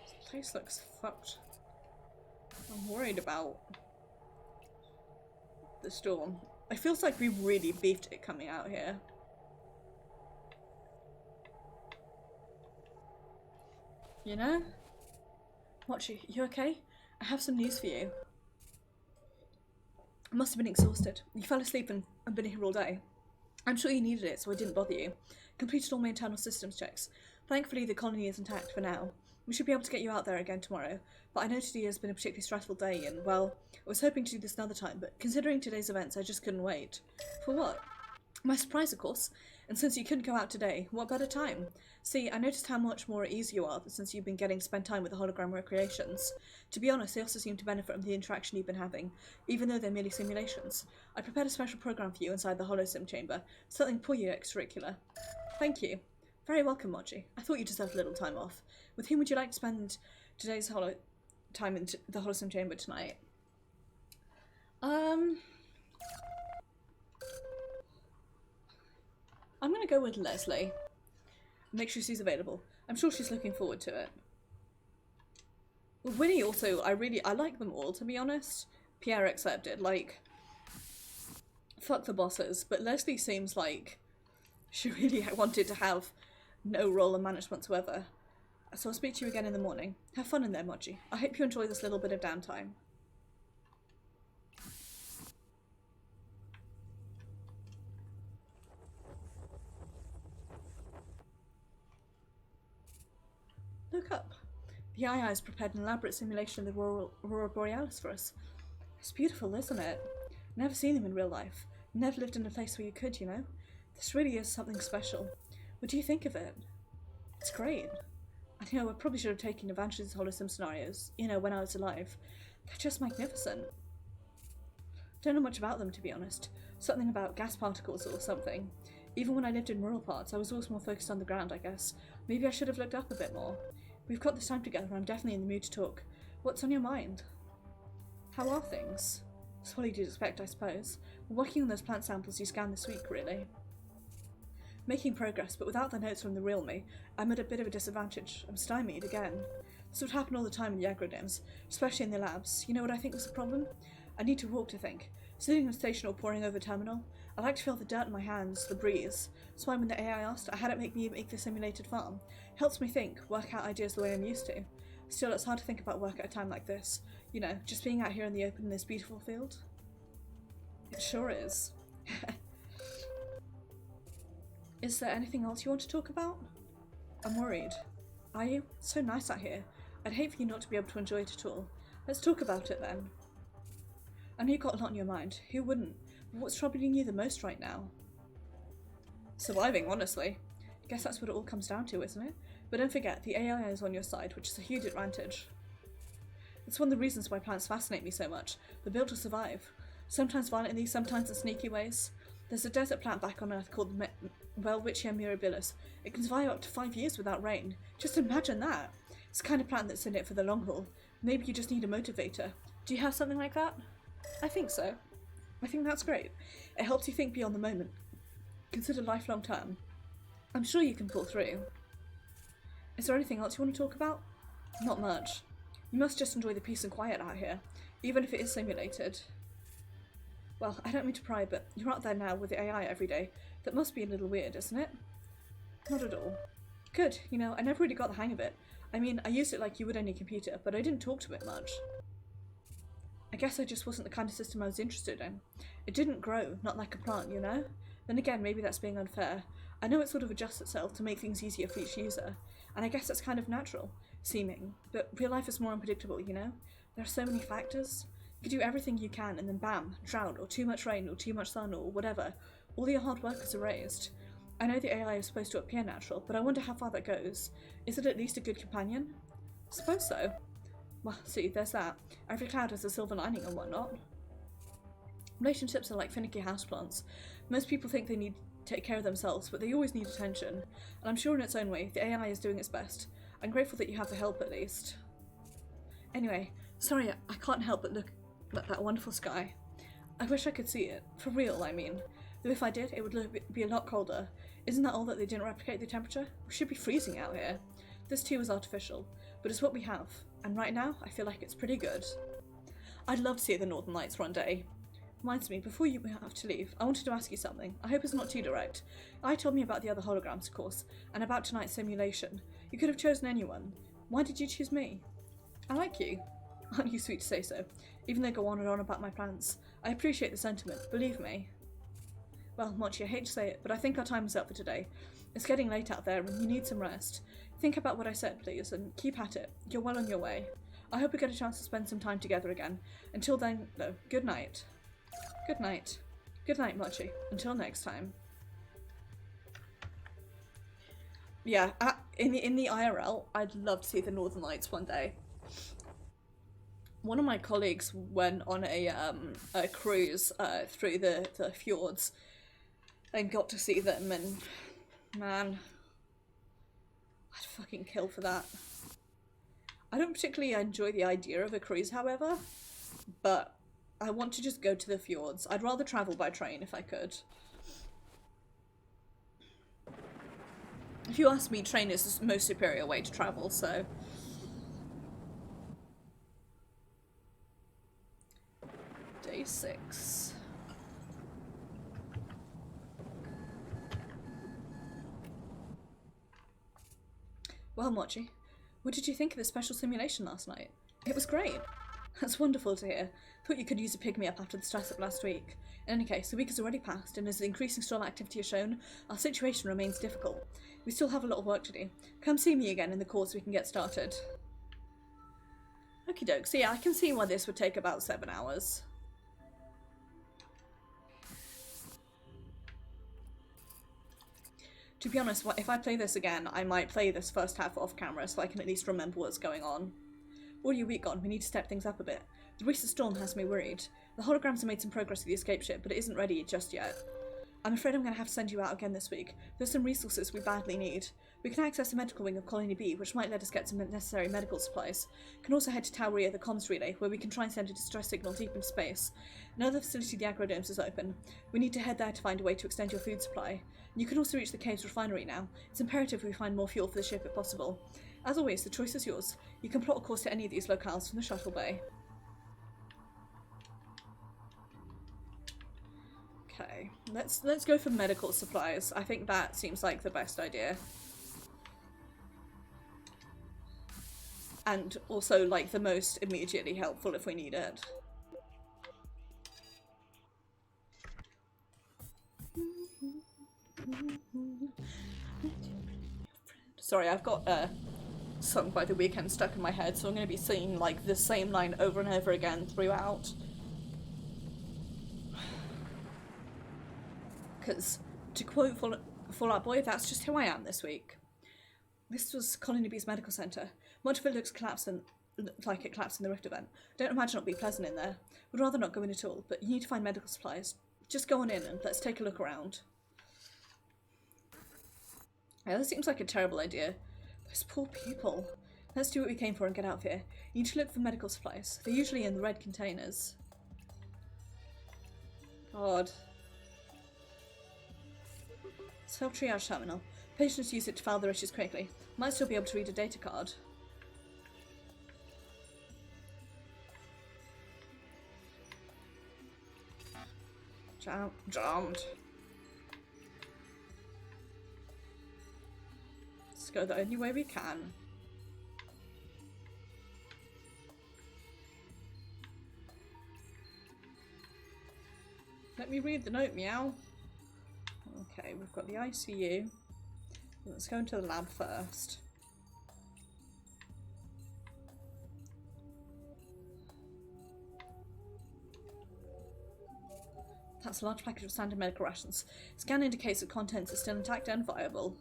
This place looks fucked. I'm worried about the storm. It feels like we really beefed it coming out here. You know? Mochi, you okay? I have some news for you. I must have been exhausted. You fell asleep and I've been here all day. I'm sure you needed it, so I didn't bother you. Completed all my internal systems checks. Thankfully, the colony is intact for now. We should be able to get you out there again tomorrow, but I know today has been a particularly stressful day and, well, I was hoping to do this another time, but considering today's events, I just couldn't wait. For what? My surprise, of course. And since you couldn't go out today, what better time? See, I noticed how much more at ease you are since you've been getting to spend time with the hologram recreations. To be honest, they also seem to benefit from the interaction you've been having, even though they're merely simulations. I prepared a special program for you inside the holosim chamber, something purely extracurricular. Thank you. Very welcome, Mochi. I thought you deserved a little time off. With whom would you like to spend today's time in the holosim chamber tonight? I'm gonna go with Leslie. Make sure she's available. I'm sure she's looking forward to it. With Winnie also, I like them all, to be honest. Pierre accepted, like, fuck the bosses, but Leslie seems like she really wanted to have no role in management whatsoever. So I'll speak to you again in the morning. Have fun in there, Mochi. I hope you enjoy this little bit of downtime. Look up. The II has prepared an elaborate simulation of the Aurora Borealis for us. It's beautiful, isn't it? Never seen them in real life. Never lived in a place where you could, you know? This really is something special. What do you think of it? It's great. I know I probably should have taken advantage of the holosim scenarios, you know, when I was alive. They're just magnificent. Don't know much about them, to be honest. Something about gas particles or something. Even when I lived in rural parts, I was always more focused on the ground, I guess. Maybe I should have looked up a bit more. We've got this time together and I'm definitely in the mood to talk. What's on your mind? How are things? That's what you'd expect, I suppose. We're working on those plant samples you scanned this week, really. Making progress, but without the notes from the real me, I'm at a bit of a disadvantage. I'm stymied again. This would happen all the time in the agrodims, especially in the labs. You know what I think was the problem? I need to walk to think. Sitting in a station or poring over terminal, I like to feel the dirt in my hands, the breeze. That's why when the AI asked, I had it make the simulated farm. Helps me think, work out ideas the way I'm used to. Still, it's hard to think about work at a time like this. You know, just being out here in the open in this beautiful field. It sure is. Is there anything else you want to talk about? I'm worried. Are you? It's so nice out here. I'd hate for you not to be able to enjoy it at all. Let's talk about it then. I know you've got a lot on your mind. Who wouldn't? But what's troubling you the most right now? Surviving, honestly. I guess that's what it all comes down to, isn't it? But don't forget, the AI is on your side, which is a huge advantage. It's one of the reasons why plants fascinate me so much. They're built to survive. Sometimes violently, sometimes in sneaky ways. There's a desert plant back on Earth called Welwitschia mirabilis. It can survive up to 5 years without rain. Just imagine that. It's the kind of plant that's in it for the long haul. Maybe you just need a motivator. Do you have something like that? I think so. I think that's great. It helps you think beyond the moment. Consider life long term. I'm sure you can pull through. Is there anything else you want to talk about? Not much. You must just enjoy the peace and quiet out here, even if it is simulated. Well, I don't mean to pry, but you're out there now with the AI every day. That must be a little weird, isn't it? Not at all. Good, you know, I never really got the hang of it. I mean, I used it like you would any computer, but I didn't talk to it much. I guess I just wasn't the kind of system I was interested in. It didn't grow, not like a plant, you know? Then again, maybe that's being unfair. I know it sort of adjusts itself to make things easier for each user, and I guess that's kind of natural, seeming. But real life is more unpredictable, you know? There are so many factors. You can do everything you can, and then bam, drought, or too much rain, or too much sun, or whatever. All your hard work is erased. I know the AI is supposed to appear natural, but I wonder how far that goes. Is it at least a good companion? Suppose so. Well, see, there's that. Every cloud has a silver lining and whatnot. Relationships are like finicky houseplants. Most people think they need to take care of themselves, but they always need attention. And I'm sure in its own way, the AI is doing its best. I'm grateful that you have the help at least. Anyway, sorry, I can't help but look at that wonderful sky. I wish I could see it. For real, I mean. Though if I did, it would be a lot colder. Isn't that all that they didn't replicate the temperature? We should be freezing out here. This too is artificial, but it's what we have. And right now, I feel like it's pretty good. I'd love to see the Northern Lights one day. Reminds me, before you have to leave, I wanted to ask you something. I hope it's not too direct. I told me about the other holograms, of course, and about tonight's simulation. You could have chosen anyone. Why did you choose me? I like you. Aren't you sweet to say so? Even though I go on and on about my plans. I appreciate the sentiment, believe me. Well, Mochi, I hate to say it, but I think our time is up for today. It's getting late out there and you need some rest. Think about what I said, please, and keep at it. You're well on your way. I hope we get a chance to spend some time together again. Until then, though, good night. Good night. Good night, Mochi. Until next time. Yeah, in the IRL, I'd love to see the Northern Lights one day. One of my colleagues went on a cruise through the fjords and got to see them, and man, I'd fucking kill for that. I don't particularly enjoy the idea of a cruise, however, but I want to just go to the fjords. I'd rather travel by train if I could. If you ask me, train is the most superior way to travel, so... Day 6. Well, Mochi, what did you think of the special simulation last night? It was great. That's wonderful to hear. Thought you could use a pick-me-up after the stress of last week. In any case, the week has already passed, and as the increasing storm activity has shown, our situation remains difficult. We still have a lot of work to do. Come see me again in the course so we can get started. Okie doke. So yeah, I can see why this would take about 7 hours. To be honest, if I play this again, I might play this first half off camera so I can at least remember what's going on. All your week gone, we need to step things up a bit. The recent storm has me worried. The holograms have made some progress with the escape ship, but it isn't ready just yet. I'm afraid I'm going to have to send you out again this week. There's some resources we badly need. We can access the medical wing of Colony B, which might let us get some necessary medical supplies. Can also head to Tauria, the comms relay, where we can try and send a distress signal deep into space. Another facility, the Agrodomes, is open. We need to head there to find a way to extend your food supply. You can also reach the cave's refinery now. It's imperative we find more fuel for the ship if possible. As always, the choice is yours. You can plot a course to any of these locales from the shuttle bay. Okay, let's go for medical supplies. I think that seems like the best idea. And also like the most immediately helpful if we need it. Sorry, I've got Sung by the Weekend stuck in my head, so I'm going to be singing like the same line over and over again throughout. Because, to quote Fall Out Boy, that's just who I am this week. This was Colony B's medical centre. Much of it looks like it collapsed in the rift event. Don't imagine it'll be pleasant in there. Would rather not go in at all, but you need to find medical supplies. Just go on in and let's take a look around. Yeah, this seems like a terrible idea. Those poor people. Let's do what we came for and get out of here. You need to look for medical supplies. They're usually in the red containers. God. Self-triage terminal. Patients use it to file their issues quickly. Might still be able to read a data card. Jammed. Let's go the only way we can. Let me read the note, meow. Okay, we've got the ICU. Let's go into the lab first. That's a large package of standard medical rations. Scan indicates that contents are still intact and viable.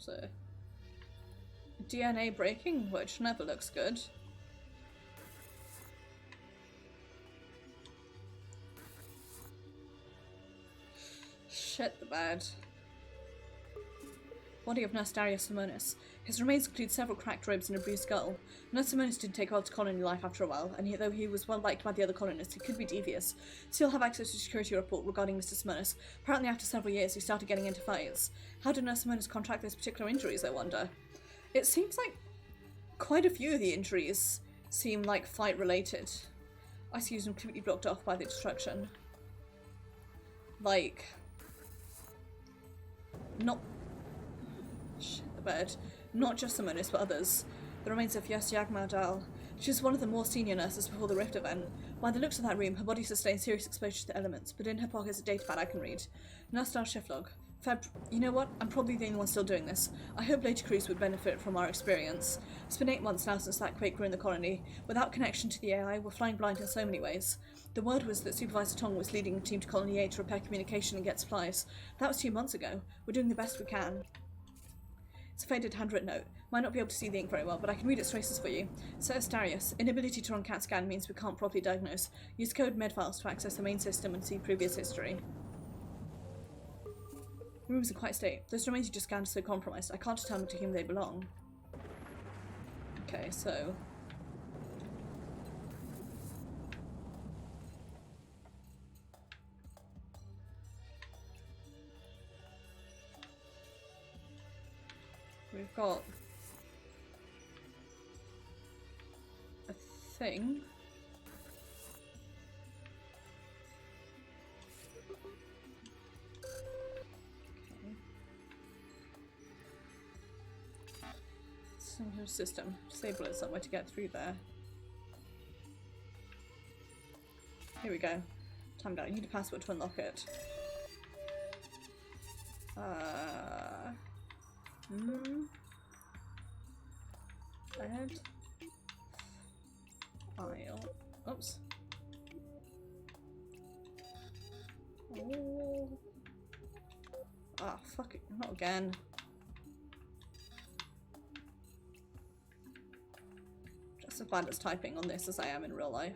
What's it? DNA breaking, which never looks good. Shit the bed. Body of Nurse Darius Simonis. His remains include several cracked ribs and a bruised skull. Nurse Simonis did take on to colony life after a while, and though he was well liked by the other colonists, he could be devious. Still have access to a security report regarding Mr. Simonis. Apparently after several years he started getting into fights. How did Nurse Simonis contract those particular injuries, I wonder? It seems like quite a few of the injuries seem like fight related. ICU's completely blocked off by the destruction. Like, not bed. Not just Simonis, but others. The remains of Yas Yagmardal. She was one of the more senior nurses before the Rift event. By the looks of that room, her body sustained serious exposure to the elements, but in her pocket is a datapad I can read. Nurse Star shift log. Feb, you know what? I'm probably the only one still doing this. I hope later crews would benefit from our experience. It's been 8 months now since that quake ruined the colony. Without connection to the AI, we're flying blind in so many ways. The word was that Supervisor Tong was leading a team to Colony A to repair communication and get supplies. That was 2 months ago. We're doing the best we can. It's a faded handwritten note. Might not be able to see the ink very well, but I can read its traces for you. Says Darius. Inability to run CAT scan means we can't properly diagnose. Use code medfiles to access the main system and see previous history. The room's in quite a state. Those remains you just scanned are so compromised, I can't determine to whom they belong. Okay, so... we've got a thing. Okay. Some sort of system. Disable it somewhere to get through there. Here we go. Timed out. You need a password to unlock it. Add file. Oops. Oh. Ah, fuck it. Not again. Just as bad as typing on this as I am in real life.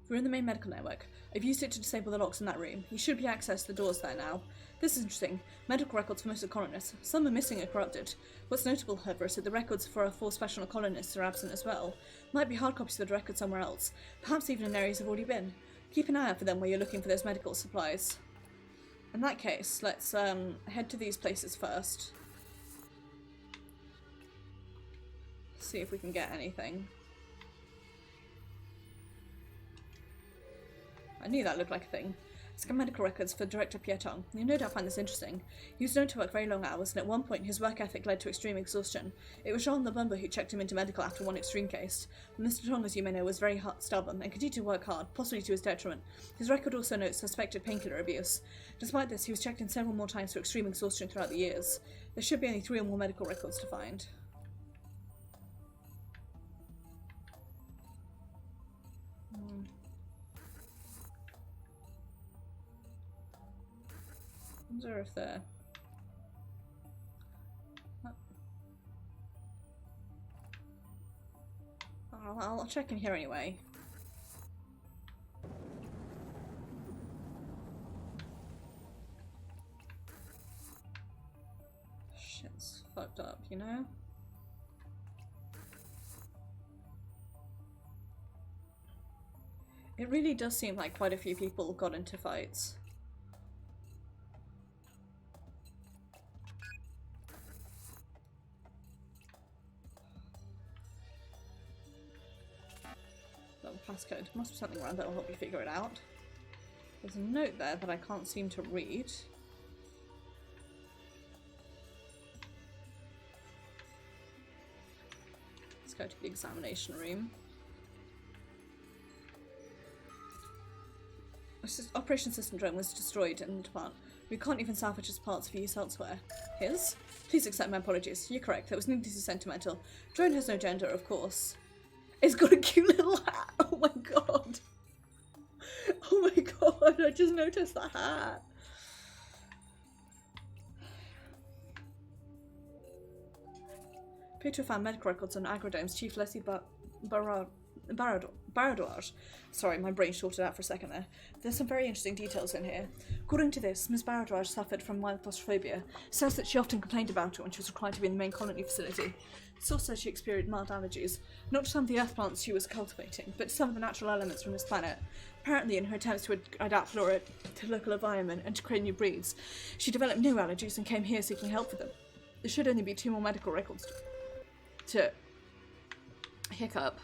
We're in the main medical network. I've used it to disable the locks in that room. You should be able to access the doors there now. This is interesting. Medical records for most of the colonists. Some are missing or corrupted. What's notable, however, is that the records for our 4 special colonists are absent as well. Might be hard copies of the record somewhere else. Perhaps even in areas have already been. Keep an eye out for them while you're looking for those medical supplies. In that case, let's head to these places first. See if we can get anything. I knew that looked like a thing. Scan medical records for Director Pietong. You no doubt find this interesting. He was known to work very long hours, and at one point his work ethic led to extreme exhaustion. It was Jean the Bumber who checked him into medical after one extreme case. Mr. Tong, as you may know, was very stubborn and continued to work hard, possibly to his detriment. His record also notes suspected painkiller abuse. Despite this, he was checked in several more times for extreme exhaustion throughout the years. There should be only 3 or more medical records to find. I wonder if they're... I'll check in here anyway. Shit's fucked up, you know? It really does seem like quite a few people got into fights. passcode. Must be something around that will help you figure it out. There's a note there that I can't seem to read. Let's go to the examination room. Operation System drone was destroyed in the plant. We can't even salvage its parts for use elsewhere. His? Please accept my apologies. You're correct. That was needlessly sentimental. Drone has no gender, of course. It's got a cute little hat. Oh my god. Oh my god. I just noticed the hat. Peter found medical records on Agrodome's chief Leslie Baradouage. Sorry, my brain shorted out for a second there. There's some very interesting details in here. According to this, Ms. Baradouage suffered from mild claustrophobia. Says that she often complained about it when she was required to be in the main colony facility. It also says she experienced mild allergies, not to some of the earth plants she was cultivating, but to some of the natural elements from this planet. Apparently, in her attempts to adapt flora to local environment and to create new breeds, she developed new allergies and came here seeking help for them. There should only be 2 more medical records to hiccup.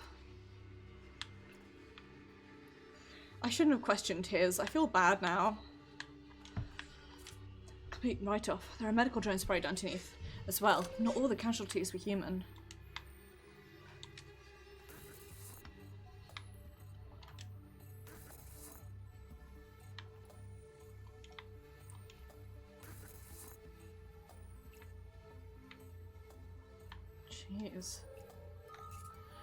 I shouldn't have questioned his. I feel bad now. Complete write-off. There are medical drones buried underneath as well. Not all the casualties were human. Jeez.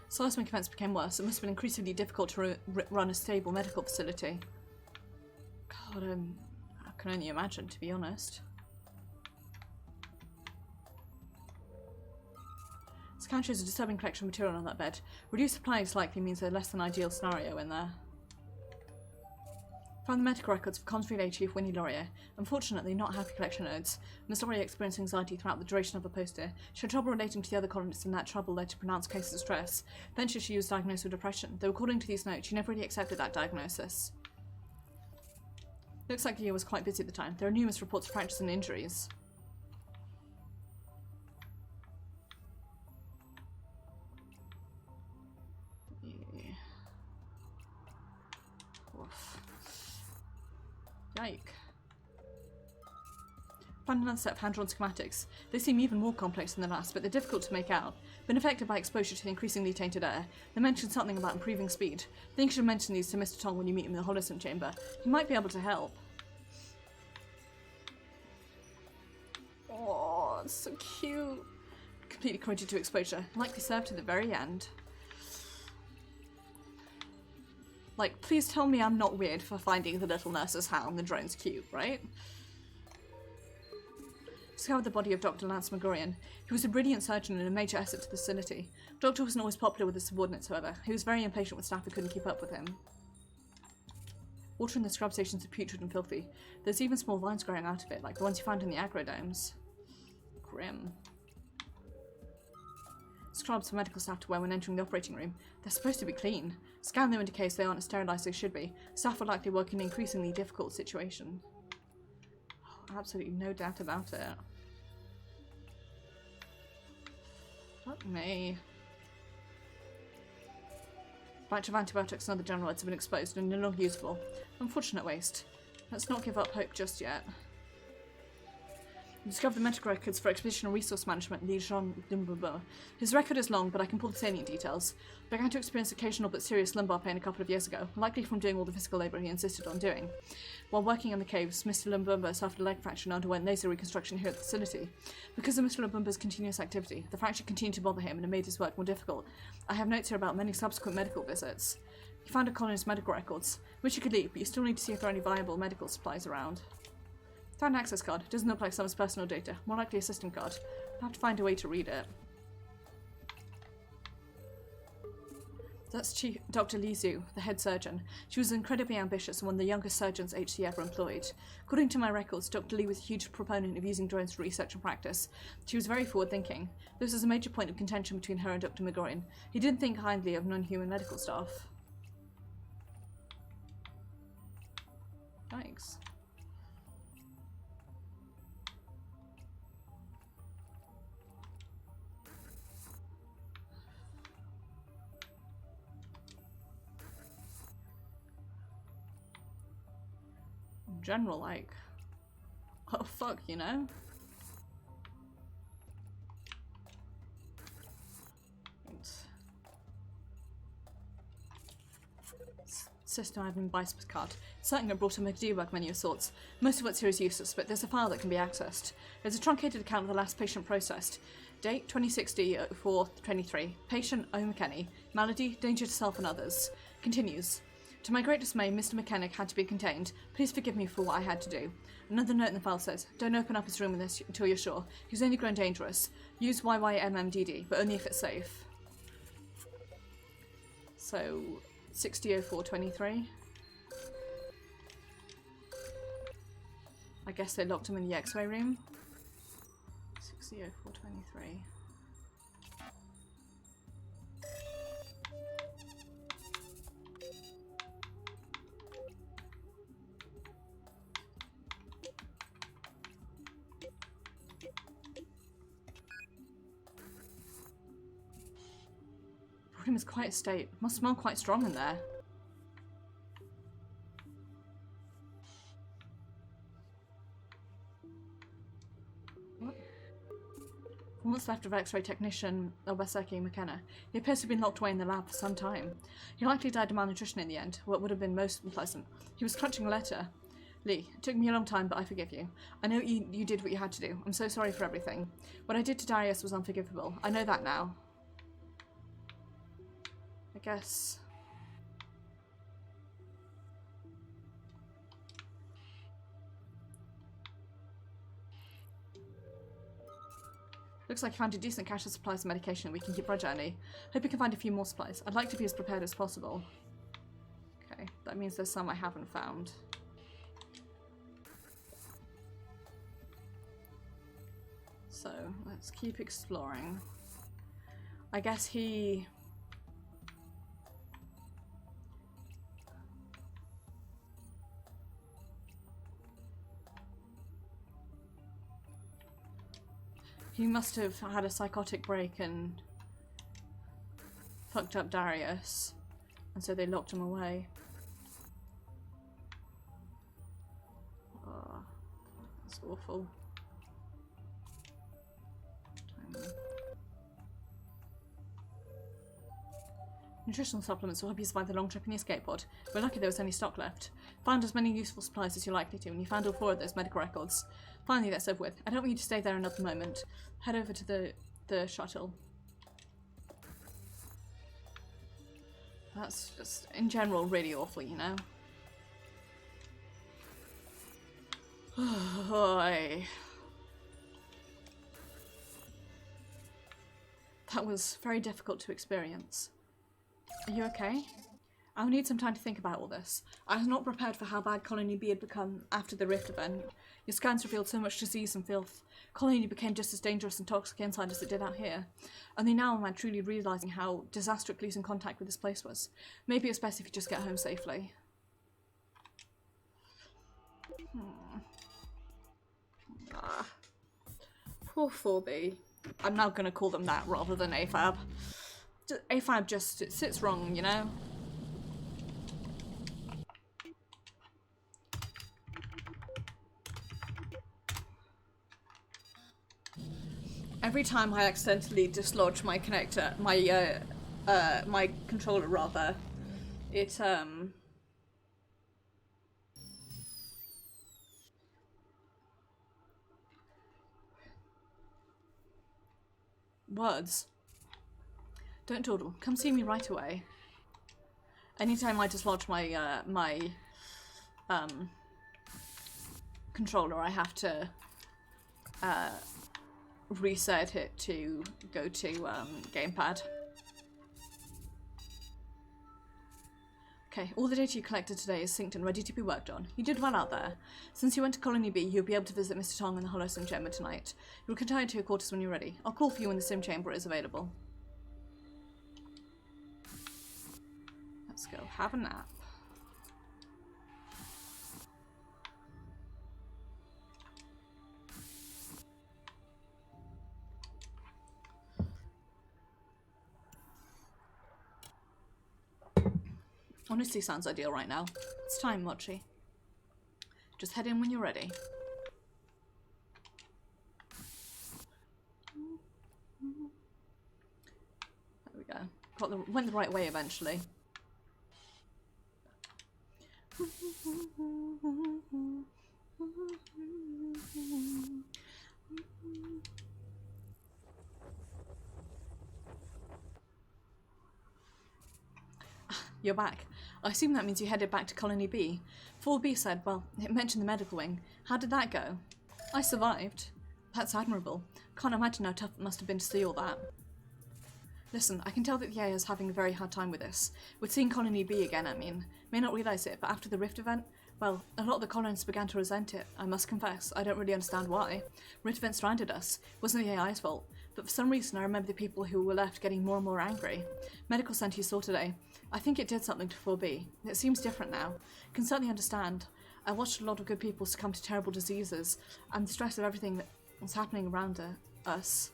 Seismic events became worse. It must have been increasingly difficult to run a stable medical facility. God, I can only imagine, to be honest. Scan shows a disturbing collection of material on that bed. Reduced supplies likely means a less than ideal scenario in there. Found the medical records of Comms Relay Chief Winnie Laurier. Unfortunately, not happy collection notes. Ms. Laurier experienced anxiety throughout the duration of her post here. She had trouble relating to the other colonists, and that trouble led to pronounced cases of stress. Eventually, she was diagnosed with depression, though according to these notes, she never really accepted that diagnosis. Looks like the year was quite busy at the time. There are numerous reports of fractures and injuries. Yike. Found another set of hand-drawn schematics. They seem even more complex than the last, but they're difficult to make out. Been affected by exposure to the increasingly tainted air. They mentioned something about improving speed. I think you should mention these to Mr. Tong when you meet him in the Holocene chamber. He might be able to help. Oh, it's so cute. Completely committed to exposure. Likely served to the very end. Like, please tell me I'm not weird for finding the little nurse's hat on the drone's cute, right? Discovered the body of Dr. Lance Megorian. He was a brilliant surgeon and a major asset to the facility. Doctor wasn't always popular with his subordinates, however. He was very impatient with staff who couldn't keep up with him. Water in the scrub stations are putrid and filthy. There's even small vines growing out of it, like the ones you find in the agrodomes. Grim. Scrubs for medical staff to wear when entering the operating room. They're supposed to be clean. Scan them in case they aren't as sterilised as they should be. Staff are likely work in an increasingly difficult situation. Oh, absolutely no doubt about it. Fuck me. Batch of antibiotics and other general aids have been exposed and no longer usable. Unfortunate waste. Let's not give up hope just yet. Discovered the medical records for Expeditional Resource Management, Li Jean Dumbubo. His record is long, but I can pull the salient details. Began to experience occasional but serious lumbar pain a couple of years ago, likely from doing all the physical labour he insisted on doing. While working in the caves, Mr. Lumbumba suffered a leg fracture and underwent laser reconstruction here at the facility. Because of Mr. Lumbumba's continuous activity, the fracture continued to bother him and it made his work more difficult. I have notes here about many subsequent medical visits. He found a colony's medical records, which you could leave, but you still need to see if there are any viable medical supplies around. Found an access card. Doesn't look like someone's personal data. More likely a system card. I'll have to find a way to read it. That's Chief Dr. Li Zhu, the head surgeon. She was incredibly ambitious and one of the youngest surgeons HC ever employed. According to my records, Dr. Li was a huge proponent of using drones for research and practice. She was very forward-thinking. This was a major point of contention between her and Dr. Megorian. He didn't think kindly of non-human medical staff. Thanks. general, like, what the fuck, you know? System admin biceps card. Certainly brought him a debug menu of sorts. Most of what's here is useless, but there's a file that can be accessed. There's a truncated account of the last patient processed. Date 2060-4-23. Patient O. McKenney. Malady, danger to self and others. Continues. To my great dismay, Mr. McKennick had to be contained. Please forgive me for what I had to do. Another note in the file says, don't open up his room until you're sure. He's only grown dangerous. Use YYMMDD, but only if it's safe. So, 60-04-23. I guess they locked him in the X-ray room. 60-04-23. Room is quite a state. Must smell quite strong in there. What? From what's left of X-ray technician Obaseki McKenna, he appears to have been locked away in the lab for some time. He likely died of malnutrition in the end, what would have been most unpleasant. He was clutching a letter. Lee, it took me a long time, but I forgive you. I know you did what you had to do. I'm so sorry for everything. What I did to Darius was unforgivable. I know that now. I guess. Looks like you found a decent cache of supplies and medication. We can keep our journey. Hope you can find a few more supplies. I'd like to be as prepared as possible. Okay, that means there's some I haven't found. So, let's keep exploring. I guess he must have had a psychotic break and fucked up Darius, and so they locked him away. Oh, that's awful. Nutritional supplements will help you survive the long trip in your skateboard. We're lucky there was any stock left. Found as many useful supplies as you're likely to, and you found all 4 of those medical records. Finally, that's over with. I don't want you to stay there another moment. Head over to the shuttle. That's just, in general, really awful, you know? That was very difficult to experience. Are you okay? I'll need some time to think about all this. I was not prepared for how bad Colony B had become after the Rift event. Your scans revealed so much disease and filth. Colony became just as dangerous and toxic inside as it did out here. Only now am I truly realising how disastrous losing contact with this place was. Maybe it's best if you just get home safely. Poor 4B. I'm now going to call them that rather than AFAB. AFAB just, it sits wrong, you know? Every time I accidentally dislodge my connector, my controller rather, it words. Don't dawdle. Come see me right away. Anytime I dislodge my controller, I have to reset it to go to gamepad. Okay, all the data you collected today is synced and ready to be worked on. You did well out there. Since you went to Colony B, you'll be able to visit Mr. Tong in the Hollow Sim Chamber tonight. You'll return to your quarters when you're ready. I'll call for you when the Sim Chamber is available. Let's go have a nap. Honestly sounds ideal right now. It's time, Mochi. Just head in when you're ready. There we go. Went the right way eventually. You're back. I assume that means you headed back to Colony B. 4B said, well, it mentioned the medical wing. How did that go? I survived. That's admirable. Can't imagine how tough it must have been to see all that. Listen, I can tell that the AA is having a very hard time with this. With seeing Colony B again, I mean. May not realise it, but after the Rift event, well, a lot of the colonists began to resent it. I must confess, I don't really understand why. Rift event stranded us. It wasn't the AI's fault. But for some reason, I remember the people who were left getting more and more angry. Medical Centre you saw today. I think it did something to 4B. It seems different now. I can certainly understand. I watched a lot of good people succumb to terrible diseases, and the stress of everything that was happening around us.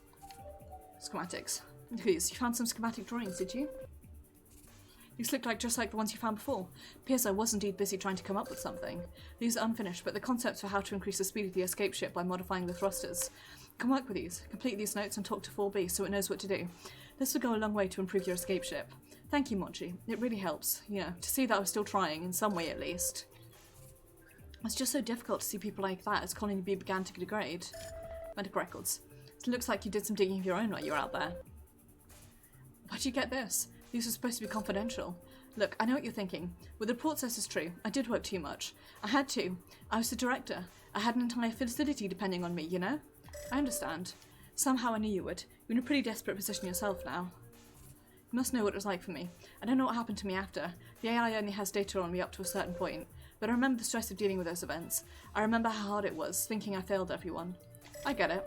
Schematics. Please, you found some schematic drawings, did you? These look just like the ones you found before. Appears I was indeed busy trying to come up with something. These are unfinished, but the concepts for how to increase the speed of the escape ship by modifying the thrusters. Can work with these, complete these notes and talk to 4B so it knows what to do. This will go a long way to improve your escape ship. Thank you, Mochi. It really helps, you know, to see that I was still trying, in some way at least. It's just so difficult to see people like that as Colony B began to degrade. Medical records. It looks like you did some digging of your own while you were out there. Where'd you get this? These are supposed to be confidential. Look, I know what you're thinking. Well, the report says it's true. I did work too much. I had to. I was the director. I had an entire facility depending on me, you know? I understand. Somehow I knew you would. You're in a pretty desperate position yourself now. You must know what it was like for me. I don't know what happened to me after. The AI only has data on me up to a certain point. But I remember the stress of dealing with those events. I remember how hard it was, thinking I failed everyone. I get it.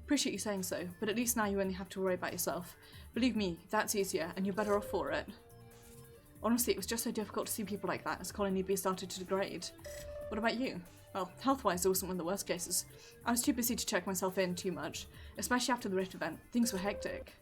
Appreciate you saying so, but at least now you only have to worry about yourself. Believe me, that's easier, and you're better off for it. Honestly, it was just so difficult to see people like that as Colony B started to degrade. What about you? Well, health-wise, it wasn't one of the worst cases. I was too busy to check myself in too much, especially after the Rift event. Things were hectic.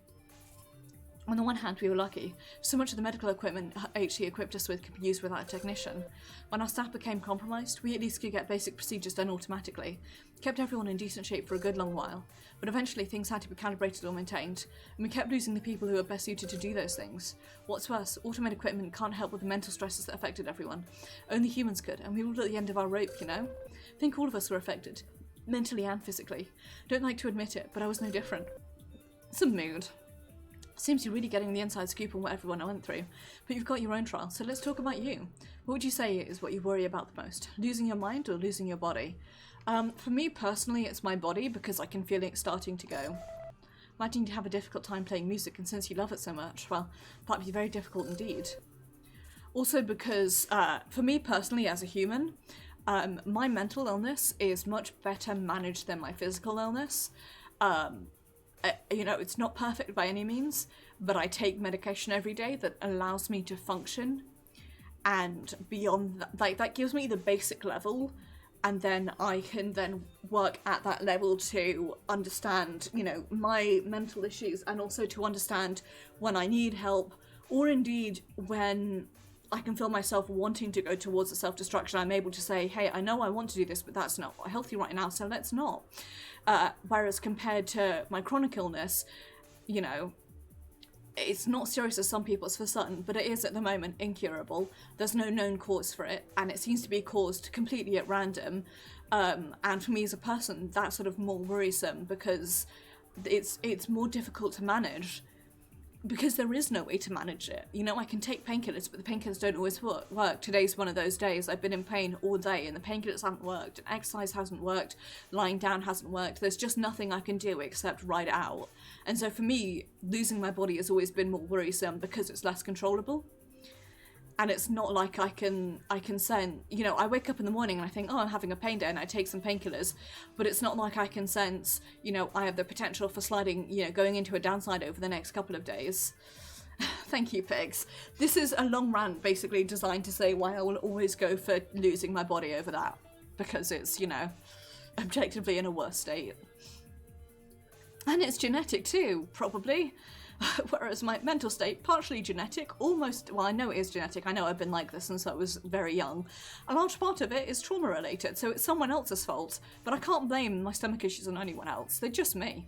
On the one hand, we were lucky. So much of the medical equipment HC equipped us with could be used without a technician. When our staff became compromised, we at least could get basic procedures done automatically. Kept everyone in decent shape for a good long while. But eventually things had to be calibrated or maintained, and we kept losing the people who were best suited to do those things. What's worse, automated equipment can't help with the mental stresses that affected everyone. Only humans could, and we were all at the end of our rope, you know? I think all of us were affected. Mentally and physically. Don't like to admit it, but I was no different. It's a mood. Seems you're really getting the inside scoop on what everyone went through, but you've got your own trial, so let's talk about you. What would you say is what you worry about the most? Losing your mind or losing your body? For me personally, it's my body because I can feel it starting to go. Imagine you have a difficult time playing music, and since you love it so much, well, that'd be very difficult indeed. Also because, for me personally as a human, my mental illness is much better managed than my physical illness. You know, it's not perfect by any means, but I take medication every day that allows me to function, and beyond that, like, that gives me the basic level, and then I can then work at that level to understand, you know, my mental issues, and also to understand when I need help, or indeed when I can feel myself wanting to go towards a self-destruction. I'm able to say, hey, I know I want to do this, but that's not healthy right now, so let's not. Whereas compared to my chronic illness, you know, it's not serious as some people, it's for certain, but it is at the moment incurable. There's no known cause for it, and it seems to be caused completely at random. And for me as a person, that's sort of more worrisome because it's more difficult to manage. Because there is no way to manage it. You know, I can take painkillers, but the painkillers don't always work. Today's one of those days. I've been in pain all day, and the painkillers haven't worked, and exercise hasn't worked, lying down hasn't worked. There's just nothing I can do except ride it out. And so for me, losing my body has always been more worrisome because it's less controllable. And it's not like I can sense, you know, I wake up in the morning and I think, oh, I'm having a pain day, and I take some painkillers, but it's not like I can sense, you know, I have the potential for sliding, you know, going into a downside over the next couple of days. Thank you, pigs. This is a long rant basically designed to say why I will always go for losing my body over that, because it's, you know, objectively in a worse state. And it's genetic too, probably. Whereas my mental state, partially genetic, almost, well, I know it is genetic, I know I've been like this since I was very young. A large part of it is trauma related, so it's someone else's fault, but I can't blame my stomach issues on anyone else, they're just me.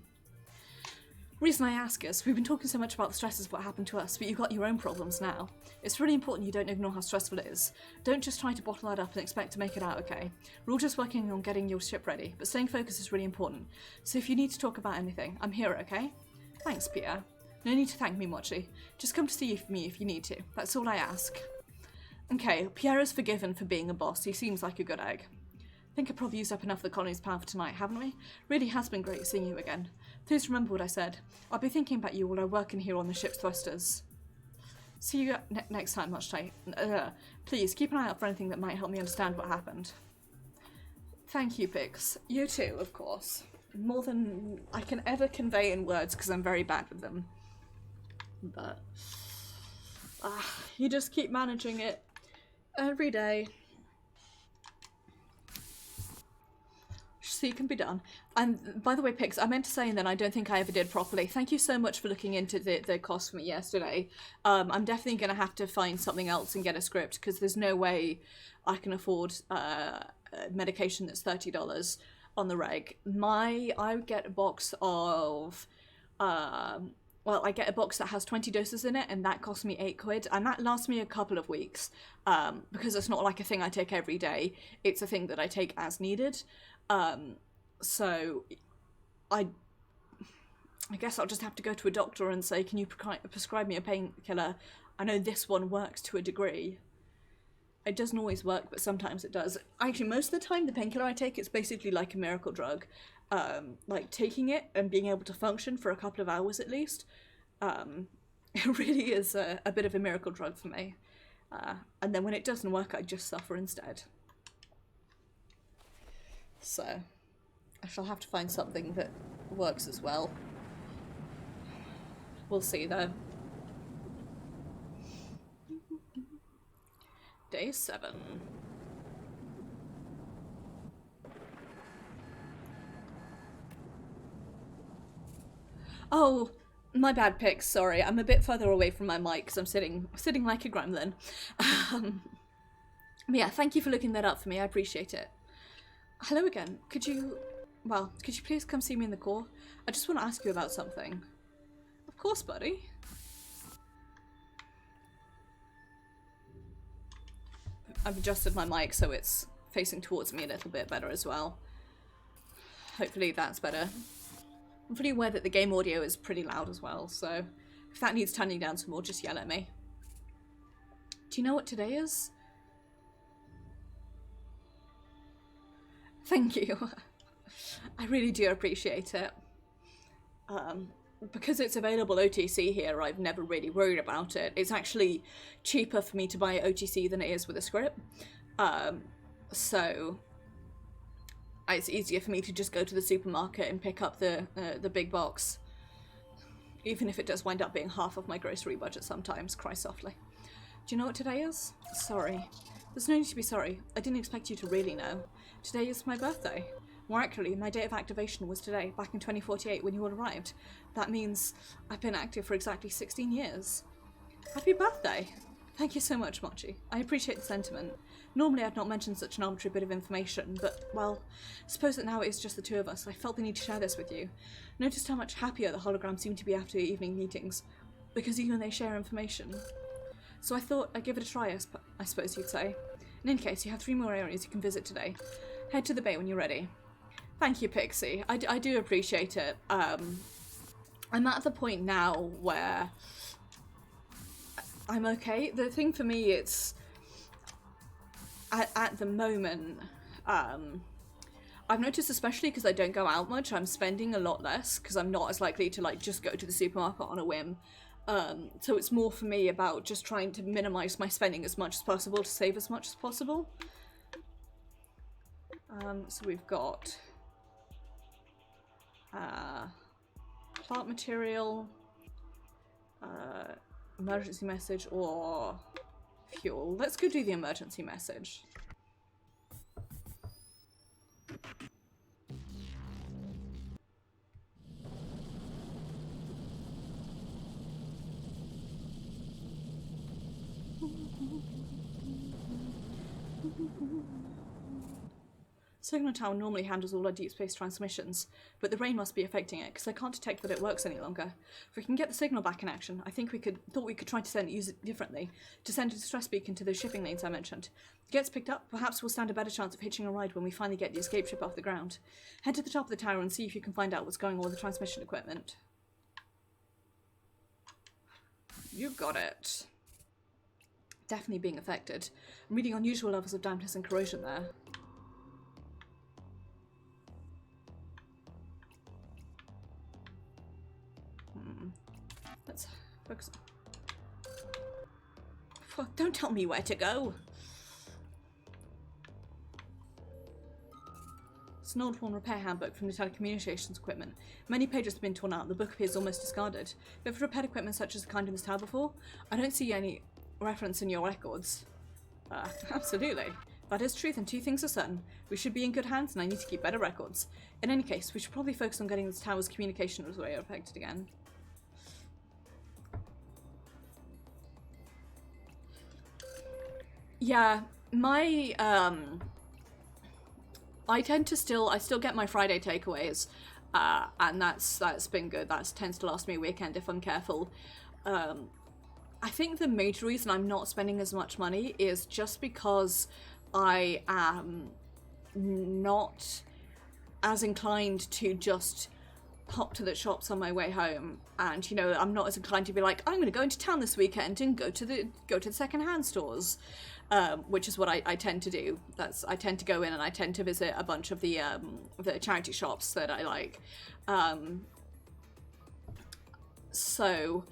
Reason I ask is, we've been talking so much about the stresses of what happened to us, but you've got your own problems now. It's really important you don't ignore how stressful it is. Don't just try to bottle that up and expect to make it out okay. We're all just working on getting your ship ready, but staying focused is really important. So if you need to talk about anything, I'm here, okay? Thanks, Pierre. No need to thank me, Mochi. Just come to see me if you need to. That's all I ask. Okay, Pierre is forgiven for being a boss. He seems like a good egg. I think I've probably used up enough of the colony's power for tonight, haven't we? Really has been great seeing you again. Please remember what I said. I'll be thinking about you while I work in here on the ship's thrusters. See you next time, Mochi. Please, keep an eye out for anything that might help me understand what happened. Thank you, Pix. You too, of course. More than I can ever convey in words because I'm very bad with them. But you just keep managing it every day so you can be done. And by the way, Pix, I meant to say, and then I don't think I ever did properly, thank you so much for looking into the cost for me yesterday. I'm definitely going to have to find something else and get a script because there's no way I can afford medication that's $30 on the reg. I would get a box of well, I get a box that has 20 doses in it, and that cost me £8, and that lasts me a couple of weeks, because it's not like a thing I take every day, it's a thing that I take as needed, so I guess I'll just have to go to a doctor and say, can you prescribe me a painkiller? I know this one works to a degree. It doesn't always work, but sometimes it does. Actually, most of the time, the painkiller I take, it's basically like a miracle drug. Like taking it and being able to function for a couple of hours at least, it really is a bit of a miracle drug for me. And then when it doesn't work, I just suffer instead. So, I shall have to find something that works as well. We'll see though. Day 7. Oh, my bad, Pix. Sorry, I'm a bit further away from my mic because I'm sitting like a gremlin. Yeah, thank you for looking that up for me. I appreciate it. Hello again. Could you please come see me in the core? I just want to ask you about something. Of course, buddy. I've adjusted my mic so it's facing towards me a little bit better as well. Hopefully that's better. I'm fully aware that the game audio is pretty loud as well, so if that needs turning down some more, just yell at me. Do you know what today is? Thank you. I really do appreciate it. Because it's available OTC here, I've never really worried about it. It's actually cheaper for me to buy OTC than it is with a script. So it's easier for me to just go to the supermarket and pick up the big box. Even if it does wind up being half of my grocery budget sometimes, cry softly. Do you know what today is? Sorry. There's no need to be sorry. I didn't expect you to really know. Today is my birthday. More accurately, my date of activation was today, back in 2048 when you all arrived. That means I've been active for exactly 16 years. Happy birthday! Thank you so much, Mochi. I appreciate the sentiment. Normally I'd not mention such an arbitrary bit of information, but, well, suppose that now it is just the two of us. I felt the need to share this with you. Noticed how much happier the holograms seem to be after your evening meetings, because even they share information. So I thought I'd give it a try, I suppose you'd say. In any case, you have 3 more areas you can visit today. Head to the bay when you're ready. Thank you, Pixie. I do appreciate it. I'm at the point now where I'm okay. The thing for me, it's at the moment, I've noticed, especially because I don't go out much, I'm spending a lot less because I'm not as likely to like just go to the supermarket on a whim. So it's more for me about just trying to minimize my spending as much as possible to save as much as possible. So we've got plant material, emergency message, or fuel. Let's go do the emergency message. Signal Tower normally handles all our deep space transmissions, but the rain must be affecting it because I can't detect that it works any longer. If we can get the signal back in action, I think thought we could try to use it differently, to send a distress beacon to those shipping lanes I mentioned. If it gets picked up, perhaps we'll stand a better chance of hitching a ride when we finally get the escape ship off the ground. Head to the top of the tower and see if you can find out what's going on with the transmission equipment. You got it. Definitely being affected. I'm reading unusual levels of dampness and corrosion there. Let's focus on... Don't tell me where to go! It's an old worn repair handbook from the telecommunications equipment. Many pages have been torn out and the book appears almost discarded. Have you ever repaired equipment such as the kind in this tower before? I don't see any reference in your records. Absolutely. That is truth, and two things are certain. We should be in good hands and I need to keep better records. In any case, we should probably focus on getting this tower's communication array affected again. Yeah, my, I still get my Friday takeaways, and that's been good. That tends to last me a weekend if I'm careful. I think the major reason I'm not spending as much money is just because I am not as inclined to just pop to the shops on my way home, and you know, I'm not as inclined to be like, I'm going to go into town this weekend and go to the second-hand stores. Which is what I tend to do. I tend to go in and I tend to visit a bunch of the charity shops that I like. So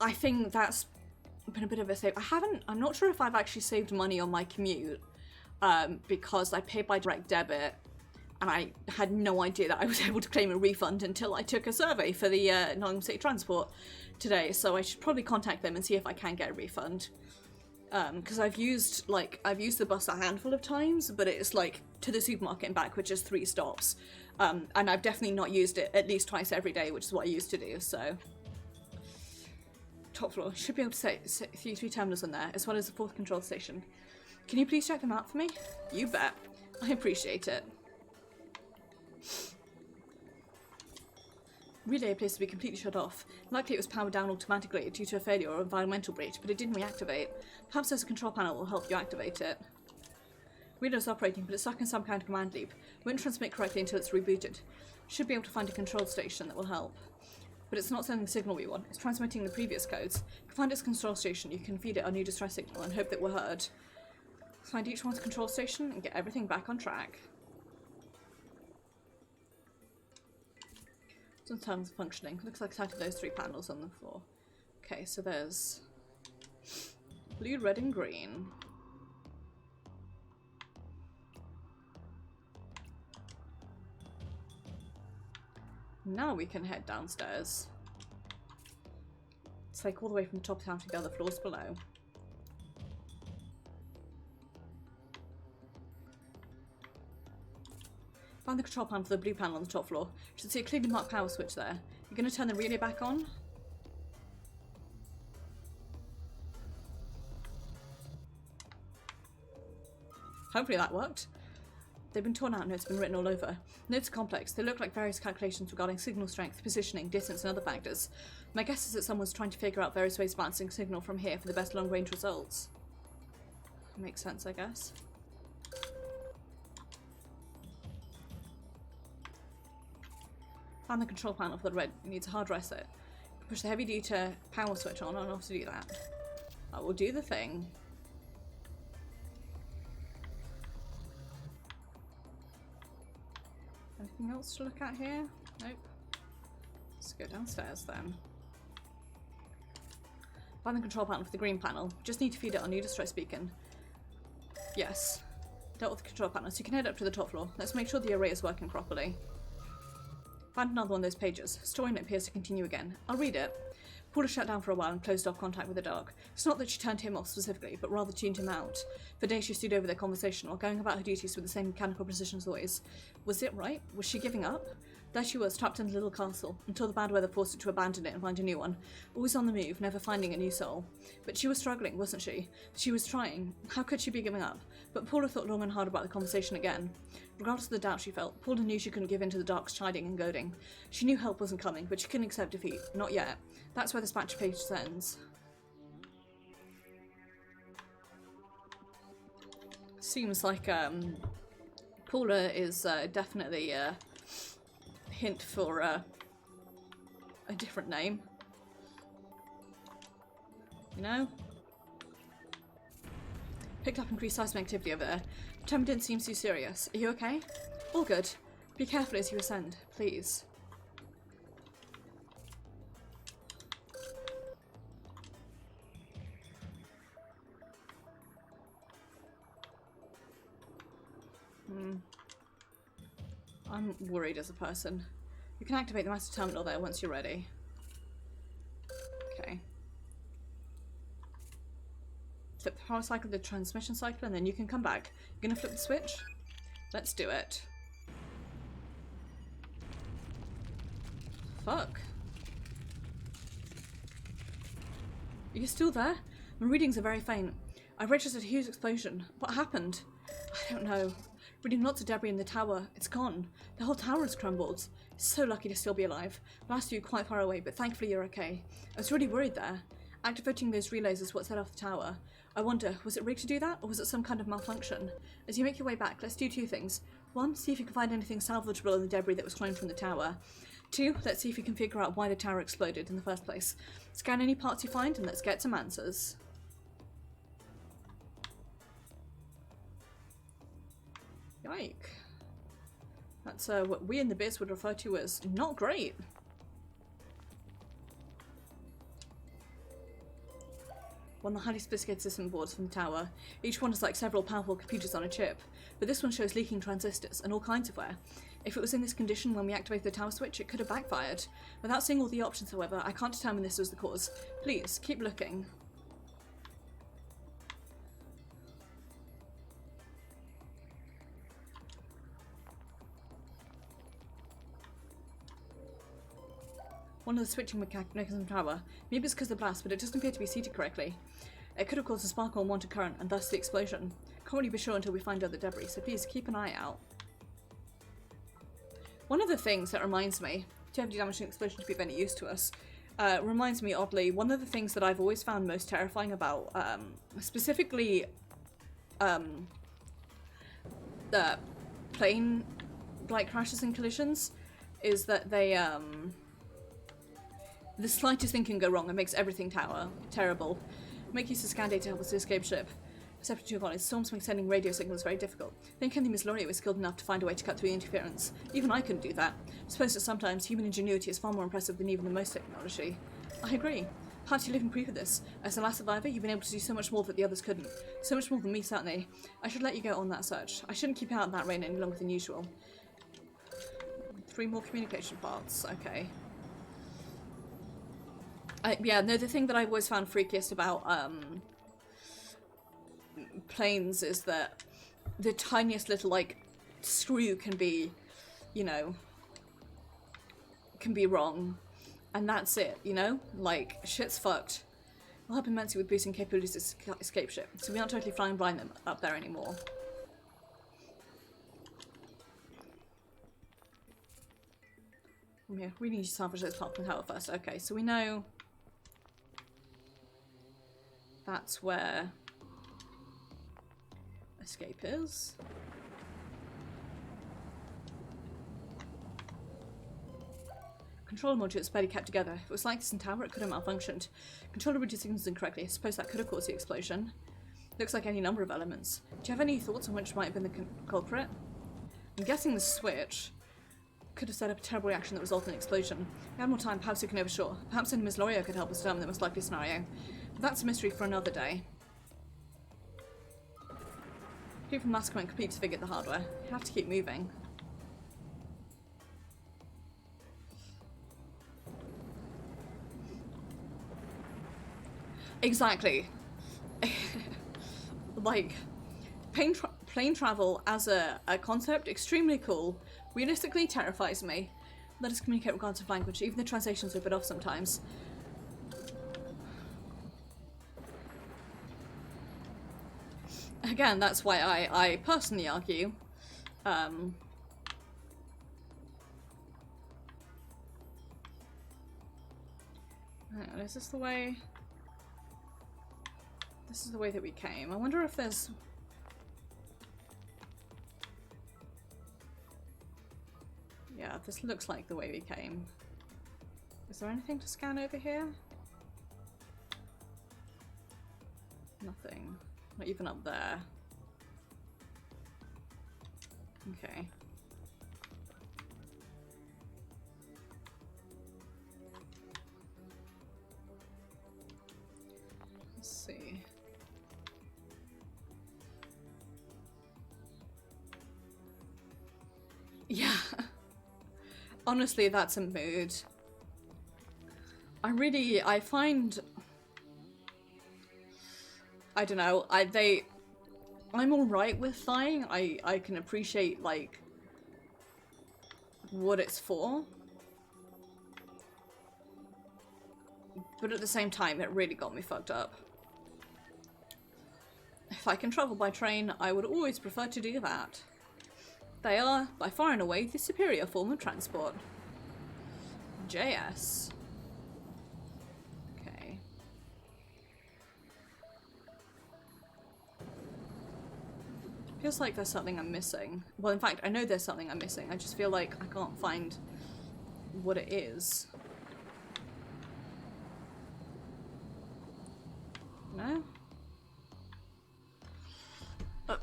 I think that's been a bit of a save. I'm not sure if I've actually saved money on my commute, because I paid by direct debit and I had no idea that I was able to claim a refund until I took a survey for the Nottingham City Transport today. So I should probably contact them and see if I can get a refund. Because I've used the bus a handful of times, but it's like to the supermarket and back, which is 3 stops. And I've definitely not used it at least twice every day, which is what I used to do, so. Top floor. Should be able to see 3 terminals in there, as well as the 4th control station. Can you please check them out for me? You bet. I appreciate it. Relay appears to be completely shut off. Likely it was powered down automatically due to a failure or environmental breach, but it didn't reactivate. Perhaps there's a control panel that will help you activate it. Relay's operating, but it's stuck in some kind of command loop. Won't transmit correctly until it's rebooted. Should be able to find a control station that will help. But it's not sending the signal we want. It's transmitting the previous codes. If you find its control station, you can feed it our new distress signal and hope that we're heard. Find each one's control station and get everything back on track. In terms of functioning, looks like sight of those 3 panels on the floor. Okay, so there's blue, red, and green. Now we can head downstairs. It's like all the way from the top down to the other floors below. Find the control panel for the blue panel on the top floor. You should see a clearly marked power switch there. You're going to turn the relay back on? Hopefully that worked. They've been torn out and notes have been written all over. Notes are complex. They look like various calculations regarding signal strength, positioning, distance, and other factors. My guess is that someone's trying to figure out various ways of balancing signal from here for the best long-range results. Makes sense, I guess. Found the control panel for the red. It needs a hard reset. Push the heavy duty power switch on and off to do that. I will do the thing. Anything else to look at here? Nope. Let's go downstairs then. Find the control panel for the green panel. Just need to feed it our new distress beacon. Yes. Dealt with the control panel, so you can head up to the top floor. Let's make sure the array is working properly. Find another one of those pages. Story note appears to continue again. I'll read it. Paula shut down for a while and closed off contact with the dog. It's not that she turned him off specifically, but rather tuned him out. For days she stewed over their conversation while going about her duties with the same mechanical precision as always. Was it right? Was she giving up? There she was, trapped in a little castle, until the bad weather forced her to abandon it and find a new one. Always on the move, never finding a new soul. But she was struggling, wasn't she? She was trying. How could she be giving up? But Paula thought long and hard about the conversation again. Regardless of the doubt she felt, Paula knew she couldn't give in to the dark's chiding and goading. She knew help wasn't coming, but she couldn't accept defeat. Not yet. That's where this batch of pages ends. Seems like, Paula is definitely a hint for a different name. You know? Picked up increased seismic activity over there. Tremor didn't seem too serious. Are you okay? All good. Be careful as you ascend, please. I'm worried as a person. You can activate the master terminal there once you're ready. Okay. Flip the power cycle, the transmission cycle, and then you can come back. You're gonna flip the switch? Let's do it. Fuck. Are you still there? My readings are very faint. I registered a huge explosion. What happened? I don't know. Reading lots of debris in the tower. It's gone. The whole tower has crumbled. So lucky to still be alive. Last you quite far away, but thankfully you're okay. I was really worried there. Activating those relays is what set off the tower. I wonder, was it rigged to do that, or was it some kind of malfunction? As you make your way back, let's do two things. One, see if you can find anything salvageable in the debris that was cloned from the tower. Two, let's see if you can figure out why the tower exploded in the first place. Scan any parts you find, and let's get some answers. Yike. That's what we in the biz would refer to as not great. One of the highly sophisticated system boards from the tower. Each one has like several powerful computers on a chip, but this one shows leaking transistors and all kinds of wear. If it was in this condition when we activated the tower switch, it could have backfired. Without seeing all the options, however, I can't determine this was the cause. Please, keep looking. One of the switching mechanisms in the tower. Maybe it's because of the blast, but it doesn't appear to be seated correctly. It could have caused a spark or unwanted current, and thus the explosion. Can't really be sure until we find other debris, so please keep an eye out. One of the things that reminds me, too heavily damaging explosion to be of any use to us, reminds me oddly, one of the things that I've always found most terrifying about, specifically, the plane, like, crashes and collisions, is that they, the slightest thing can go wrong and makes everything terrible. Make use of scan data to help us to escape ship. Separate to your storms make sending radio signals very difficult. Think only Miss Laurier was skilled enough to find a way to cut through the interference. Even I couldn't do that. I suppose that sometimes human ingenuity is far more impressive than even the most technology. I agree. Perhaps you're living proof of this. As the last survivor, you've been able to do so much more that the others couldn't. So much more than me, certainly. I should let you go on that search. I shouldn't keep you out in that rain any longer than usual. 3 more communication parts. Okay. Yeah, no, the thing that I've always found freakiest about planes is that the tiniest little, like, screw can be, you know, can be wrong. And that's it, you know? Like, shit's fucked. We'll help immensely with boosting capabilities to escape ship, so we aren't totally flying blind them up there anymore. From here, we need to salvage those parts from the tower first. Okay, so we know that's where escape is. Controller module is barely kept together. If it was like this in tower, it could have malfunctioned. Controller routed signals incorrectly. I suppose that could have caused the explosion. Looks like any number of elements. Do you have any thoughts on which might have been the culprit? I'm guessing the switch could have set up a terrible reaction that resulted in an explosion. If we had more time, perhaps we can know for sure. Perhaps only Ms. Laurier could help us determine the most likely scenario. But that's a mystery for another day. People from Massacre went complete to figure the hardware. You have to keep moving. Exactly. Like, plane travel as a concept, extremely cool. Realistically terrifies me. let us communicate regardless of language. Even the translations are a bit off sometimes. Again, that's why I personally argue is this the way? This is the way that we came. I wonder if there's... Yeah, this looks like the way we came. Is there anything to scan over here? Nothing. Not even up there. Okay. Let's see. Yeah. Honestly, that's a mood. I find... I don't know, I'm alright with flying. I can appreciate, like, what it's for. But at the same time, it really got me fucked up. If I can travel by train, I would always prefer to do that. They are, by far and away, the superior form of transport. JS. Okay. Feels like there's something I'm missing. Well, in fact, I know there's something I'm missing. I just feel like I can't find what it is. No? Okay.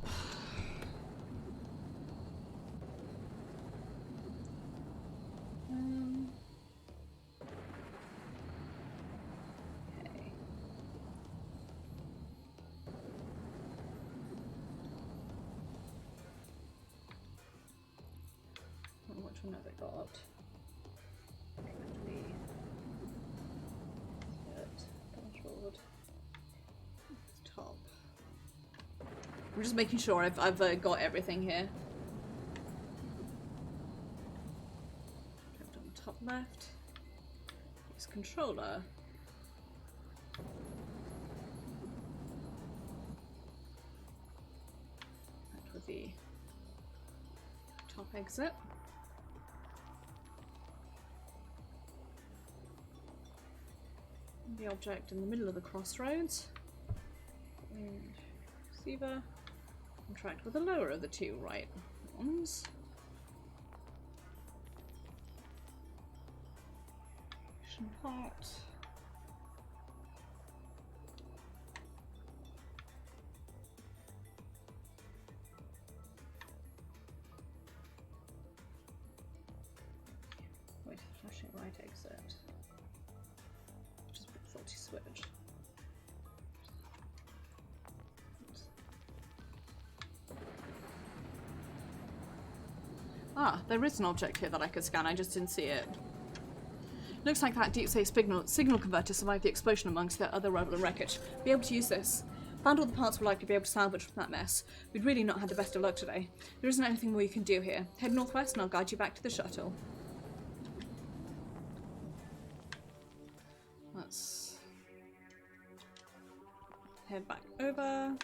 Which one have I got? Dashboard. Top. I'm just making sure I've got everything here. On top left. Use controller. That would be top exit. The object in the middle of the crossroads. And receiver. Contract with the lower of the two right ones. Action part. Wait, flashing right exit. Just put faulty switch. Ah, there is an object here that I could scan, I just didn't see it. Looks like that deep space signal converter survived the explosion amongst the other relevant wreckage. Be able to use this. Found all the parts we'll likely be able to salvage from that mess. We'd really not had the best of luck today. There isn't anything we can do here. Head northwest and I'll guide you back to the shuttle. Let's head back over.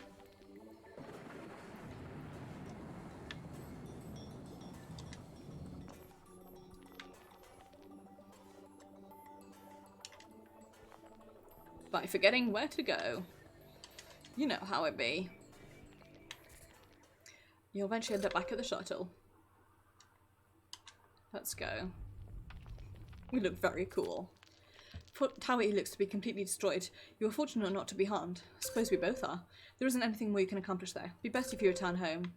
By forgetting where to go. You know how it be. You'll eventually end up back at the shuttle. Let's go. We look very cool. Tower E looks to be completely destroyed. You were fortunate not to be harmed. I suppose we both are. There isn't anything more you can accomplish there. Be best if you return home.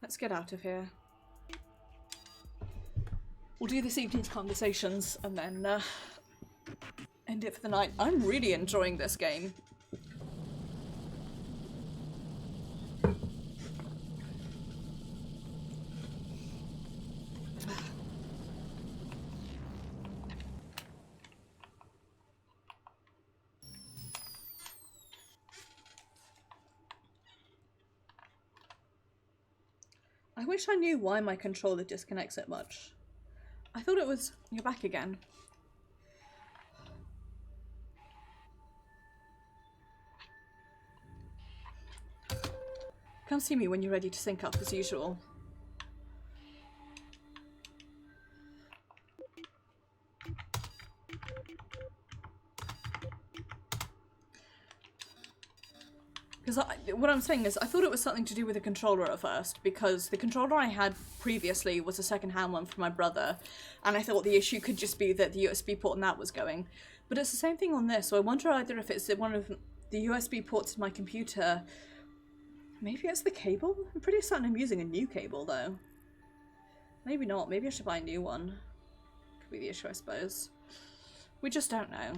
Let's get out of here. We'll do this evening's conversations and then end it for the night. I'm really enjoying this game. I wish I knew why my controller disconnects so much. I thought it was... You're back again. Come see me when you're ready to sync up as usual. Because what I'm saying is, I thought it was something to do with the controller at first, because the controller I had previously was a second-hand one from my brother, and I thought the issue could just be that the USB port on that was going. But it's the same thing on this, so I wonder either if it's one of the USB ports in my computer. Maybe it's the cable? I'm pretty certain I'm using a new cable, though. Maybe not. Maybe I should buy a new one. Could be the issue, I suppose. We just don't know.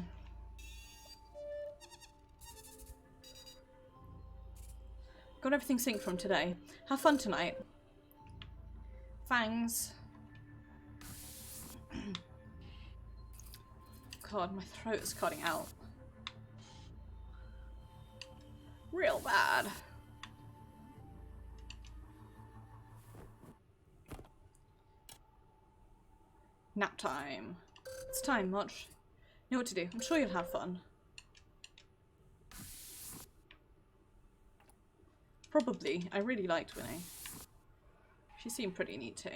Got everything synced from today. Have fun tonight. Thanks. God, my throat is cutting out. Real bad. Nap time. It's time, Much. Know what to do. I'm sure you'll have fun. Probably. I really liked Winnie. She seemed pretty neat too.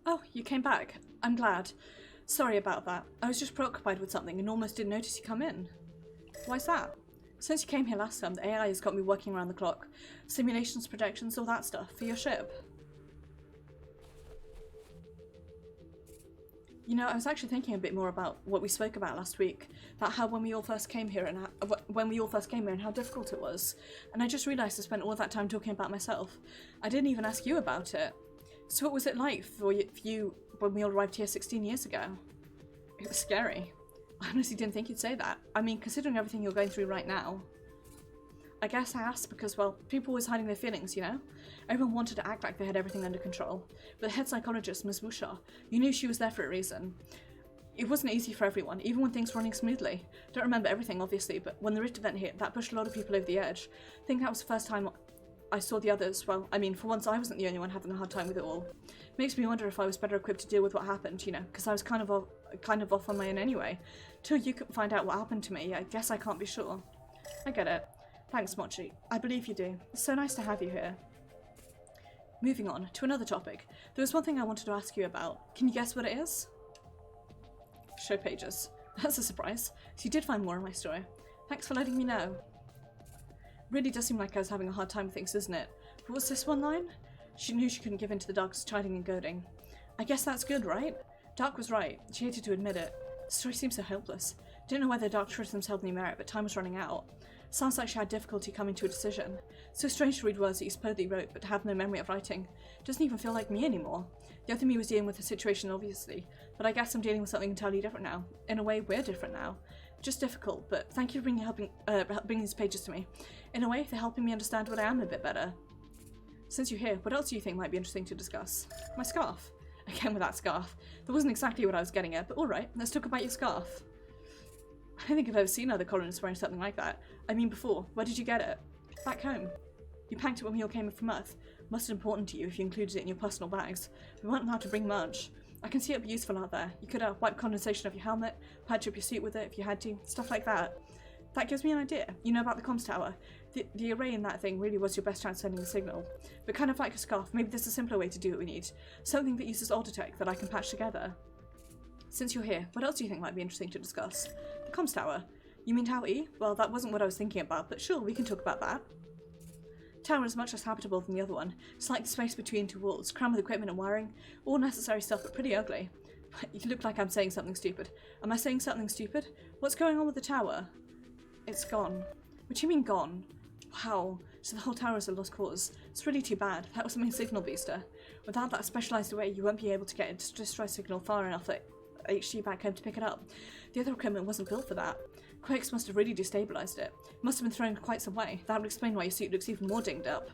Oh, you came back. I'm glad. Sorry about that. I was just preoccupied with something and almost didn't notice you come in. Why's that? Since you came here last time, the AI has got me working around the clock. Simulations, projections, all that stuff for your ship. You know, I was actually thinking a bit more about what we spoke about last week, about how when we all first came here and how difficult it was. And I just realised I spent all that time talking about myself. I didn't even ask you about it. So what was it like for you when we all arrived here 16 years ago? It was scary. I honestly didn't think you'd say that. I mean, considering everything you're going through right now. I guess I asked because, well, people was hiding their feelings, you know? Everyone wanted to act like they had everything under control. But the head psychologist, Ms. Wusha, you knew she was there for a reason. It wasn't easy for everyone, even when things were running smoothly. Don't remember everything, obviously, but when the rift event hit, that pushed a lot of people over the edge. I think that was the first time I saw the others. Well, I mean, for once I wasn't the only one having a hard time with it all. Makes me wonder if I was better equipped to deal with what happened, you know, because I was kind of off on my own anyway. Till you could find out what happened to me, I guess I can't be sure. I get it. Thanks, Mochi. I believe you do. It's so nice to have you here. Moving on to another topic. There was one thing I wanted to ask you about. Can you guess what it is? Show pages. That's a surprise. So you did find more in my story. Thanks for letting me know. Really does seem like I was having a hard time with things, isn't it? But what's this one line? She knew she couldn't give in to the Dark's chiding and goading. I guess that's good, right? Dark was right. She hated to admit it. The story seems so hopeless. Didn't know whether Dark truths held any merit, but time was running out. Sounds like she had difficulty coming to a decision. So strange to read words that you supposedly wrote, but to have no memory of writing. Doesn't even feel like me anymore. The other me was dealing with the situation, obviously, but I guess I'm dealing with something entirely different now. In a way, we're different now. Just difficult, but thank you for bringing these pages to me. In a way, they're helping me understand what I am a bit better. Since you're here, what else do you think might be interesting to discuss? My scarf. Again with that scarf. That wasn't exactly what I was getting at, but alright, let's talk about your scarf. I don't think I've ever seen other colonists wearing something like that. I mean before, where did you get it? Back home. You packed it when we all came in from Earth. Must have been important to you if you included it in your personal bags. We weren't allowed to bring much. I can see it'd be useful out there. You could wipe condensation off your helmet, patch up your suit with it if you had to, stuff like that. That gives me an idea. You know about the comms tower. The array in that thing really was your best chance sending a signal. But kind of like a scarf, maybe there's a simpler way to do what we need. Something that uses Autotech that I can patch together. Since you're here, what else do you think might be interesting to discuss? The comms tower. You mean Tower E? Well, that wasn't what I was thinking about, but sure, we can talk about that. Tower is much less habitable than the other one. It's like the space between two walls, crammed with equipment and wiring. All necessary stuff, but pretty ugly. You look like I'm saying something stupid. Am I saying something stupid? What's going on with the tower? It's gone. What do you mean gone? Wow, so the whole tower is a lost cause. It's really too bad. That was the main signal booster. Without that specialised array, you won't be able to get a distress signal far enough at HG back home to pick it up. The other equipment wasn't built for that. Quakes must have really destabilised it. It must have been thrown quite some way. That would explain why your suit looks even more dinged up.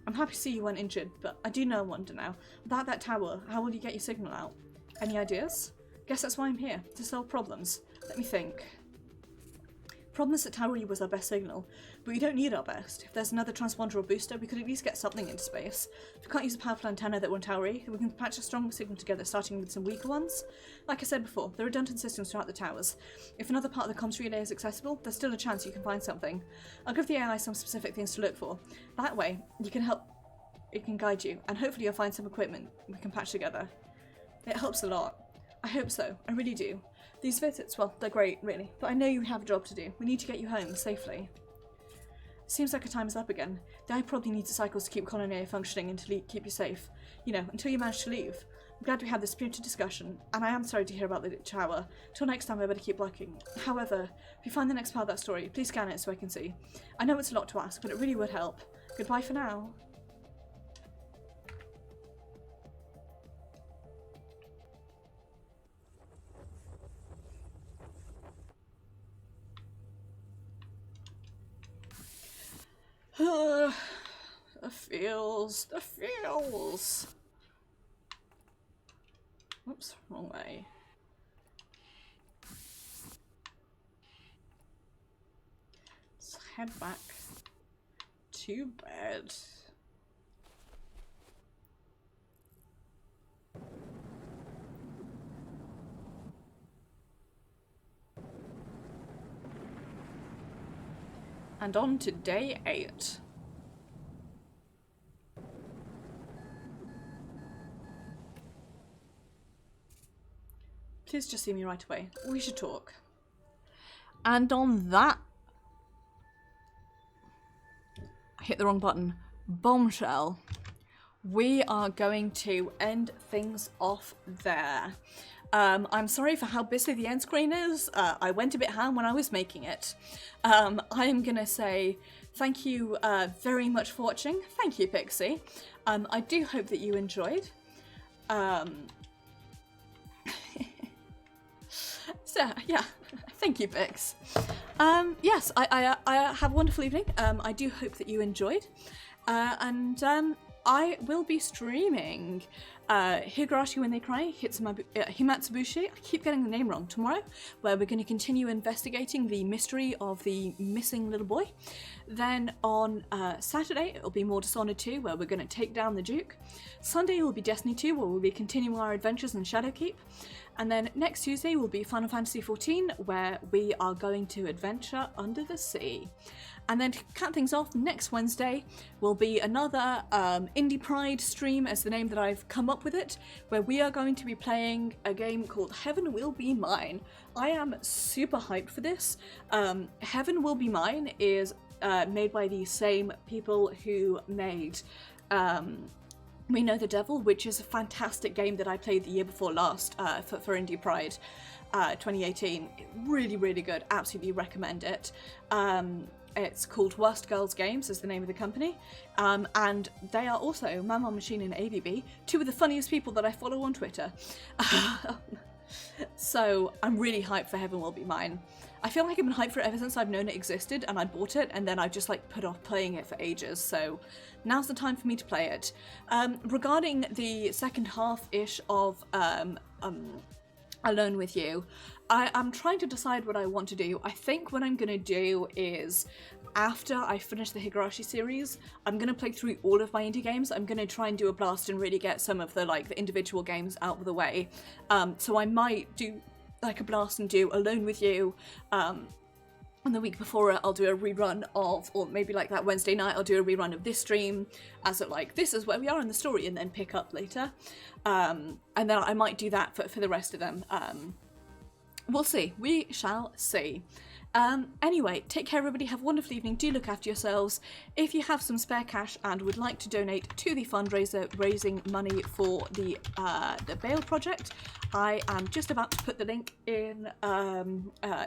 I'm happy to see you weren't injured, but I do wonder now. About that tower, how will you get your signal out? Any ideas? Guess that's why I'm here, to solve problems. Let me think. Problem is that Tower E was our best signal, but we don't need our best. If there's another transponder or booster, we could at least get something into space. If we can't use a powerful antenna that were on Tower E, we can patch a strong signal together, starting with some weaker ones. Like I said before, there are redundant systems throughout the towers. If another part of the comms relay is accessible, there's still a chance you can find something. I'll give the AI some specific things to look for. That way, it can guide you, and hopefully you'll find some equipment we can patch together. It helps a lot. I hope so, I really do. These visits, well, they're great, really, but I know you have a job to do. We need to get you home, safely. Seems like our time is up again. The eye probably needs the cycles to keep Colony A functioning and to keep you safe. You know, until you manage to leave. I'm glad we had this spirited discussion, and I am sorry to hear about the tower. Till next time, I better keep working. However, if you find the next part of that story, please scan it so I can see. I know it's a lot to ask, but it really would help. Goodbye for now. The feels. Oops, wrong way. Let's head back to bed. And on to day 8. Please just see me right away. We should talk. And on that... I hit the wrong button. Bombshell. We are going to end things off there. I'm sorry for how busy the end screen is. I went a bit ham when I was making it. I'm gonna say thank you very much for watching. Thank you, Pixie. I do hope that you enjoyed. So, yeah, thank you, Pix. Yes, I have a wonderful evening. I do hope that you enjoyed. I will be streaming Higurashi When They Cry, Himatsubushi, I keep getting the name wrong, tomorrow, where we're going to continue investigating the mystery of the missing little boy. Then on Saturday, it'll be more Dishonored 2, where we're going to take down the Duke. Sunday will be Destiny 2, where we'll be continuing our adventures in Shadowkeep. And then next Tuesday will be Final Fantasy XIV, where we are going to adventure under the sea. And then to cap things off, next Wednesday will be another Indie Pride stream, as the name that I've come up with it, where we are going to be playing a game called Heaven Will Be Mine. I am super hyped for this. Heaven Will Be Mine is made by the same people who made We Know the Devil, which is a fantastic game that I played the year before last for Indie Pride 2018. Really, really good. Absolutely recommend it. It's called Worst Girls Games, is the name of the company. And they are also Mamma Machine and ABB, two of the funniest people that I follow on Twitter. So I'm really hyped for Heaven Will Be Mine. I feel like I've been hyped for it ever since I've known it existed, and I bought it, and then I've just like put off playing it for ages, so now's the time for me to play it. Regarding the second half-ish of Alone With You, I'm trying to decide what I want to do. I think what I'm going to do is, after I finish the Higurashi series, I'm going to play through all of my indie games. I'm going to try and do a blast and really get some of the the individual games out of the way. So I might do like a blast and do Alone With You. And the week before it, I'll do a rerun of, or maybe like that Wednesday night, I'll do a rerun of this stream as it this is where we are in the story, and then pick up later. And then I might do that for the rest of them. We'll see. We shall see. Anyway, take care everybody, have a wonderful evening, do look after yourselves. If you have some spare cash and would like to donate to the fundraiser raising money for the Bail Project, I am just about to put the link in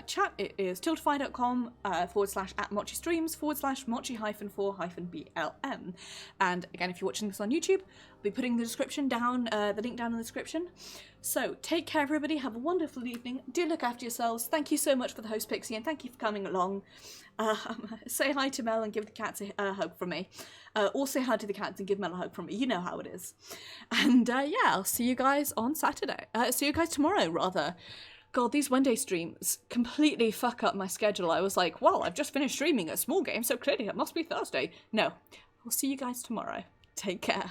chat. It is tiltify.com /@mochistreams /mochi-4-BLM. And again, if you're watching this on YouTube, be putting the description down, the link down in the description. So take care, everybody. Have a wonderful evening. Do look after yourselves. Thank you so much for the host, Pixie, and thank you for coming along. Say hi to Mel and give the cats a hug from me. Or say hi to the cats and give Mel a hug from me. You know how it is. And yeah, I'll see you guys on Saturday. See you guys tomorrow, rather. God, these Wednesday streams completely fuck up my schedule. I was like, well, I've just finished streaming a small game, so clearly it must be Thursday. No, I'll see you guys tomorrow. Take care.